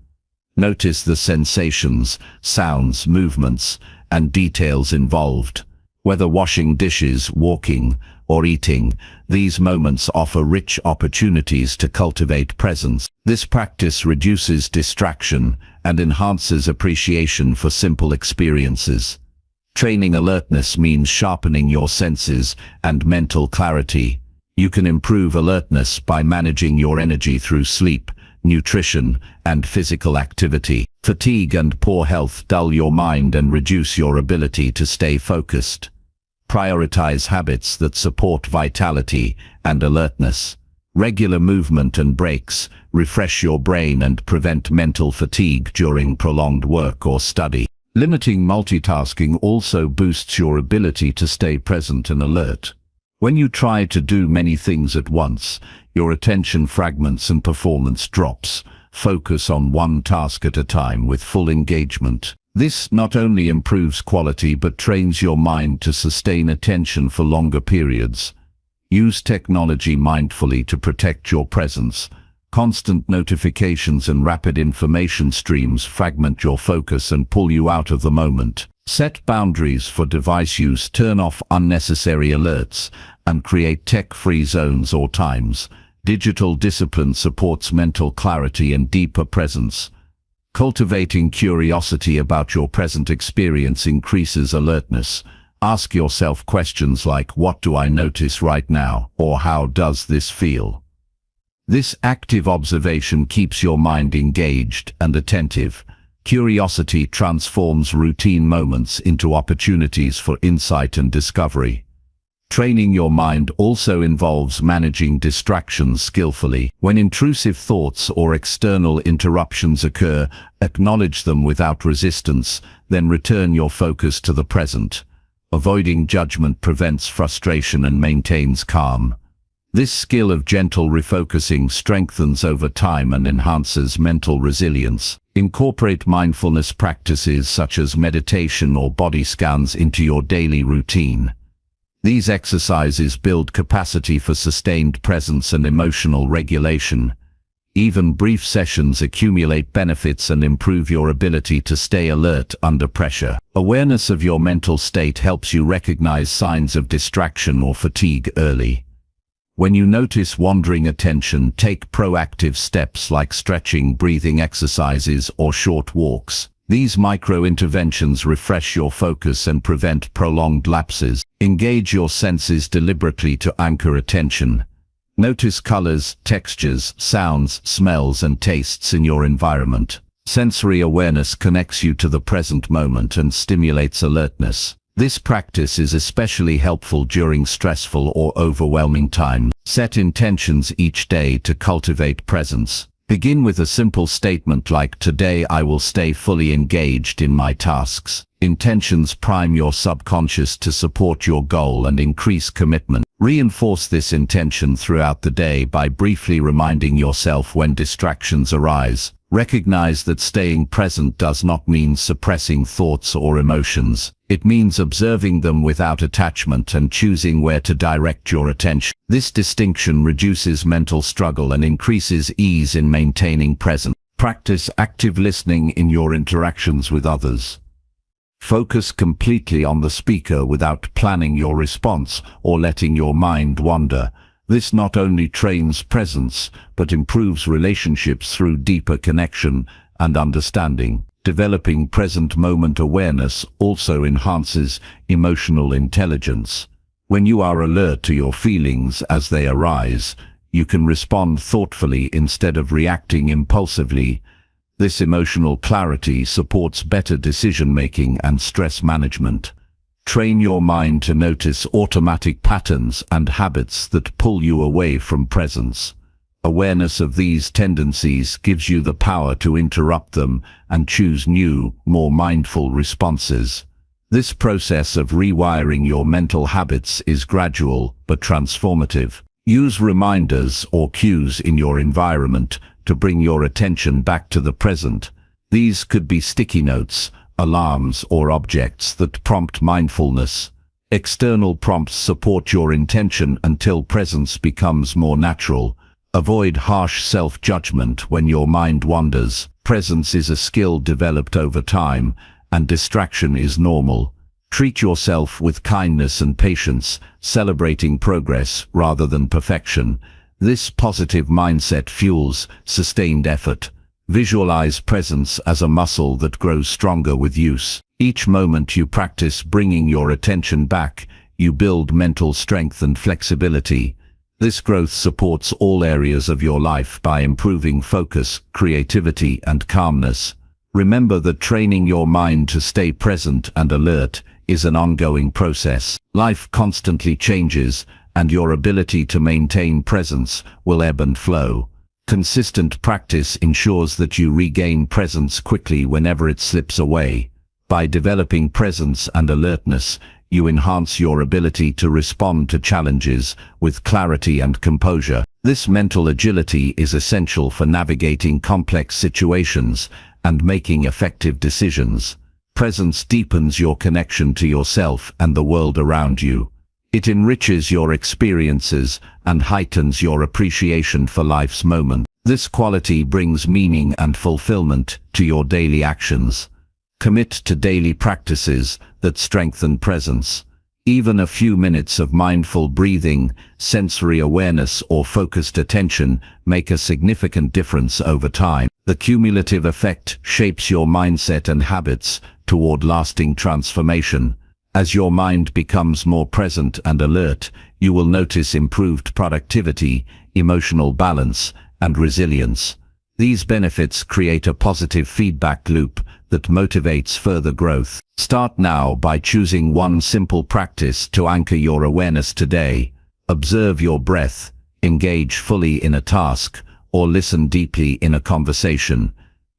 Notice the sensations, sounds, movements, and details involved. Whether washing dishes, walking, or eating, these moments offer rich opportunities to cultivate presence. This practice reduces distraction and enhances appreciation for simple experiences. Training alertness means sharpening your senses and mental clarity. You can improve alertness by managing your energy through sleep, nutrition, and physical activity. Fatigue and poor health dull your mind and reduce your ability to stay focused. Prioritize habits that support vitality and alertness. Regular movement and breaks refresh your brain and prevent mental fatigue during prolonged work or study. Limiting multitasking also boosts your ability to stay present and alert. When you try to do many things at once, your attention fragments and performance drops. Focus on one task at a time with full engagement. This not only improves quality but trains your mind to sustain attention for longer periods. Use technology mindfully to protect your presence. Constant notifications and rapid information streams fragment your focus and pull you out of the moment. Set boundaries for device use, turn off unnecessary alerts, and create tech-free zones or times. Digital discipline supports mental clarity and deeper presence. Cultivating curiosity about your present experience increases alertness. Ask yourself questions like, what do I notice right now? Or how does this feel? This active observation keeps your mind engaged and attentive. Curiosity transforms routine moments into opportunities for insight and discovery. Training your mind also involves managing distractions skillfully. When intrusive thoughts or external interruptions occur, acknowledge them without resistance, then return your focus to the present. Avoiding judgment prevents frustration and maintains calm. This skill of gentle refocusing strengthens over time and enhances mental resilience. Incorporate mindfulness practices such as meditation or body scans into your daily routine. These exercises build capacity for sustained presence and emotional regulation. Even brief sessions accumulate benefits and improve your ability to stay alert under pressure. Awareness of your mental state helps you recognize signs of distraction or fatigue early. When you notice wandering attention, take proactive steps like stretching, breathing exercises, or short walks. These micro-interventions refresh your focus and prevent prolonged lapses. Engage your senses deliberately to anchor attention. Notice colors, textures, sounds, smells, and tastes in your environment. Sensory awareness connects you to the present moment and stimulates alertness. This practice is especially helpful during stressful or overwhelming times. Set intentions each day to cultivate presence. Begin with a simple statement like, "Today I will stay fully engaged in my tasks." Intentions prime your subconscious to support your goal and increase commitment. Reinforce this intention throughout the day by briefly reminding yourself when distractions arise. Recognize that staying present does not mean suppressing thoughts or emotions. It means observing them without attachment and choosing where to direct your attention. This distinction reduces mental struggle and increases ease in maintaining presence. Practice active listening in your interactions with others. Focus completely on the speaker without planning your response or letting your mind wander. This not only trains presence, but improves relationships through deeper connection and understanding. Developing present moment awareness also enhances emotional intelligence. When you are alert to your feelings as they arise, you can respond thoughtfully instead of reacting impulsively. This emotional clarity supports better decision-making and stress management. Train your mind to notice automatic patterns and habits that pull you away from presence. Awareness of these tendencies gives you the power to interrupt them and choose new, more mindful responses. This process of rewiring your mental habits is gradual but transformative. Use reminders or cues in your environment to bring your attention back to the present. These could be sticky notes, alarms, or objects that prompt mindfulness. External prompts support your intention until presence becomes more natural. Avoid harsh self-judgment when your mind wanders. Presence is a skill developed over time, and distraction is normal. Treat yourself with kindness and patience, celebrating progress rather than perfection. This positive mindset fuels sustained effort. Visualize presence as a muscle that grows stronger with use. Each moment you practice bringing your attention back, you build mental strength and flexibility. This growth supports all areas of your life by improving focus, creativity, and calmness. Remember that training your mind to stay present and alert is an ongoing process. Life constantly changes, and your ability to maintain presence will ebb and flow. Consistent practice ensures that you regain presence quickly whenever it slips away. By developing presence and alertness, you enhance your ability to respond to challenges with clarity and composure. This mental agility is essential for navigating complex situations and making effective decisions. Presence deepens your connection to yourself and the world around you. It enriches your experiences and heightens your appreciation for life's moments. This quality brings meaning and fulfillment to your daily actions. Commit to daily practices that strengthen presence. Even a few minutes of mindful breathing, sensory awareness, or focused attention make a significant difference over time. The cumulative effect shapes your mindset and habits toward lasting transformation. As your mind becomes more present and alert, you will notice improved productivity, emotional balance, and resilience. These benefits create a positive feedback loop that motivates further growth. Start now by choosing one simple practice to anchor your awareness today. Observe your breath, engage fully in a task, or listen deeply in a conversation.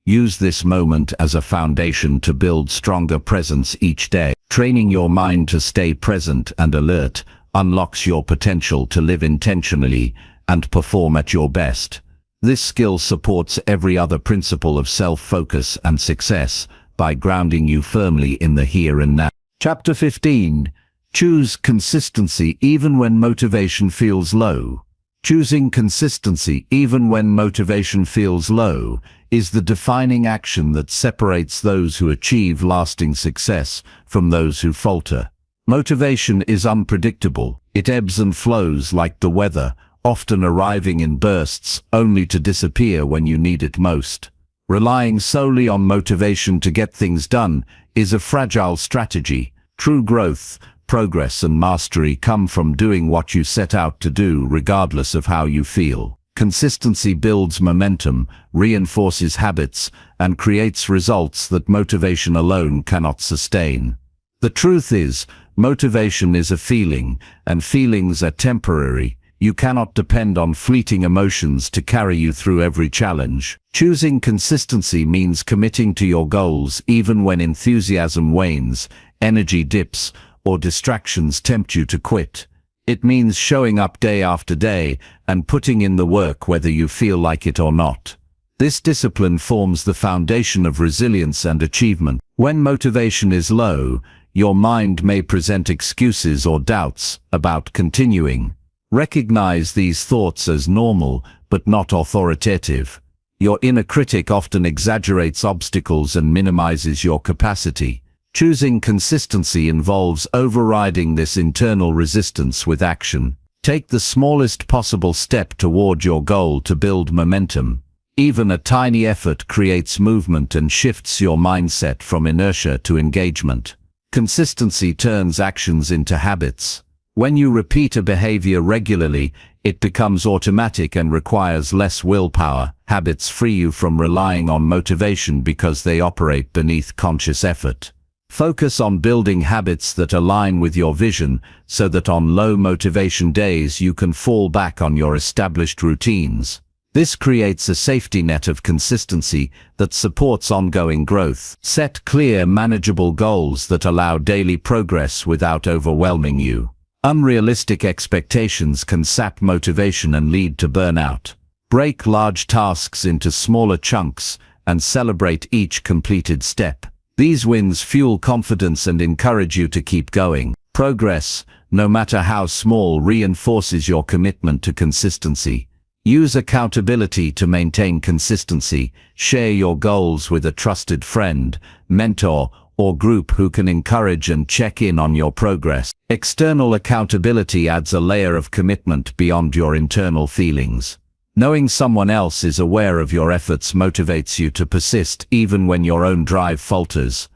Use this moment as a foundation to build stronger presence each day. Training your mind to stay present and alert unlocks your potential to live intentionally and perform at your best. This skill supports every other principle of self-focus and success by grounding you firmly in the here and now. Chapter 15. Choose consistency even when motivation feels low. Choosing consistency even when motivation feels low is the defining action that separates those who achieve lasting success from those who falter. Motivation is unpredictable. It ebbs and flows like the weather, often arriving in bursts only to disappear when you need it most. Relying solely on motivation to get things done is a fragile strategy. True growth, progress, and mastery come from doing what you set out to do regardless of how you feel. Consistency builds momentum, reinforces habits, and creates results that motivation alone cannot sustain. The truth is, motivation is a feeling, and feelings are temporary. You cannot depend on fleeting emotions to carry you through every challenge. Choosing consistency means committing to your goals even when enthusiasm wanes, energy dips, or distractions tempt you to quit. It means showing up day after day and putting in the work whether you feel like it or not. This discipline forms the foundation of resilience and achievement. When motivation is low, your mind may present excuses or doubts about continuing. Recognize these thoughts as normal, but not authoritative. Your inner critic often exaggerates obstacles and minimizes your capacity. Choosing consistency involves overriding this internal resistance with action. Take the smallest possible step toward your goal to build momentum. Even a tiny effort creates movement and shifts your mindset from inertia to engagement. Consistency turns actions into habits. When you repeat a behavior regularly, it becomes automatic and requires less willpower. Habits free you from relying on motivation because they operate beneath conscious effort. Focus on building habits that align with your vision so that on low motivation days you can fall back on your established routines. This creates a safety net of consistency that supports ongoing growth. Set clear, manageable goals that allow daily progress without overwhelming you. Unrealistic expectations can sap motivation and lead to burnout. Break large tasks into smaller chunks and celebrate each completed step. These wins fuel confidence and encourage you to keep going. Progress, no matter how small, reinforces your commitment to consistency. Use accountability to maintain consistency. Share your goals with a trusted friend, mentor, or group who can encourage and check in on your progress. External accountability adds a layer of commitment beyond your internal feelings. Knowing someone else is aware of your efforts motivates you to persist even when your own drive falters.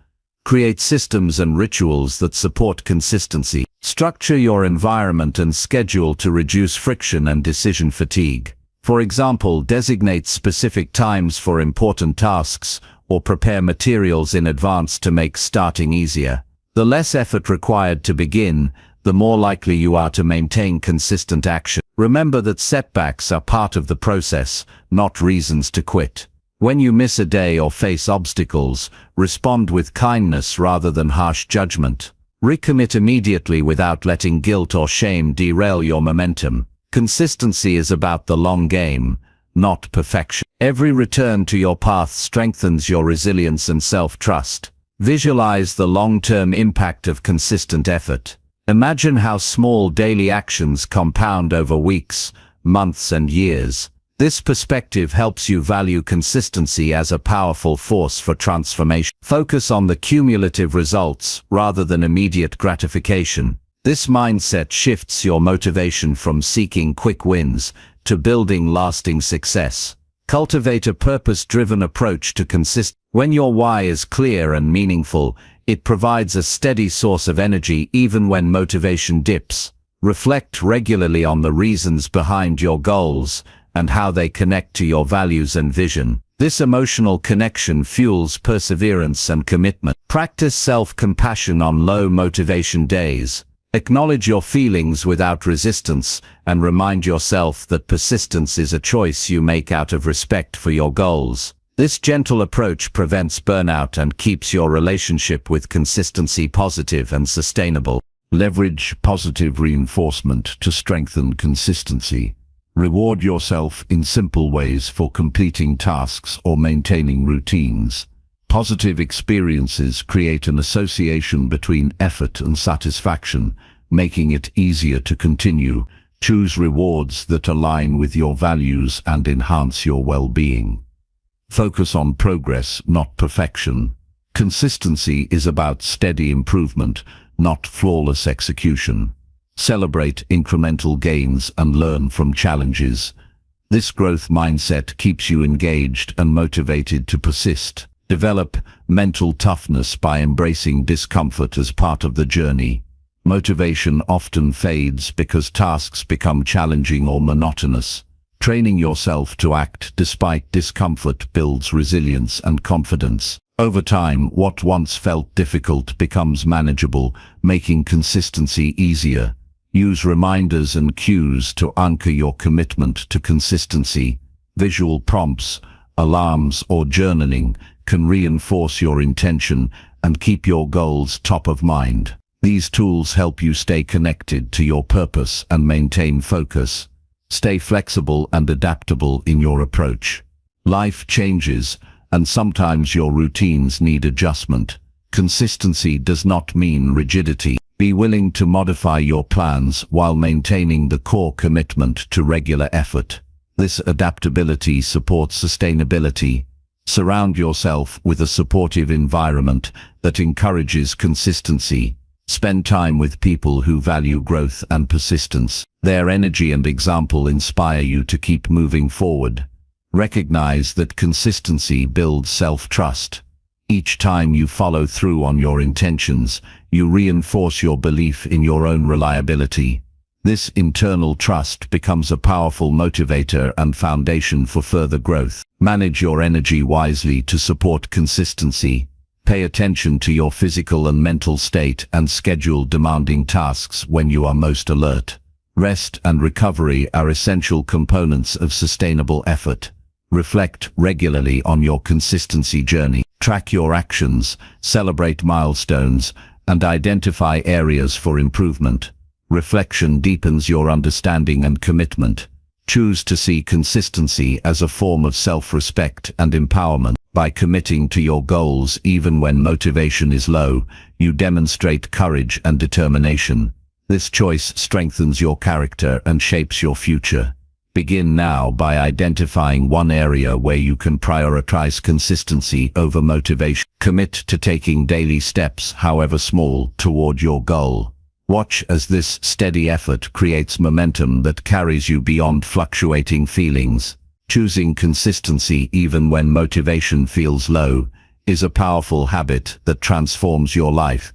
Create systems and rituals that support consistency. Structure your environment and schedule to reduce friction and decision fatigue. For example, designate specific times for important tasks or prepare materials in advance to make starting easier. The less effort required to begin, the more likely you are to maintain consistent action. Remember that setbacks are part of the process, not reasons to quit. When you miss a day or face obstacles, respond with kindness rather than harsh judgment. Recommit immediately without letting guilt or shame derail your momentum. Consistency is about the long game, not perfection. Every return to your path strengthens your resilience and self-trust. Visualize the long-term impact of consistent effort. Imagine how small daily actions compound over weeks, months, and years. This perspective helps you value consistency as a powerful force for transformation. Focus on the cumulative results rather than immediate gratification. This mindset shifts your motivation from seeking quick wins to building lasting success. Cultivate a purpose-driven approach to consistency. When your why is clear and meaningful, it provides a steady source of energy even when motivation dips. Reflect regularly on the reasons behind your goals and how they connect to your values and vision. This emotional connection fuels perseverance and commitment. Practice self-compassion on low motivation days. Acknowledge your feelings without resistance and remind yourself that persistence is a choice you make out of respect for your goals. This gentle approach prevents burnout and keeps your relationship with consistency positive and sustainable. Leverage positive reinforcement to strengthen consistency. Reward yourself in simple ways for completing tasks or maintaining routines. Positive experiences create an association between effort and satisfaction, making it easier to continue. Choose rewards that align with your values and enhance your well-being. Focus on progress, not perfection. Consistency is about steady improvement, not flawless execution. Celebrate incremental gains and learn from challenges. This growth mindset keeps you engaged and motivated to persist. Develop mental toughness by embracing discomfort as part of the journey. Motivation often fades because tasks become challenging or monotonous. Training yourself to act despite discomfort builds resilience and confidence. Over time, what once felt difficult becomes manageable, making consistency easier. Use reminders and cues to anchor your commitment to consistency. Visual prompts, alarms, or journaling can reinforce your intention and keep your goals top of mind. These tools help you stay connected to your purpose and maintain focus. Stay flexible and adaptable in your approach. Life changes, and sometimes your routines need adjustment. Consistency does not mean rigidity. Be willing to modify your plans while maintaining the core commitment to regular effort. This adaptability supports sustainability. Surround yourself with a supportive environment that encourages consistency. Spend time with people who value growth and persistence. Their energy and example inspire you to keep moving forward. Recognize that consistency builds self-trust. Each time you follow through on your intentions, you reinforce your belief in your own reliability. This internal trust becomes a powerful motivator and foundation for further growth. Manage your energy wisely to support consistency. Pay attention to your physical and mental state and schedule demanding tasks when you are most alert. Rest and recovery are essential components of sustainable effort. Reflect regularly on your consistency journey. Track your actions, celebrate milestones, and identify areas for improvement. Reflection deepens your understanding and commitment. Choose to see consistency as a form of self-respect and empowerment. By committing to your goals even when motivation is low, you demonstrate courage and determination. This choice strengthens your character and shapes your future. Begin now by identifying one area where you can prioritize consistency over motivation. Commit to taking daily steps, however small, toward your goal. Watch as this steady effort creates momentum that carries you beyond fluctuating feelings. Choosing consistency even when motivation feels low is a powerful habit that transforms your life.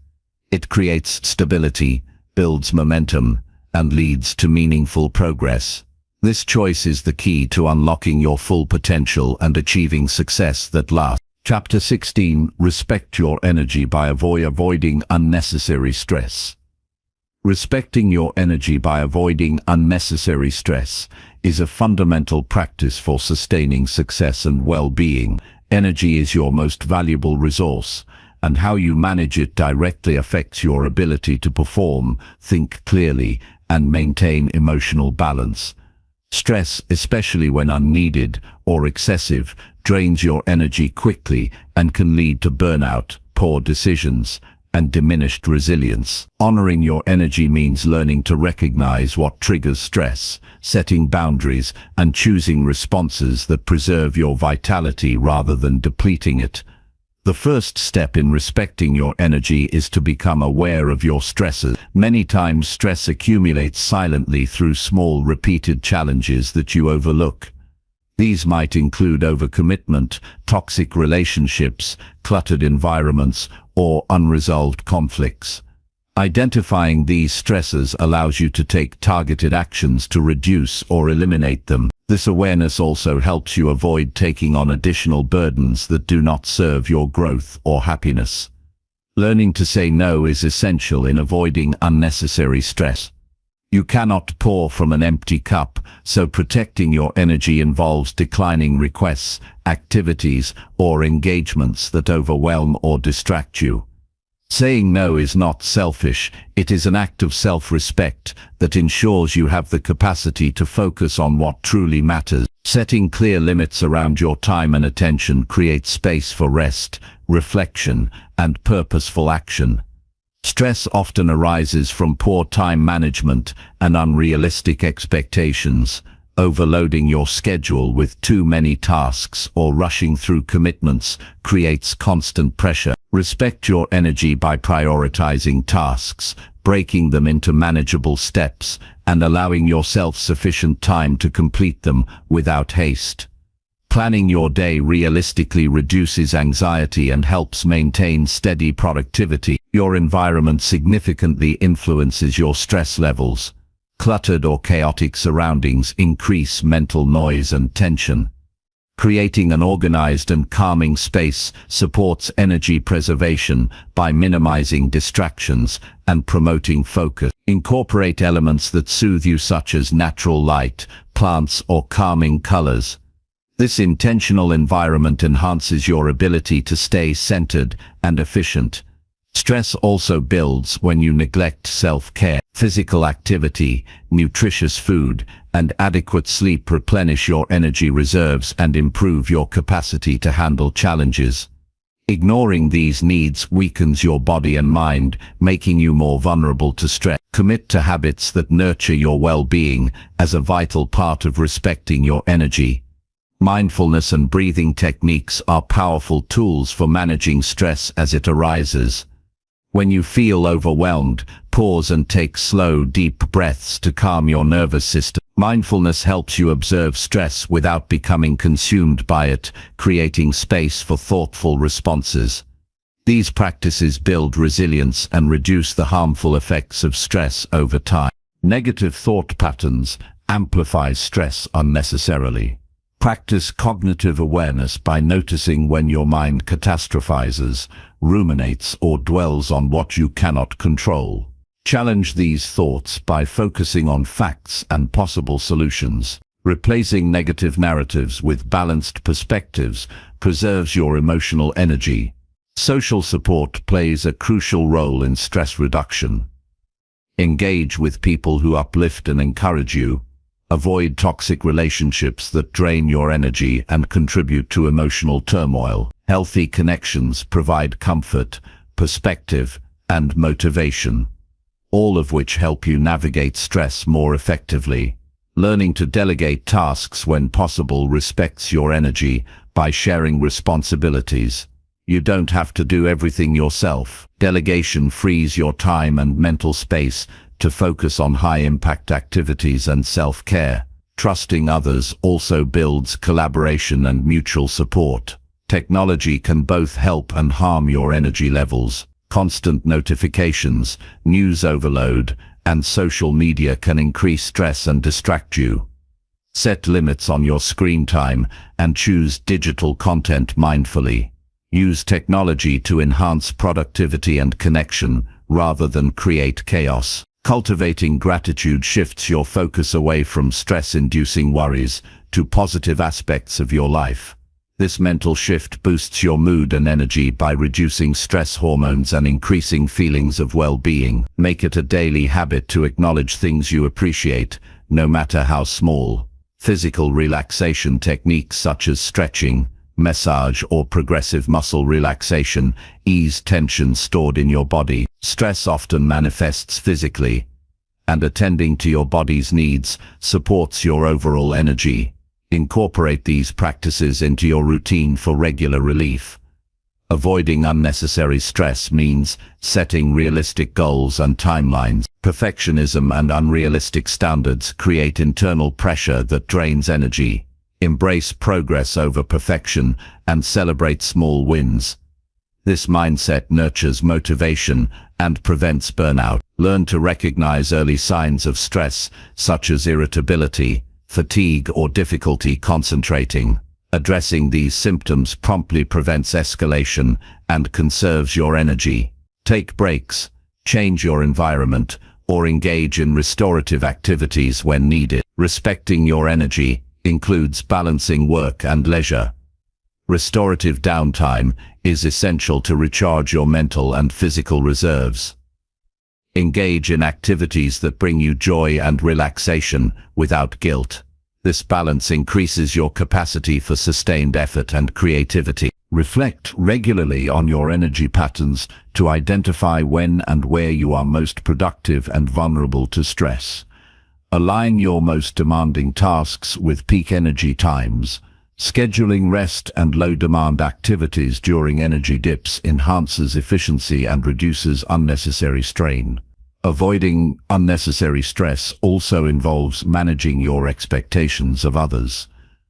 It creates stability, builds momentum, and leads to meaningful progress. This choice is the key to unlocking your full potential and achieving success that lasts. Chapter 16. Respect your energy by avoiding unnecessary stress. Respecting your energy by avoiding unnecessary stress is a fundamental practice for sustaining success and well-being. Energy is your most valuable resource, and how you manage it directly affects your ability to perform, think clearly, and maintain emotional balance. Stress, especially when unneeded or excessive, drains your energy quickly and can lead to burnout, poor decisions, and diminished resilience. Honoring your energy means learning to recognize what triggers stress, setting boundaries, and choosing responses that preserve your vitality rather than depleting it. The first step in respecting your energy is to become aware of your stresses. Many times stress accumulates silently through small, repeated challenges that you overlook. These might include overcommitment, toxic relationships, cluttered environments, or unresolved conflicts. Identifying these stresses allows you to take targeted actions to reduce or eliminate them. This awareness also helps you avoid taking on additional burdens that do not serve your growth or happiness. Learning to say no is essential in avoiding unnecessary stress. You cannot pour from an empty cup, so protecting your energy involves declining requests, activities, or engagements that overwhelm or distract you. Saying no is not selfish, it is an act of self-respect that ensures you have the capacity to focus on what truly matters. Setting clear limits around your time and attention creates space for rest, reflection, and purposeful action. Stress often arises from poor time management and unrealistic expectations. Overloading your schedule with too many tasks or rushing through commitments creates constant pressure. Respect your energy by prioritizing tasks, breaking them into manageable steps, and allowing yourself sufficient time to complete them without haste. Planning your day realistically reduces anxiety and helps maintain steady productivity. Your environment significantly influences your stress levels. Cluttered or chaotic surroundings increase mental noise and tension. Creating an organized and calming space supports energy preservation by minimizing distractions and promoting focus. Incorporate elements that soothe you, such as natural light, plants, or calming colors. This intentional environment enhances your ability to stay centered and efficient. Stress also builds when you neglect self-care. Physical activity, nutritious food, and adequate sleep replenish your energy reserves and improve your capacity to handle challenges. Ignoring these needs weakens your body and mind, making you more vulnerable to stress. Commit to habits that nurture your well-being as a vital part of respecting your energy. Mindfulness and breathing techniques are powerful tools for managing stress as it arises. When you feel overwhelmed, pause and take slow, deep breaths to calm your nervous system. Mindfulness helps you observe stress without becoming consumed by it, creating space for thoughtful responses. These practices build resilience and reduce the harmful effects of stress over time. Negative thought patterns amplify stress unnecessarily. Practice cognitive awareness by noticing when your mind catastrophizes, ruminates, or dwells on what you cannot control. Challenge these thoughts by focusing on facts and possible solutions. Replacing negative narratives with balanced perspectives preserves your emotional energy. Social support plays a crucial role in stress reduction. Engage with people who uplift and encourage you. Avoid toxic relationships that drain your energy and contribute to emotional turmoil. Healthy connections provide comfort, perspective, and motivation, all of which help you navigate stress more effectively. Learning to delegate tasks when possible respects your energy by sharing responsibilities. You don't have to do everything yourself. Delegation frees your time and mental space to focus on high-impact activities and self-care. Trusting others also builds collaboration and mutual support. Technology can both help and harm your energy levels. Constant notifications, news overload, and social media can increase stress and distract you. Set limits on your screen time and choose digital content mindfully. Use technology to enhance productivity and connection rather than create chaos. Cultivating gratitude shifts your focus away from stress-inducing worries to positive aspects of your life. This mental shift boosts your mood and energy by reducing stress hormones and increasing feelings of well-being. Make it a daily habit to acknowledge things you appreciate, no matter how small. Physical relaxation techniques such as stretching, massage, or progressive muscle relaxation ease tension stored in your body. Stress often manifests physically, and attending to your body's needs supports your overall energy. Incorporate these practices into your routine for regular relief. Avoiding unnecessary stress means setting realistic goals and timelines. Perfectionism and unrealistic standards create internal pressure that drains energy. Embrace progress over perfection and celebrate small wins. This mindset nurtures motivation and prevents burnout. Learn to recognize early signs of stress, such as irritability, fatigue, or difficulty concentrating. Addressing these symptoms promptly prevents escalation and conserves your energy. Take breaks, change your environment, or engage in restorative activities when needed. Respecting your energy includes balancing work and leisure. Restorative downtime is essential to recharge your mental and physical reserves. Engage in activities that bring you joy and relaxation without guilt. This balance increases your capacity for sustained effort and creativity. Reflect regularly on your energy patterns to identify when and where you are most productive and vulnerable to stress. Align your most demanding tasks with peak energy times. Scheduling rest and low-demand activities during energy dips enhances efficiency and reduces unnecessary strain. Avoiding unnecessary stress also involves managing your expectations of others.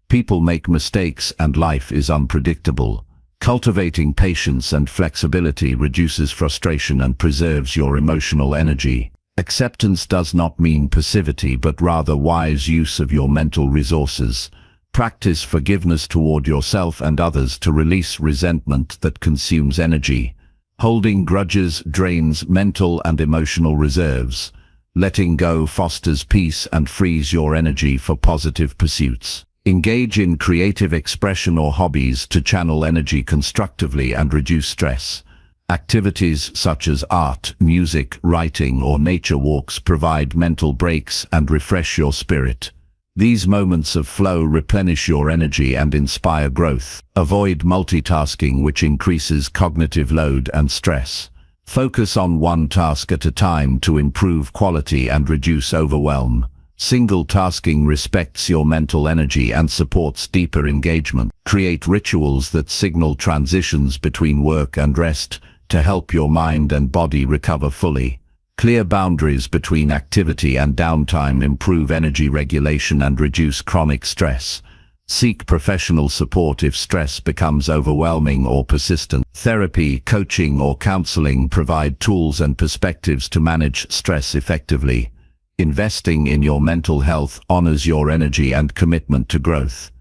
People make mistakes and life is unpredictable. Cultivating patience and flexibility reduces frustration and preserves your emotional energy. Acceptance does not mean passivity, but rather wise use of your mental resources. Practice forgiveness toward yourself and others to release resentment that consumes energy. Holding grudges drains mental and emotional reserves. Letting go fosters peace and frees your energy for positive pursuits. Engage in creative expression or hobbies to channel energy constructively and reduce stress. Activities such as art, music, writing, or nature walks provide mental breaks and refresh your spirit. These moments of flow replenish your energy and inspire growth. Avoid multitasking, which increases cognitive load and stress. Focus on one task at a time to improve quality and reduce overwhelm. Single tasking respects your mental energy and supports deeper engagement. Create rituals that signal transitions between work and rest to help your mind and body recover fully. Clear boundaries between activity and downtime improve energy regulation and reduce chronic stress. Seek professional support if stress becomes overwhelming or persistent. Therapy, coaching, or counseling provide tools and perspectives to manage stress effectively. Investing in your mental health honors your energy and commitment to growth.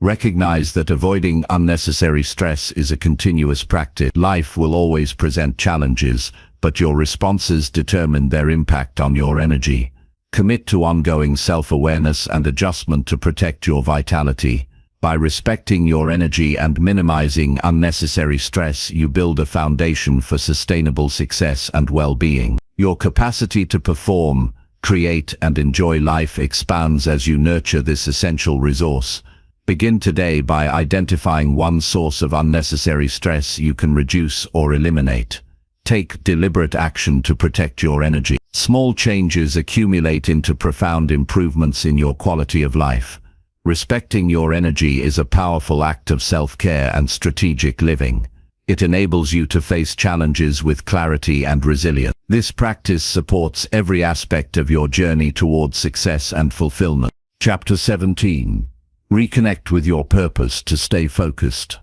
Recognize that avoiding unnecessary stress is a continuous practice. Life will always present challenges, but your responses determine their impact on your energy. Commit to ongoing self-awareness and adjustment to protect your vitality. By respecting your energy and minimizing unnecessary stress, you build a foundation for sustainable success and well-being. Your capacity to perform, create, and enjoy life expands as you nurture this essential resource. Begin today by identifying one source of unnecessary stress you can reduce or eliminate. Take deliberate action to protect your energy. Small changes accumulate into profound improvements in your quality of life. Respecting your energy is a powerful act of self-care and strategic living. It enables you to face challenges with clarity and resilience. This practice supports every aspect of your journey toward success and fulfillment. Chapter 17. Reconnect with your purpose to stay focused.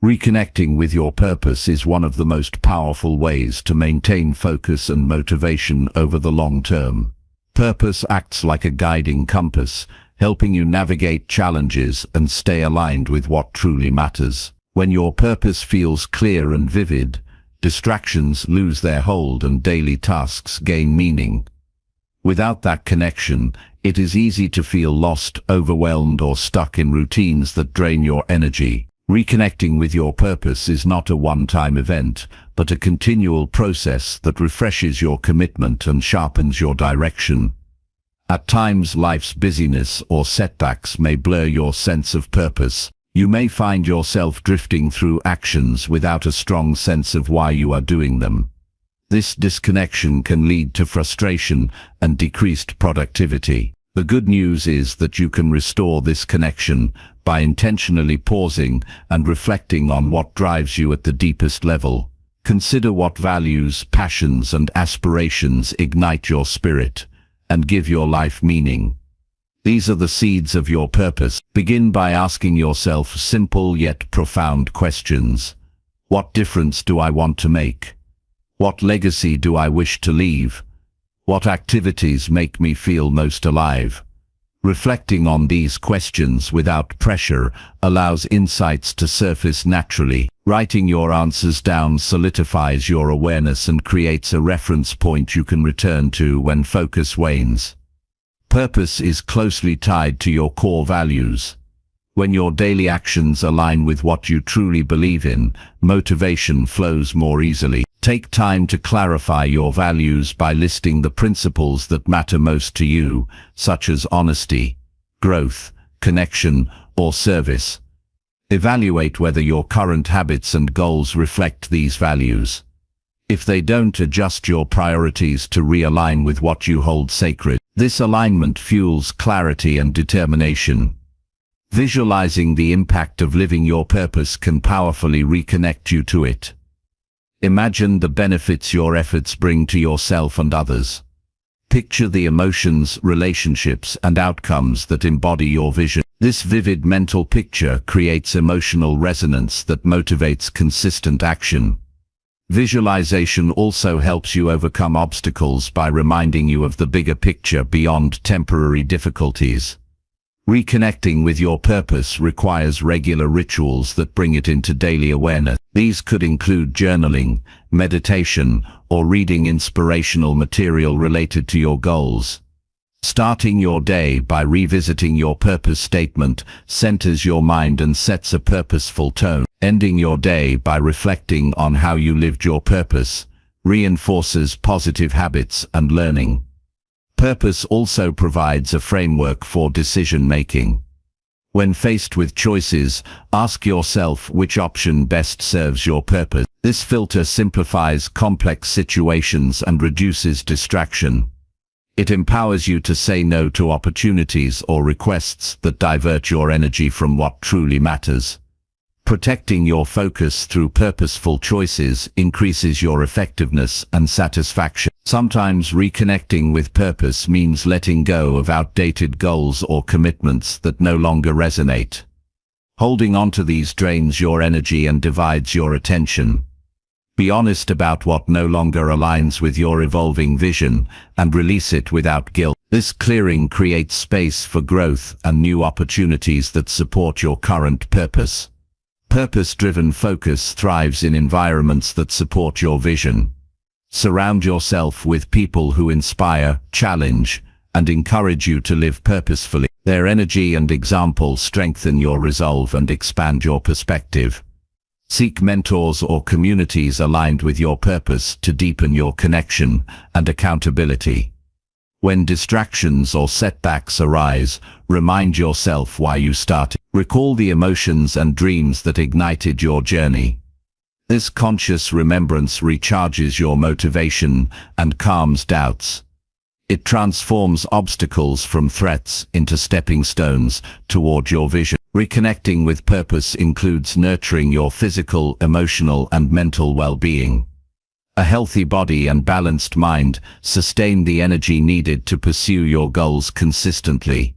Reconnecting with your purpose is one of the most powerful ways to maintain focus and motivation over the long term. Purpose acts like a guiding compass, helping you navigate challenges and stay aligned with what truly matters. When your purpose feels clear and vivid, distractions lose their hold and daily tasks gain meaning. Without that connection, it is easy to feel lost, overwhelmed, or stuck in routines that drain your energy. Reconnecting with your purpose is not a one-time event, but a continual process that refreshes your commitment and sharpens your direction. At times, life's busyness or setbacks may blur your sense of purpose. You may find yourself drifting through actions without a strong sense of why you are doing them. This disconnection can lead to frustration and decreased productivity. The good news is that you can restore this connection by intentionally pausing and reflecting on what drives you at the deepest level. Consider what values, passions, and aspirations ignite your spirit and give your life meaning. These are the seeds of your purpose. Begin by asking yourself simple yet profound questions. What difference do I want to make? What legacy do I wish to leave? What activities make me feel most alive? Reflecting on these questions without pressure allows insights to surface naturally. Writing your answers down solidifies your awareness and creates a reference point you can return to when focus wanes. Purpose is closely tied to your core values. When your daily actions align with what you truly believe in, motivation flows more easily. Take time to clarify your values by listing the principles that matter most to you, such as honesty, growth, connection, or service. Evaluate whether your current habits and goals reflect these values. If they don't, adjust your priorities to realign with what you hold sacred. This alignment fuels clarity and determination. Visualizing the impact of living your purpose can powerfully reconnect you to it. Imagine the benefits your efforts bring to yourself and others. Picture the emotions, relationships, and outcomes that embody your vision. This vivid mental picture creates emotional resonance that motivates consistent action. Visualization also helps you overcome obstacles by reminding you of the bigger picture beyond temporary difficulties. Reconnecting with your purpose requires regular rituals that bring it into daily awareness. These could include journaling, meditation, or reading inspirational material related to your goals. Starting your day by revisiting your purpose statement centers your mind and sets a purposeful tone. Ending your day by reflecting on how you lived your purpose reinforces positive habits and learning. Purpose also provides a framework for decision-making. When faced with choices, ask yourself which option best serves your purpose. This filter simplifies complex situations and reduces distraction. It empowers you to say no to opportunities or requests that divert your energy from what truly matters. Protecting your focus through purposeful choices increases your effectiveness and satisfaction. Sometimes reconnecting with purpose means letting go of outdated goals or commitments that no longer resonate. Holding on to these drains your energy and divides your attention. Be honest about what no longer aligns with your evolving vision and release it without guilt. This clearing creates space for growth and new opportunities that support your current purpose. Purpose-driven focus thrives in environments that support your vision. Surround yourself with people who inspire, challenge, and encourage you to live purposefully. Their energy and example strengthen your resolve and expand your perspective. Seek mentors or communities aligned with your purpose to deepen your connection and accountability. When distractions or setbacks arise, remind yourself why you started. Recall the emotions and dreams that ignited your journey. This conscious remembrance recharges your motivation and calms doubts. It transforms obstacles from threats into stepping stones toward your vision. Reconnecting with purpose includes nurturing your physical, emotional, and mental well-being. A healthy body and balanced mind sustain the energy needed to pursue your goals consistently.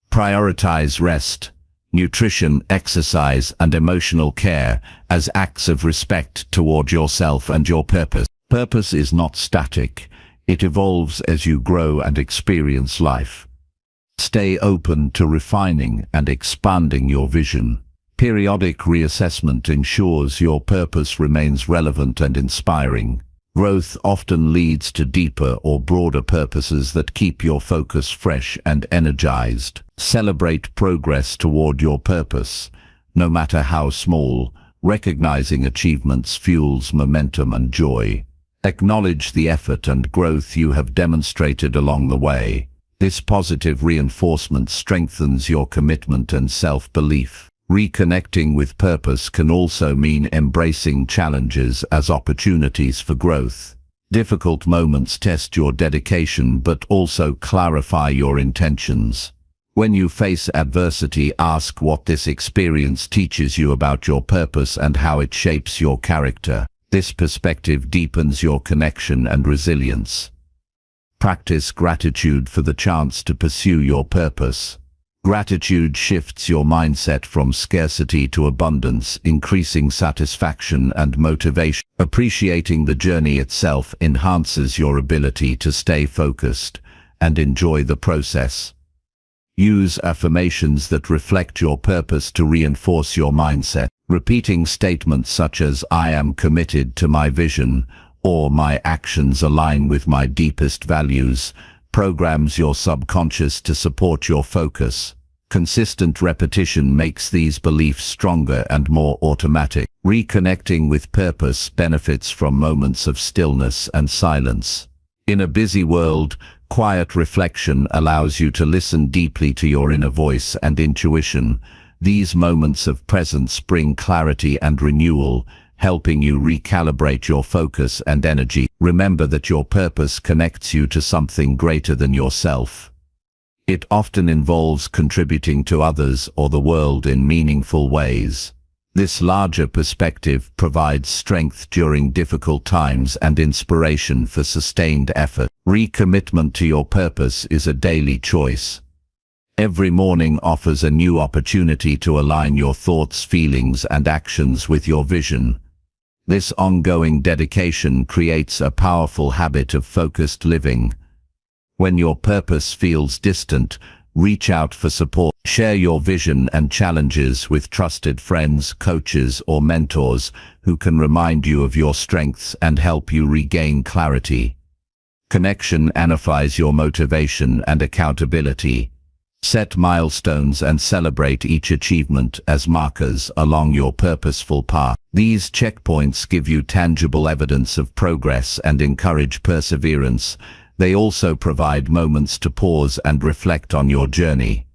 Prioritize rest, nutrition, exercise, and emotional care as acts of respect toward yourself and your purpose. Purpose is not static. It evolves as you grow and experience life. Stay open to refining and expanding your vision. Periodic reassessment ensures your purpose remains relevant and inspiring. Growth often leads to deeper or broader purposes that keep your focus fresh and energized. Celebrate progress toward your purpose, no matter how small. Recognizing achievements fuels momentum and joy. Acknowledge the effort and growth you have demonstrated along the way. This positive reinforcement strengthens your commitment and self-belief. Reconnecting with purpose can also mean embracing challenges as opportunities for growth. Difficult moments test your dedication but also clarify your intentions. When you face adversity, ask what this experience teaches you about your purpose and how it shapes your character. This perspective deepens your connection and resilience. Practice gratitude for the chance to pursue your purpose. Gratitude shifts your mindset from scarcity to abundance, increasing satisfaction and motivation. Appreciating the journey itself enhances your ability to stay focused and enjoy the process. Use affirmations that reflect your purpose to reinforce your mindset. Repeating statements such as "I am committed to my vision" or "my actions align with my deepest values" programs your subconscious to support your focus. Consistent repetition makes these beliefs stronger and more automatic. Reconnecting with purpose benefits from moments of stillness and silence. In a busy world, quiet reflection allows you to listen deeply to your inner voice and intuition. These moments of presence bring clarity and renewal, helping you recalibrate your focus and energy. Remember that your purpose connects you to something greater than yourself. It often involves contributing to others or the world in meaningful ways. This larger perspective provides strength during difficult times and inspiration for sustained effort. Recommitment to your purpose is a daily choice. Every morning offers a new opportunity to align your thoughts, feelings, and actions with your vision. This ongoing dedication creates a powerful habit of focused living. When your purpose feels distant, reach out for support. Share your vision and challenges with trusted friends, coaches, or mentors who can remind you of your strengths and help you regain clarity. Connection amplifies your motivation and accountability. Set milestones and celebrate each achievement as markers along your purposeful path. These checkpoints give you tangible evidence of progress and encourage perseverance. They also provide moments to pause and reflect on your journey.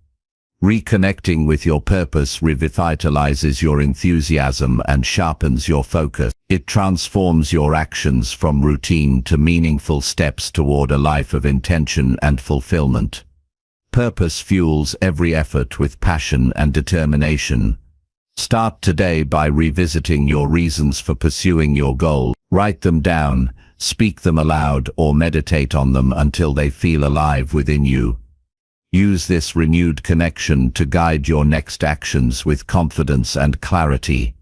Reconnecting with your purpose revitalizes your enthusiasm and sharpens your focus. It transforms your actions from routine to meaningful steps toward a life of intention and fulfillment. Purpose fuels every effort with passion and determination. Start today by revisiting your reasons for pursuing your goal. Write them down, speak them aloud, or meditate on them until they feel alive within you. Use this renewed connection to guide your next actions with confidence and clarity.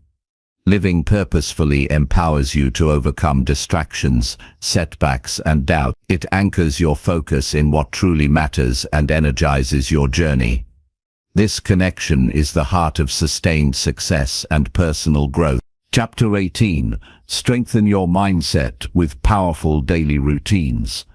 Living purposefully empowers you to overcome distractions, setbacks, and doubt. It anchors your focus in what truly matters and energizes your journey. This connection is the heart of sustained success and personal growth. Chapter 18. Strengthen your mindset with powerful daily routines.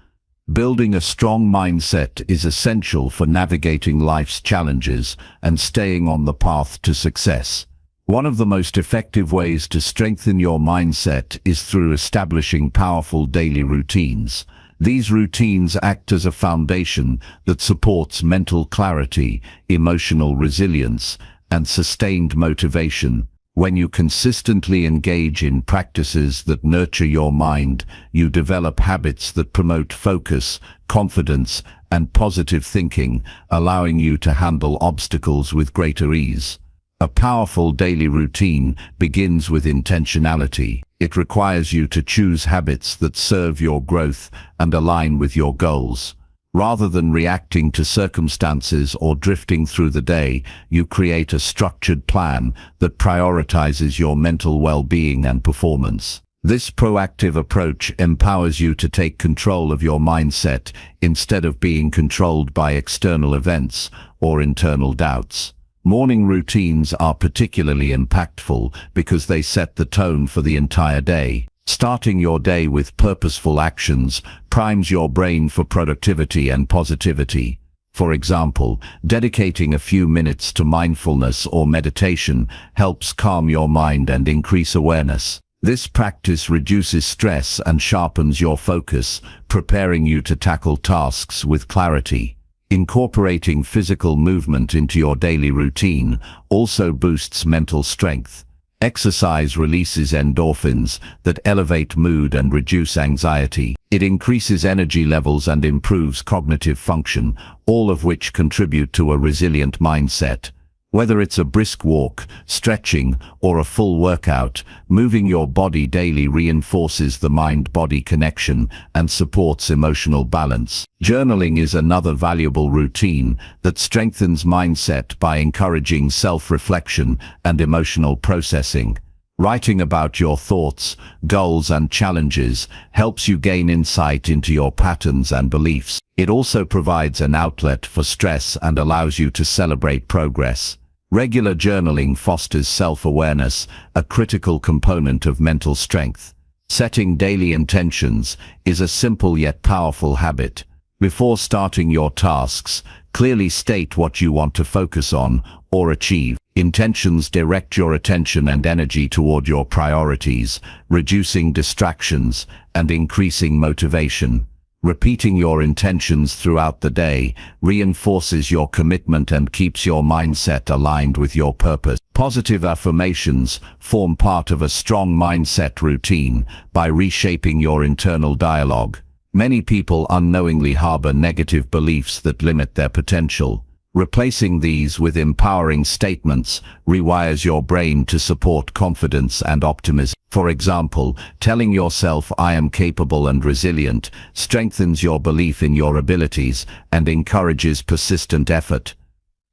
Building a strong mindset is essential for navigating life's challenges and staying on the path to success. One of the most effective ways to strengthen your mindset is through establishing powerful daily routines. These routines act as a foundation that supports mental clarity, emotional resilience, and sustained motivation. When you consistently engage in practices that nurture your mind, you develop habits that promote focus, confidence, and positive thinking, allowing you to handle obstacles with greater ease. A powerful daily routine begins with intentionality. It requires you to choose habits that serve your growth and align with your goals. Rather than reacting to circumstances or drifting through the day, you create a structured plan that prioritizes your mental well-being and performance. This proactive approach empowers you to take control of your mindset instead of being controlled by external events or internal doubts. Morning routines are particularly impactful because they set the tone for the entire day. Starting your day with purposeful actions primes your brain for productivity and positivity. For example, dedicating a few minutes to mindfulness or meditation helps calm your mind and increase awareness. This practice reduces stress and sharpens your focus, preparing you to tackle tasks with clarity. Incorporating physical movement into your daily routine also boosts mental strength. Exercise releases endorphins that elevate mood and reduce anxiety. It increases energy levels and improves cognitive function, all of which contribute to a resilient mindset. Whether it's a brisk walk, stretching, or a full workout, moving your body daily reinforces the mind-body connection and supports emotional balance. Journaling is another valuable routine that strengthens mindset by encouraging self-reflection and emotional processing. Writing about your thoughts, goals, and challenges helps you gain insight into your patterns and beliefs. It also provides an outlet for stress and allows you to celebrate progress. Regular journaling fosters self-awareness, a critical component of mental strength. Setting daily intentions is a simple yet powerful habit. Before starting your tasks, clearly state what you want to focus on or achieve. Intentions direct your attention and energy toward your priorities, reducing distractions and increasing motivation. Repeating your intentions throughout the day reinforces your commitment and keeps your mindset aligned with your purpose. Positive affirmations form part of a strong mindset routine by reshaping your internal dialogue. Many people unknowingly harbor negative beliefs that limit their potential. Replacing these with empowering statements rewires your brain to support confidence and optimism. For example, telling yourself "I am capable and resilient" strengthens your belief in your abilities and encourages persistent effort.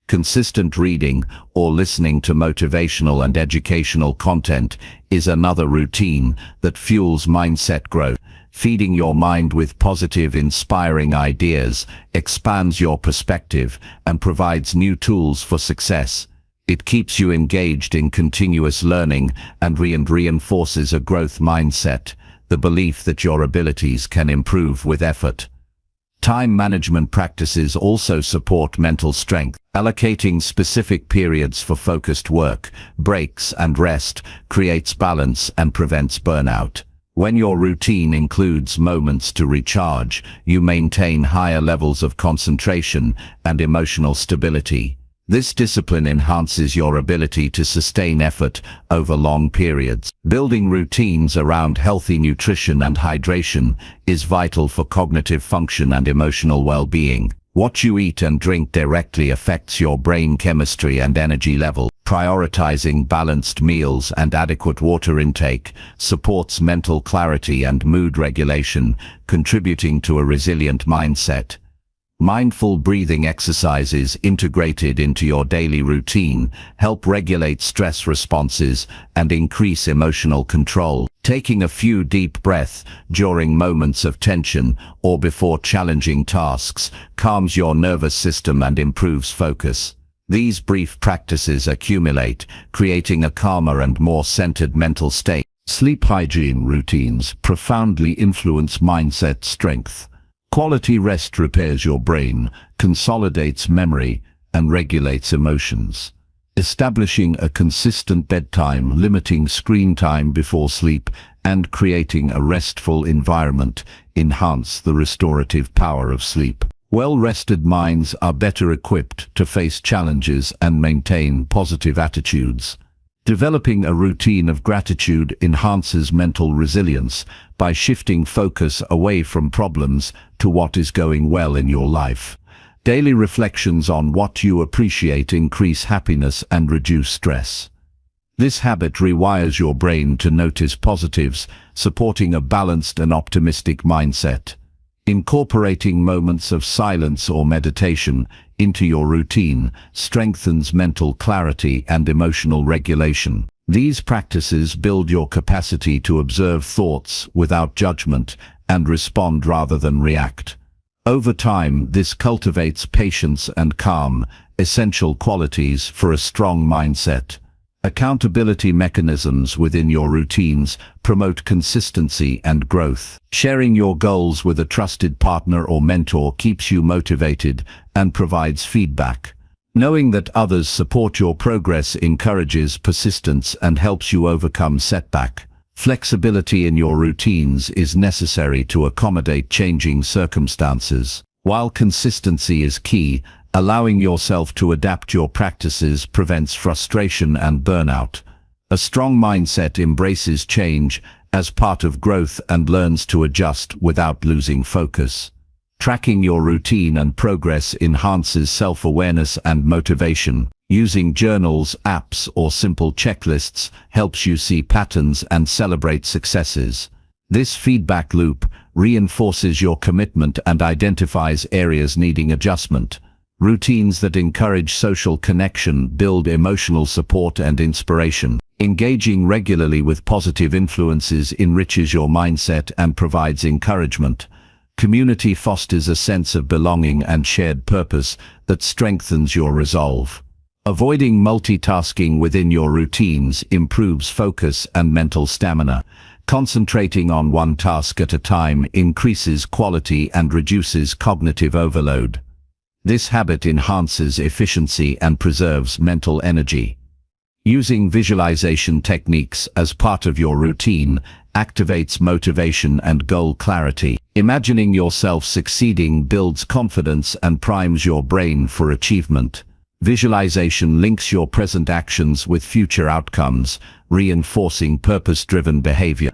Consistent reading or listening to motivational and educational content is another routine that fuels mindset growth. Feeding your mind with positive, inspiring ideas expands your perspective and provides new tools for success. It keeps you engaged in continuous learning and reinforces a growth mindset, the belief that your abilities can improve with effort. Time management practices also support mental strength. Allocating specific periods for focused work, breaks, and rest creates balance and prevents burnout. When your routine includes moments to recharge, you maintain higher levels of concentration and emotional stability. This discipline enhances your ability to sustain effort over long periods. Building routines around healthy nutrition and hydration is vital for cognitive function and emotional well-being. What you eat and drink directly affects your brain chemistry and energy level. Prioritizing balanced meals and adequate water intake supports mental clarity and mood regulation, contributing to a resilient mindset. Mindful breathing exercises integrated into your daily routine help regulate stress responses and increase emotional control. Taking a few deep breaths during moments of tension or before challenging tasks calms your nervous system and improves focus. These brief practices accumulate, creating a calmer and more centered mental state. Sleep hygiene routines profoundly influence mindset strength. Quality rest repairs your brain, consolidates memory, and regulates emotions. Establishing a consistent bedtime, limiting screen time before sleep, and creating a restful environment enhance the restorative power of sleep. Well-rested minds are better equipped to face challenges and maintain positive attitudes. Developing a routine of gratitude enhances mental resilience by shifting focus away from problems to what is going well in your life. Daily reflections on what you appreciate increase happiness and reduce stress. This habit rewires your brain to notice positives, supporting a balanced and optimistic mindset. Incorporating moments of silence or meditation into your routine strengthens mental clarity and emotional regulation. These practices build your capacity to observe thoughts without judgment and respond rather than react. Over time, this cultivates patience and calm, essential qualities for a strong mindset. Accountability mechanisms within your routines promote consistency and growth. Sharing your goals with a trusted partner or mentor keeps you motivated and provides feedback. Knowing that others support your progress encourages persistence and helps you overcome setback. Flexibility in your routines is necessary to accommodate changing circumstances. While consistency is key, allowing yourself to adapt your practices prevents frustration and burnout. A strong mindset embraces change as part of growth and learns to adjust without losing focus. Tracking your routine and progress enhances self-awareness and motivation. Using journals, apps, or simple checklists helps you see patterns and celebrate successes. This feedback loop reinforces your commitment and identifies areas needing adjustment. Routines that encourage social connection build emotional support and inspiration. Engaging regularly with positive influences enriches your mindset and provides encouragement. Community fosters a sense of belonging and shared purpose that strengthens your resolve. Avoiding multitasking within your routines improves focus and mental stamina. Concentrating on one task at a time increases quality and reduces cognitive overload. This habit enhances efficiency and preserves mental energy. Using visualization techniques as part of your routine activates motivation and goal clarity. Imagining yourself succeeding builds confidence and primes your brain for achievement. Visualization links your present actions with future outcomes, reinforcing purpose-driven behavior.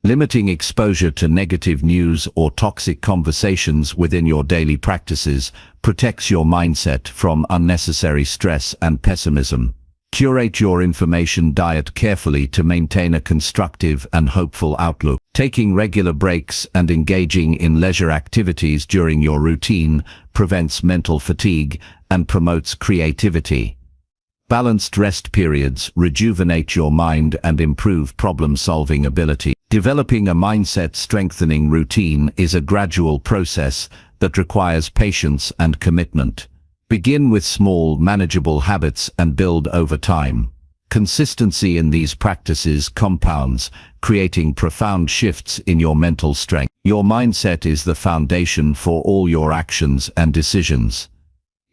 Limiting exposure to negative news or toxic conversations within your daily practices protects your mindset from unnecessary stress and pessimism. Curate your information diet carefully to maintain a constructive and hopeful outlook. Taking regular breaks and engaging in leisure activities during your routine prevents mental fatigue and promotes creativity. Balanced rest periods rejuvenate your mind and improve problem-solving ability. Developing a mindset-strengthening routine is a gradual process that requires patience and commitment. Begin with small, manageable habits and build over time. Consistency in these practices compounds, creating profound shifts in your mental strength. Your mindset is the foundation for all your actions and decisions.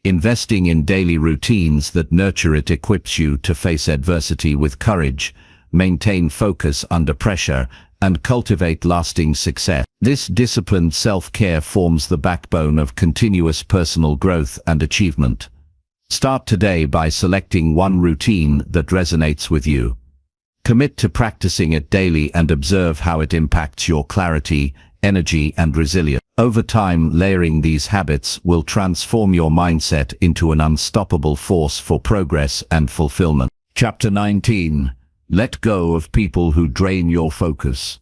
Investing in daily routines that nurture it equips you to face adversity with courage, maintain focus under pressure, and cultivate lasting success. This disciplined self-care forms the backbone of continuous personal growth and achievement. Start today by selecting one routine that resonates with you. Commit to practicing it daily and observe how it impacts your clarity, energy, and resilience. Over time, layering these habits will transform your mindset into an unstoppable force for progress and fulfillment. Chapter 19. Let go of people who drain your focus.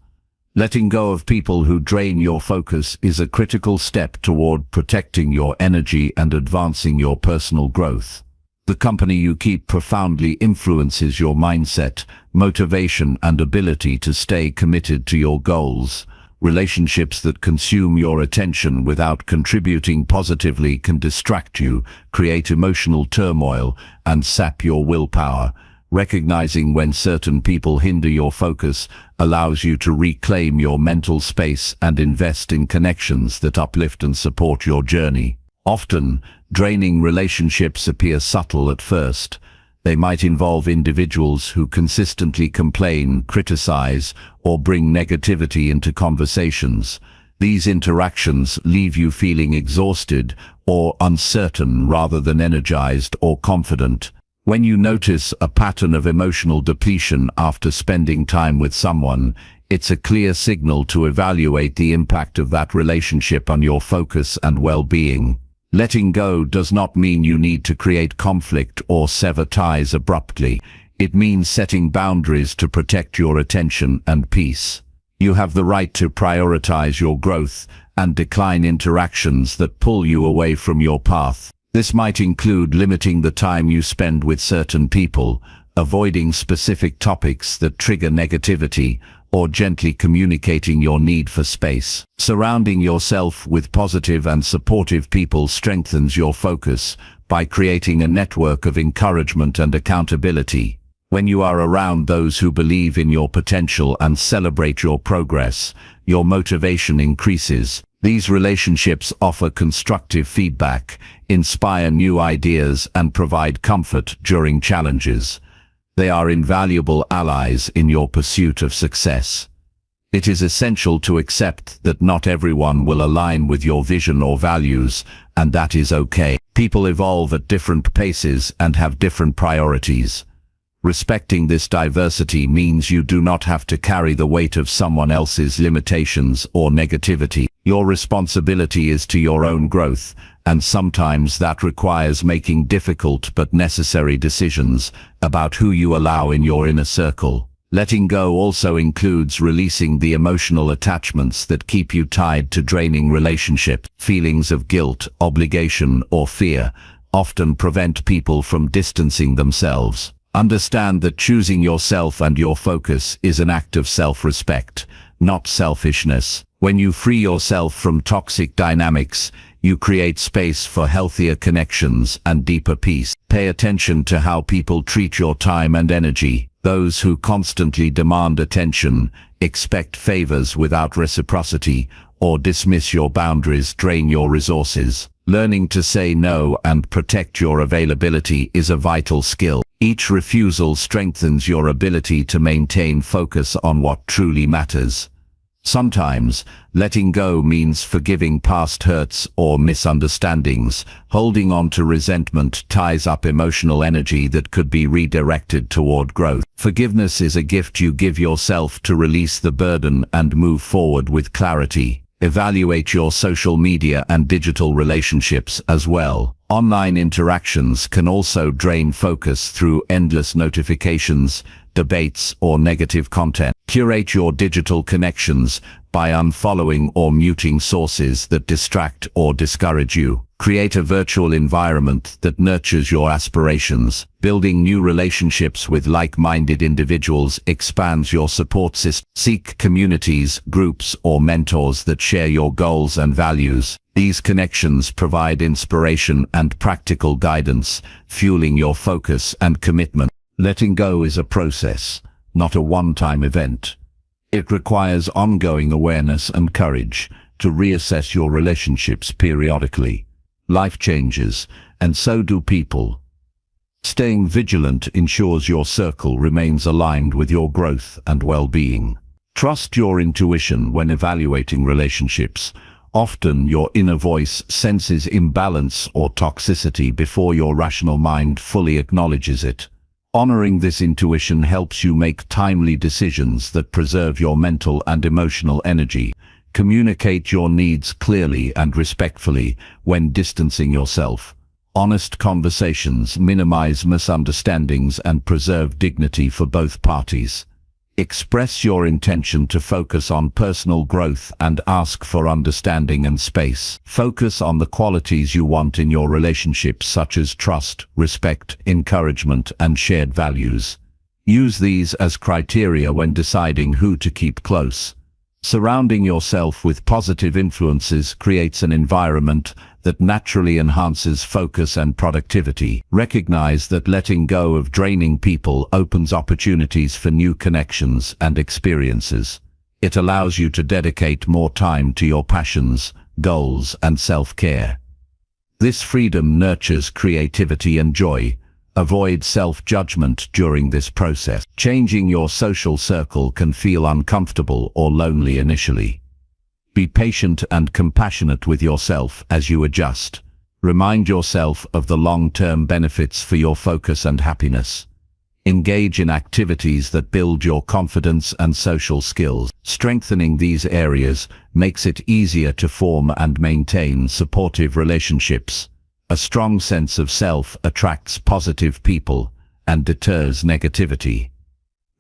Letting go of people who drain your focus is a critical step toward protecting your energy and advancing your personal growth. The company you keep profoundly influences your mindset, motivation, and ability to stay committed to your goals. Relationships that consume your attention without contributing positively can distract you, create emotional turmoil, and sap your willpower. Recognizing when certain people hinder your focus allows you to reclaim your mental space and invest in connections that uplift and support your journey. Often, draining relationships appear subtle at first. They might involve individuals who consistently complain, criticize, or bring negativity into conversations. These interactions leave you feeling exhausted or uncertain rather than energized or confident. When you notice a pattern of emotional depletion after spending time with someone, it's a clear signal to evaluate the impact of that relationship on your focus and well-being. Letting go does not mean you need to create conflict or sever ties abruptly. It means setting boundaries to protect your attention and peace. You have the right to prioritize your growth and decline interactions that pull you away from your path. This might include limiting the time you spend with certain people, avoiding specific topics that trigger negativity, or gently communicating your need for space. Surrounding yourself with positive and supportive people strengthens your focus by creating a network of encouragement and accountability. When you are around those who believe in your potential and celebrate your progress, your motivation increases. These relationships offer constructive feedback, inspire new ideas, and provide comfort during challenges. They are invaluable allies in your pursuit of success. It is essential to accept that not everyone will align with your vision or values, and that is okay. People evolve at different paces and have different priorities. Respecting this diversity means you do not have to carry the weight of someone else's limitations or negativity. Your responsibility is to your own growth, and sometimes that requires making difficult but necessary decisions about who you allow in your inner circle. Letting go also includes releasing the emotional attachments that keep you tied to draining relationships. Feelings of guilt, obligation, or fear often prevent people from distancing themselves. Understand that choosing yourself and your focus is an act of self-respect, not selfishness. When you free yourself from toxic dynamics, you create space for healthier connections and deeper peace. Pay attention to how people treat your time and energy. Those who constantly demand attention, expect favors without reciprocity, or dismiss your boundaries drain your resources. Learning to say no and protect your availability is a vital skill. Each refusal strengthens your ability to maintain focus on what truly matters. Sometimes, letting go means forgiving past hurts or misunderstandings. Holding on to resentment ties up emotional energy that could be redirected toward growth. Forgiveness is a gift you give yourself to release the burden and move forward with clarity. Evaluate your social media and digital relationships as well. Online interactions can also drain focus through endless notifications, debates, or negative content. Curate your digital connections by unfollowing or muting sources that distract or discourage you. Create a virtual environment that nurtures your aspirations. Building new relationships with like-minded individuals expands your support system. Seek communities, groups, or mentors that share your goals and values. These connections provide inspiration and practical guidance, fueling your focus and commitment. Letting go is a process, not a one-time event. It requires ongoing awareness and courage to reassess your relationships periodically. Life changes, and so do people. Staying vigilant ensures your circle remains aligned with your growth and well-being. Trust your intuition when evaluating relationships. Often your inner voice senses imbalance or toxicity before your rational mind fully acknowledges it. Honoring this intuition helps you make timely decisions that preserve your mental and emotional energy. Communicate your needs clearly and respectfully when distancing yourself. Honest conversations minimize misunderstandings and preserve dignity for both parties. Express your intention to focus on personal growth and ask for understanding and space. Focus on the qualities you want in your relationships, such as trust, respect, encouragement, and shared values. Use these as criteria when deciding who to keep close. Surrounding yourself with positive influences creates an environment that naturally enhances focus and productivity. Recognize that letting go of draining people opens opportunities for new connections and experiences. It allows you to dedicate more time to your passions, goals, and self-care. This freedom nurtures creativity and joy. Avoid self-judgment during this process. Changing your social circle can feel uncomfortable or lonely initially. Be patient and compassionate with yourself as you adjust. Remind yourself of the long-term benefits for your focus and happiness. Engage in activities that build your confidence and social skills. Strengthening these areas makes it easier to form and maintain supportive relationships. A strong sense of self attracts positive people and deters negativity.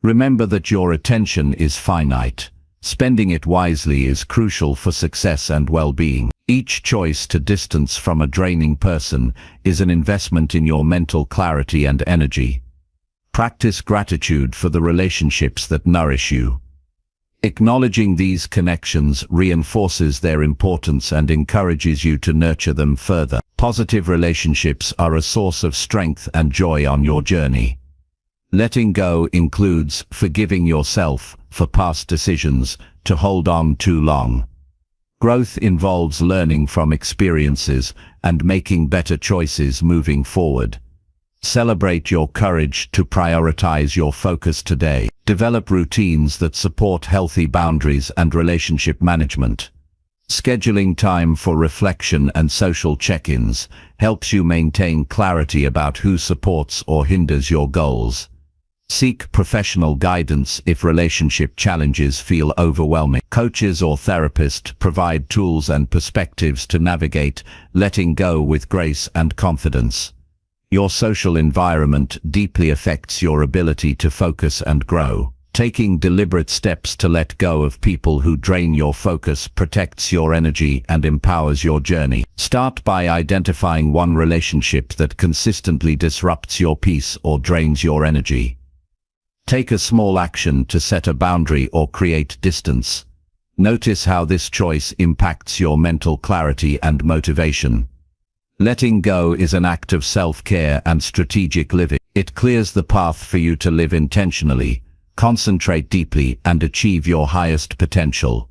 Remember that your attention is finite. Spending it wisely is crucial for success and well-being. Each choice to distance from a draining person is an investment in your mental clarity and energy. Practice gratitude for the relationships that nourish you. Acknowledging these connections reinforces their importance and encourages you to nurture them further. Positive relationships are a source of strength and joy on your journey. Letting go includes forgiving yourself for past decisions to hold on too long. Growth involves learning from experiences and making better choices moving forward. Celebrate your courage to prioritize your focus today. Develop routines that support healthy boundaries and relationship management. Scheduling time for reflection and social check-ins helps you maintain clarity about who supports or hinders your goals. Seek professional guidance if relationship challenges feel overwhelming. Coaches or therapists provide tools and perspectives to navigate letting go with grace and confidence. Your social environment deeply affects your ability to focus and grow. Taking deliberate steps to let go of people who drain your focus protects your energy and empowers your journey. Start by identifying one relationship that consistently disrupts your peace or drains your energy. Take a small action to set a boundary or create distance. Notice how this choice impacts your mental clarity and motivation. Letting go is an act of self-care and strategic living. It clears the path for you to live intentionally, concentrate deeply, and achieve your highest potential.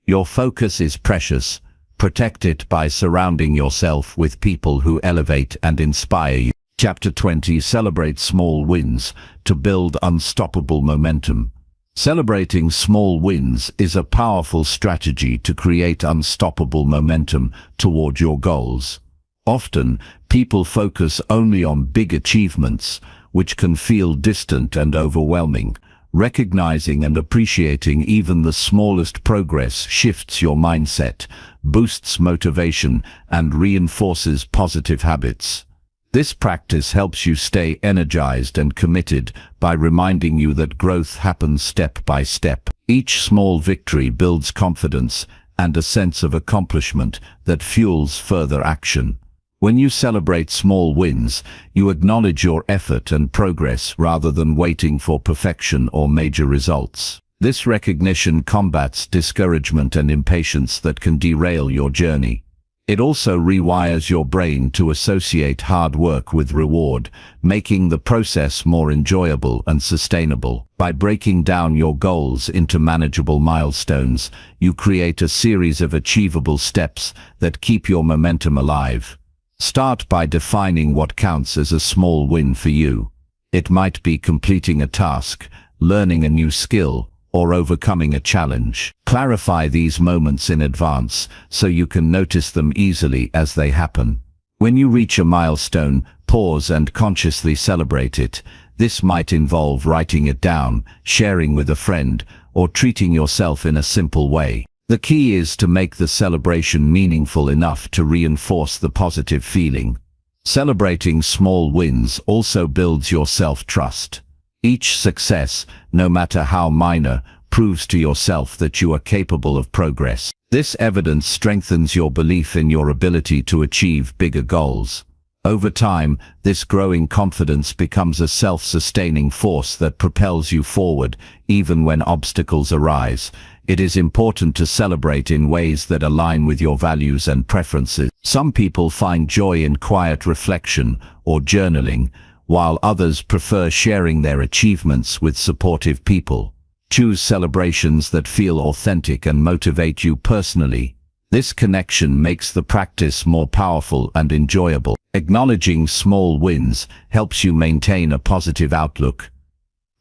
Your focus is precious. Protect it by surrounding yourself with people who elevate and inspire you. Chapter 20 celebrates small wins to build unstoppable momentum. Celebrating small wins is a powerful strategy to create unstoppable momentum toward your goals. Often, people focus only on big achievements, which can feel distant and overwhelming. Recognizing and appreciating even the smallest progress shifts your mindset, boosts motivation, and reinforces positive habits. This practice helps you stay energized and committed by reminding you that growth happens step by step. Each small victory builds confidence and a sense of accomplishment that fuels further action. When you celebrate small wins, you acknowledge your effort and progress rather than waiting for perfection or major results. This recognition combats discouragement and impatience that can derail your journey. It also rewires your brain to associate hard work with reward, making the process more enjoyable and sustainable. By breaking down your goals into manageable milestones, you create a series of achievable steps that keep your momentum alive. Start by defining what counts as a small win for you. It might be completing a task, learning a new skill, or overcoming a challenge. Clarify these moments in advance so you can notice them easily as they happen. When you reach a milestone, pause and consciously celebrate it. This might involve writing it down, sharing with a friend, or treating yourself in a simple way. The key is to make the celebration meaningful enough to reinforce the positive feeling. Celebrating small wins also builds your self-trust. Each success, no matter how minor, proves to yourself that you are capable of progress. This evidence strengthens your belief in your ability to achieve bigger goals. Over time, this growing confidence becomes a self-sustaining force that propels you forward, even when obstacles arise. It is important to celebrate in ways that align with your values and preferences. Some people find joy in quiet reflection or journaling, while others prefer sharing their achievements with supportive people. Choose celebrations that feel authentic and motivate you personally. This connection makes the practice more powerful and enjoyable. Acknowledging small wins helps you maintain a positive outlook.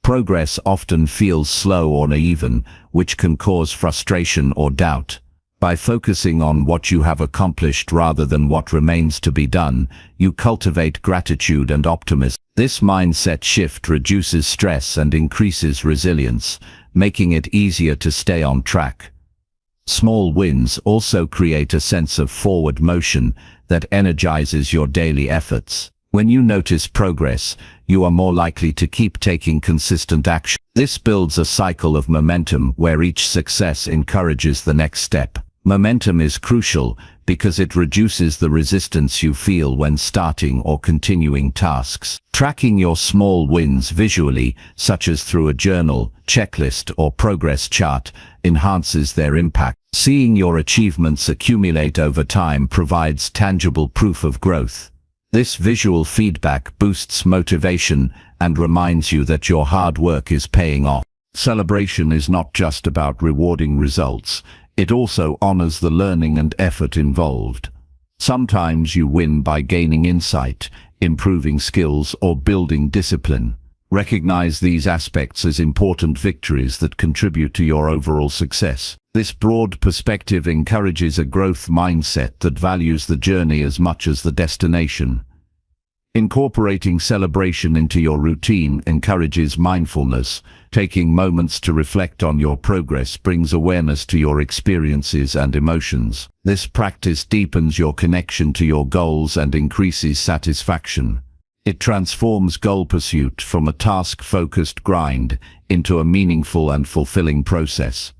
Progress often feels slow or uneven, which can cause frustration or doubt. By focusing on what you have accomplished rather than what remains to be done, you cultivate gratitude and optimism. This mindset shift reduces stress and increases resilience, making it easier to stay on track. Small wins also create a sense of forward motion that energizes your daily efforts. When you notice progress, you are more likely to keep taking consistent action. This builds a cycle of momentum where each success encourages the next step. Momentum is crucial because it reduces the resistance you feel when starting or continuing tasks. Tracking your small wins visually, such as through a journal, checklist, or progress chart, enhances their impact. Seeing your achievements accumulate over time provides tangible proof of growth. This visual feedback boosts motivation and reminds you that your hard work is paying off. Celebration is not just about rewarding results. It also honors the learning and effort involved. Sometimes you win by gaining insight, improving skills, or building discipline. Recognize these aspects as important victories that contribute to your overall success. This broad perspective encourages a growth mindset that values the journey as much as the destination. Incorporating celebration into your routine encourages mindfulness. Taking moments to reflect on your progress brings awareness to your experiences and emotions. This practice deepens your connection to your goals and increases satisfaction. It transforms goal pursuit from a task-focused grind into a meaningful and fulfilling process.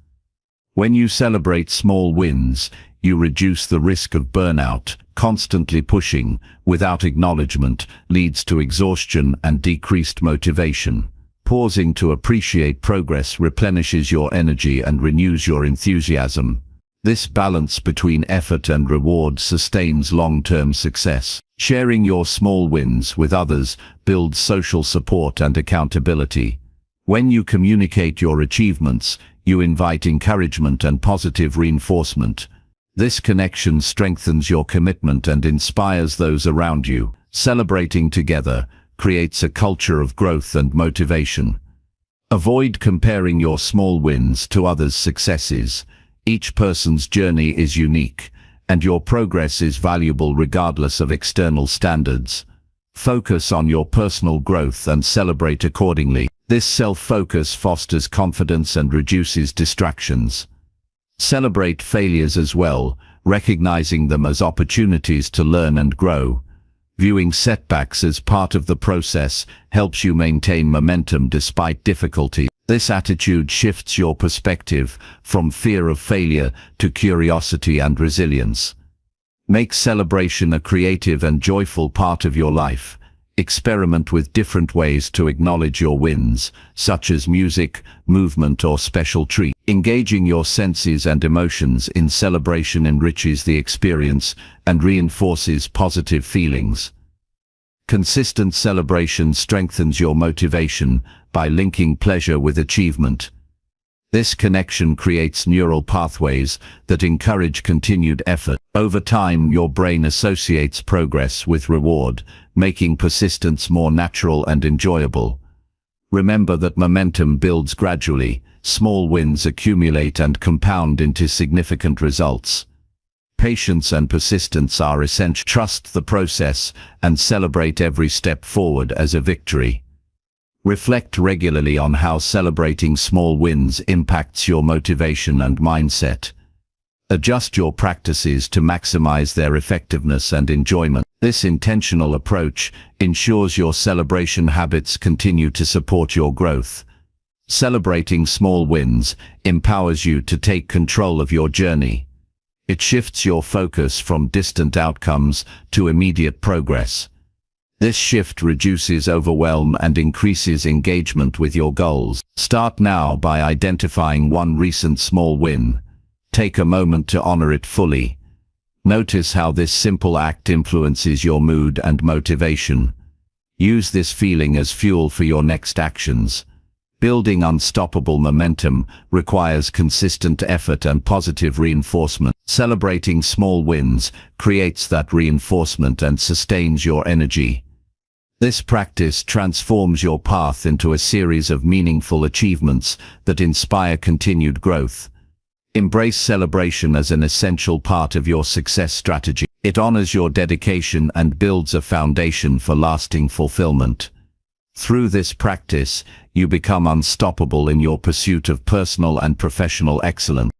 When you celebrate small wins, you reduce the risk of burnout. Constantly pushing, without acknowledgement, leads to exhaustion and decreased motivation. Pausing to appreciate progress replenishes your energy and renews your enthusiasm. This balance between effort and reward sustains long-term success. Sharing your small wins with others builds social support and accountability. When you communicate your achievements, you invite encouragement and positive reinforcement. This connection strengthens your commitment and inspires those around you. Celebrating together creates a culture of growth and motivation. Avoid comparing your small wins to others' successes. Each person's journey is unique, and your progress is valuable regardless of external standards. Focus on your personal growth and celebrate accordingly. This self-focus fosters confidence and reduces distractions. Celebrate failures as well, recognizing them as opportunities to learn and grow. Viewing setbacks as part of the process helps you maintain momentum despite difficulty. This attitude shifts your perspective from fear of failure to curiosity and resilience. Make celebration a creative and joyful part of your life. Experiment with different ways to acknowledge your wins, such as music, movement, or special treats. Engaging your senses and emotions in celebration enriches the experience and reinforces positive feelings. Consistent celebration strengthens your motivation by linking pleasure with achievement. This connection creates neural pathways that encourage continued effort. Over time, your brain associates progress with reward, making persistence more natural and enjoyable. Remember that momentum builds gradually. Small wins accumulate and compound into significant results. Patience and persistence are essential. Trust the process and celebrate every step forward as a victory. Reflect regularly on how celebrating small wins impacts your motivation and mindset. Adjust your practices to maximize their effectiveness and enjoyment. This intentional approach ensures your celebration habits continue to support your growth. Celebrating small wins empowers you to take control of your journey. It shifts your focus from distant outcomes to immediate progress. This shift reduces overwhelm and increases engagement with your goals. Start now by identifying one recent small win. Take a moment to honor it fully. Notice how this simple act influences your mood and motivation. Use this feeling as fuel for your next actions. Building unstoppable momentum requires consistent effort and positive reinforcement. Celebrating small wins creates that reinforcement and sustains your energy. This practice transforms your path into a series of meaningful achievements that inspire continued growth. Embrace celebration as an essential part of your success strategy. It honors your dedication and builds a foundation for lasting fulfillment. Through this practice, you become unstoppable in your pursuit of personal and professional excellence.